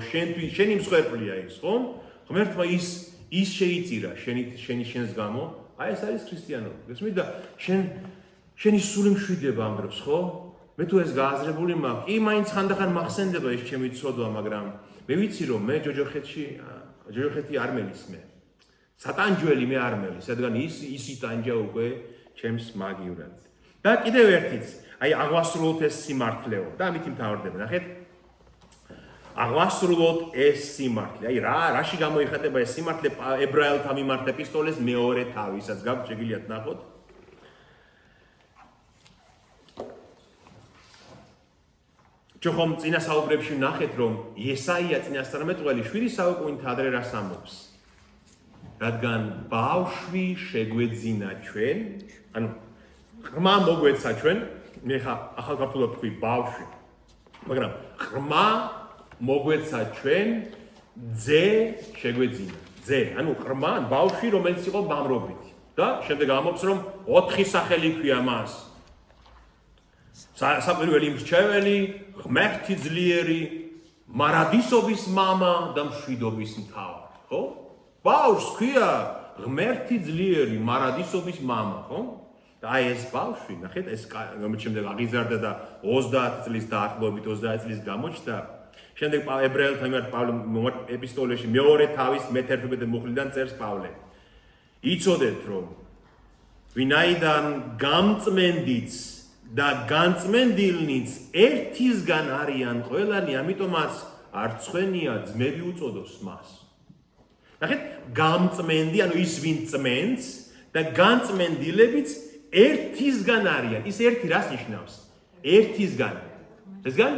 შენი მსხვერპლია ის, ხომ? ღმერთმა ის შეიწირა შენს გამო, აი ეს არის ქრისტიანობა. გესმით და შენი სული მშვიდება ამ დროს, ხო? მე თუ ეს გააზრებული მაქვს, კი მაინც ხანდახან მახსენდება ეს ჩემი ცოდვა, მაგრამ მე ვიცი რომ მე ჯოჯოხეთი არ მელის მე. სატანჯველი მე არ მელის, რადგან ის იტანჯა უკვე ჩემს მაგივრად. და კიდევ ერთიც, აი აღვასრულოთ ეს სიმართლეო და ამით მთავრდება, ნახეთ? აღვასრულოთ ეს სიმართლე. აი რაში გამოიხატება ეს სიმართლე ებრაელთა მიმართ ეპისტოლეს მეორე თავისაც გაქვთ შეგიძლიათ ნახოთ. ჩვენ ხომ წინა საუბრებში ნახეთ რომ იესაია წინასწარმეტყველი 7 საუკუნით ადრე რას ამბობს. რადგან ბავშვი შეგვეძინა ჩვენ, ანუ ღრმა მოგვეცა ჩვენ, მე ხა ახალ ქართულად ვთქვი ბავშვი. მაგრამ ღრმა მოგვეცა ჩვენ, ძე შეგვეძინა. ძე, ანუ ღრმა ბავშვი, რომელიც იყო ბამრობით. და შემდეგ ამბობს რომ 4 სახელი ქვია მას. საპირველი მრჩეველი, ღმერთი ძლიერი, მარადისობის მამა და მშვიდობის მთავარი, ხო? ბავშვს ქვია ღმერთი ძლიერი, მარადისობის მამა, ხო? და აი ეს ბავშვი, ნახეთ, ეს რომელიც შემდეგ აღიზარდა და 30 წლის დაახლოებით 30 წლის გამოჩნდა. შემდეგ ებრაელთა მიმართ პავლე ეპისტოლეში მეორე თავის მე-11 მუხლიდან წერს პავლე. იცოდეთ რომ ვინაიდან გამწმენდიც და განწმენდილნიც ერთისგან არიან ყველანი, ამიტომაც არ ცხენია ძმები უწოდოს მას. ნახეთ, გამწმენდი, ანუ ის ვინ წმენს და განწმენდილებიც ერთისგან არიან. ის ერთი რას ნიშნავს? ერთისგან. ესგან?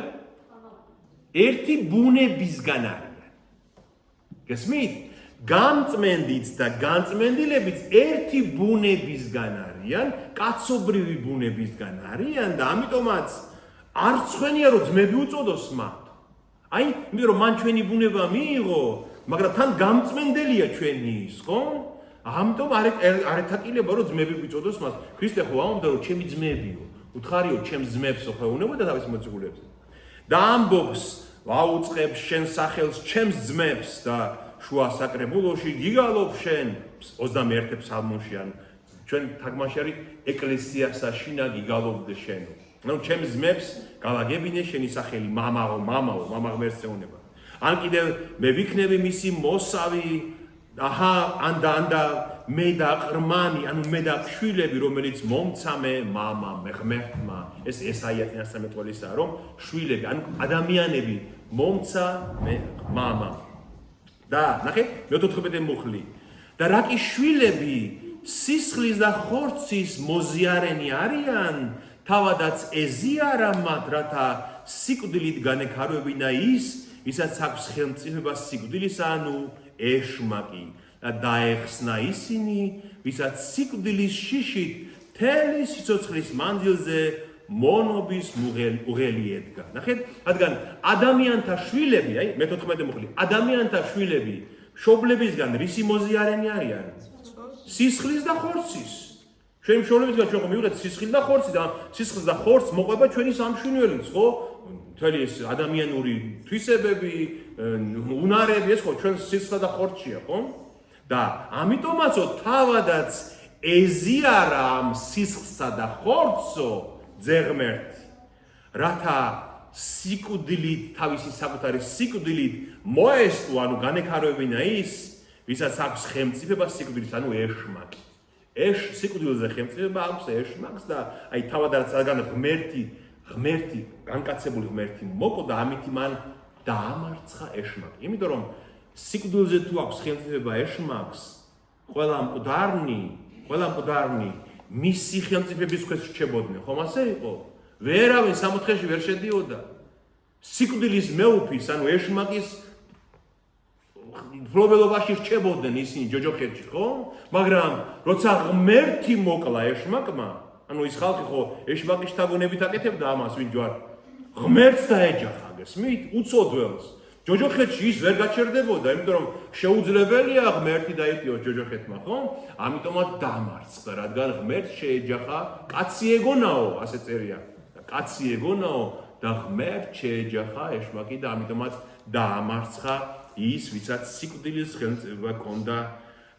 ერთი ბუნებისგან არიან. გესმით? გამწმენდიც და განწმენდილებიც ერთი ბუნებისგან არიან, კაცობრივი ბუნებისგან არიან და ამიტომაც არ ცხენია რომ ძმები უწოდოს მათ. აი, იმიტომ რომ მან ჩვენი ბუნება მიიღო, მაგრამ თან გამწმენდელია ჩვენი ის, ხო? ამიტომ არ ეთაკილება რომ ძმები გვიწოდოს მას. ქრისტე ხო ამბობდა რომ ჩემი ძმებიო, უთხარიო ჩემს ძმებს ხედავდა თავის მოციქულებზე. და ამბობს, ვაუწყებ შენ სახელს ჩემს ძმებს და შუა საკრებულოში გიგალობ შენ 21 ფსალმონში ან ჩვენ თარგმანში არის ეკლესიასა შინა გიგალობდე შენო. ანუ ჩემს ძმებს გავაგებინე შენი სახელი მამაო, მამა ღმერთს ეუბნება. ან კიდევ მე ვიქნები მისი მოსავი, აჰა, ანდა მე და ყრმანი, ანუ მე და შვილები, რომელიც მომცა მე მამამ, ღმერთმა. ეს ესაია წინასწარმეტყველისაა, რომ შვილები, ანუ ადამიანები მომცა მე მამამ. და ნახეთ, მე-14 მუხლი. და რა კი შვილები სისხლის და ხორცის მოზიარენი არიან, თავადაც ეზიარა მათ, რათა სიკვდილით განექარებინა ის, ვისაც აქვს ხელმწიფება სიკვდილისა, ანუ ეშმაკი და დაეხსნა ისინი, ვისაც სიკვდილის შიშით მთელი სიცოცხლის მანძილზე მონობის უღელი ედგა. ნახეთ, რადგან ადამიანთა შვილები, აი მე-14 მოხლი, ადამიანთა შვილები მშობლებისგან რისი მოზიარენი არიან? სისხლის და ხორცის. ჩვენი მშობლებისგან ჩვენ მივიღეთ სისხლი და ხორცი და სისხლს და ხორცს მოყვება ჩვენი სამშვენიერიც, ხო? მთელი ეს ადამიანური თვისებები, უნარები, ეს ხო ჩვენ სისხლსა და ხორცშია, ხო? და ამიტომაცო თავადაც ეზიარა ამ სისხლსა და ხორცსო ძეღმერთ, რათა სიკვდილით, თავისი საკუთარი სიკვდილით მოესწრო, ანუ განექარებინა ის, ვისაც აქვს ხელმწიფება სიკვდილის, ანუ ეშმაკი. სიკვდილზე ხელმწიფება აქვს ეშმაკს და აი თავადაც რადგან ღმერთი, განკაცებული ღმერთი მოკვდა, ამით მან დაამარცხა ეშმაკი. იმიტომ რომ სიკვდილზე თუ აქვს ხელმწიფება ეშმაკს, ყველა მკვდარნი მისი ხელმწიფების ქვეშ რჩებოდნენ, ხომ ასე იყო? ვერავინ სამოთხეში ვერ შედიოდა. სიკვდილის მეუფის, ანუ ეშმაკის მფლობელობაში რჩებოდნენ ისინი ჯოჯოხეთში, ხო? მაგრამ როცა ღმერთი მოკლა ეშმაკმა, ანუ ის ხალხი ხო ეშმაკის შთაგონებით აკეთებდა ამას, ვინ ჯვარ? ღმერთს დაეჯახა, გესმით? უცოდველს. ჯოჯოხეთში ის ვერ გაჩერდებოდა, იმიტომ რომ შეუძლებელია ღმერთი დაიტიოს ჯოჯოხეთმა, ხო? ამიტომაც დამარცხდა, რადგან ღმერთს შეეჯახა, კაცი ეგონაო, ასე წერია. კაცი ეგონაო და ღმერთს შეეჯახა ეშმაკი და ამიტომაც დაამარცხა ის, ვისაც სიკვდილის ხელმწიფება ჰქონდა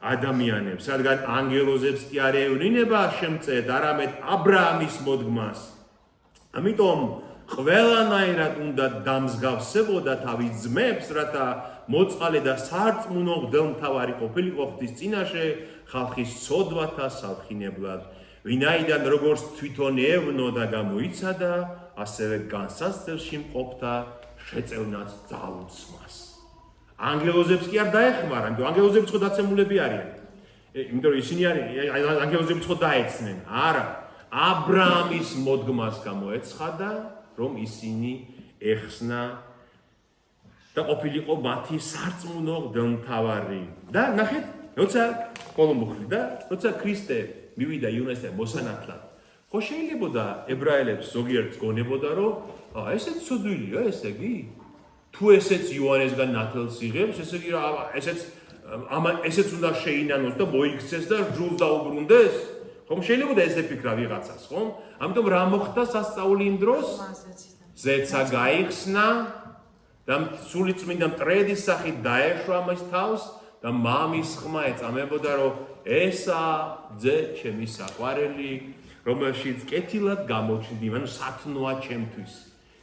ადამიანებს, რადგან ანგელოზებს კი არ ეევლინება შემწედ, არამედ აბრაამის მოდგმას. ამიტომ ყველანაირად უნდა დამსგავსებოდა თავის ძმებს, რათა მოწყალე და სარწმუნო მღვდელმთავარი ყოფილიყო ღვთის წინაშე ხალხის ცოდვათა სალხინებლად, ვინაიდან როგორც თვითონ ევნო და გამოიცადა, ასევე განსაცდელში მყოფთა შეწევნათ ძალუცმას. ანგელოზებს კი არ დაეხმარა, იმიტომ ანგელოზები ხო დაცემულები არიან. იმიტომ რომ ისინი ანგელოზები ხო დაეცნენ. არა, აბრაამის მოდგმას გამოეცხადა, რომ ისინი ეხსნა და ყოფილიყო მათი სარწმუნო მღვდელმთავარი. და ნახეთ, როცა კოლომბუხლი და როცა ქრისტე მივიდა იუნესთან მოსანათლად, ხო შეიძლებოდა ებრაელებს ზოგიერთს გონებოდა, რომ ესეც ცოდვილია, ესე იგი? თუ ესეც იოანესგან ნათელს იღებს, ესე იგი ესეც უნდა შეინანოს და მოიქცეს და ჯულს დაუბრუნდეს? ხომ შეიძლება და ესე ფიქრა ვიღაცას, ხომ? ამიტომ რა მოხდა სასწაული იმ დროს? ზეცა გაიხსნა და სულიწმინდა მტრედის სახით დაეშვა მის თავს და მამის ხმა ეწამებოდა, რომ ესა ძე ჩემი საყვარელი, რომელშიც კეთილად გამოჩნდი, ანუ სათნოა ჩემთვის.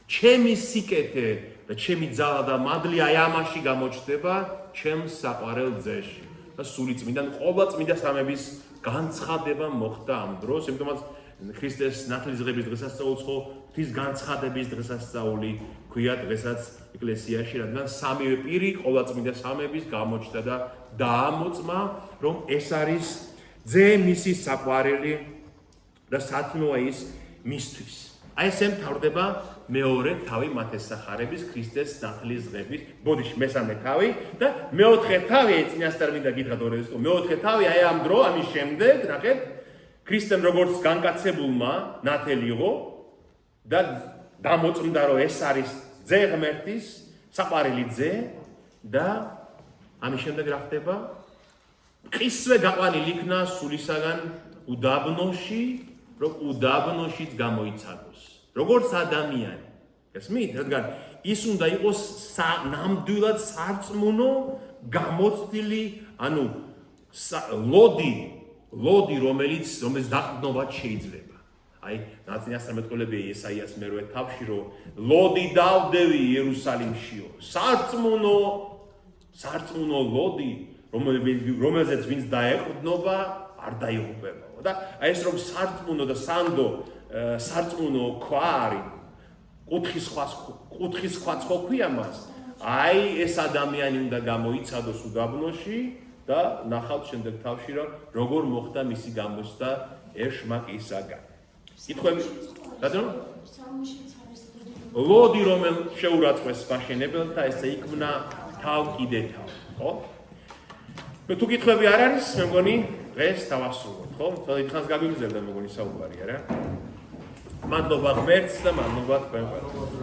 ჩემი სიკეთე და ჩემი ძალა და მადლი აი ამაში გამოჩნდება ჩემს საყვარელ ძეში. და სულიწმინდა ყოვლადწმინდა სამების განცხადება მოხდა ამ დროს, იმიტომაც ქრისტეს ნათლისღების დღესასწაულს ხო ღვთის განცხადების დღესასწაული ქვია დღესაც ეკლესიაში, რადგან სამივე პირი ყოვლადწმინდა სამების გამოჩნდა და დაამოწმა, რომ ეს არის ძე მისი საყვარელი და სათნოა ის მისთვის. აი ესე მთავრდება მეორე თავი მათესახარების ქრისტეს ნათლისღების, ბოდიში მესამე თავი და მეოთხე თავი, წინასწარ მინდა გითხრათ ორეზე, მეოთხე თავი აი ამ დრო, ამის შემდეგ, ნახეთ, ქრისტემ როგორც განკაცებულმა ნათელი იყო და დამოწმდა, რომ ეს არის ძე ღმერთის, საყვარელი ძე და ამის შემდეგ რა ხდება? მყისვე გაყვანილი იქნა სულისაგან უდაბნოში, რომ უდაბნოშიც გამოიცადოს. როგორც ადამიანი, გესმით? რადგან ის უნდა იყოს ნამდვილად სარწმუნო, გამოცდილი, ანუ ლოდი, რომელიც დაყრდნობით შეიძლება. აი, ნაცნიასთან მეტყველები ესაიას მერვე თავში, რომ ლოდი დავდევი იერუსალიმშიო. სარწმუნო ლოდი, რომელზეც ვინც დაეყრდნობა, არ დაიღუპება. და აი ეს რომ სარწმუნო და სანდო სარწმუნო ქვა არის, კუთხის ხვაც ხო ქვია მას. აი ეს ადამიანი უნდა გამოიცადოს უდაბნოში და ნახავთ შემდეგ თავში, რომ როგორ მოხდა მისი გამოსდა ეშმაკისაგან. კითხვები? რატომ? ლოდი რომელ შეურაცხყვეს მაშენებელთა, ესე იქმნა თავ კიდე თავ, ხო? თუ კითხვები არ არის, მე მგონი დღეს დავასრულოთ, ხო? თორე დღეს გაგვიგზავნა მეგონი საუბარი, არა? მადლობა ღმერთს და მადლობა თქვენ ყველას.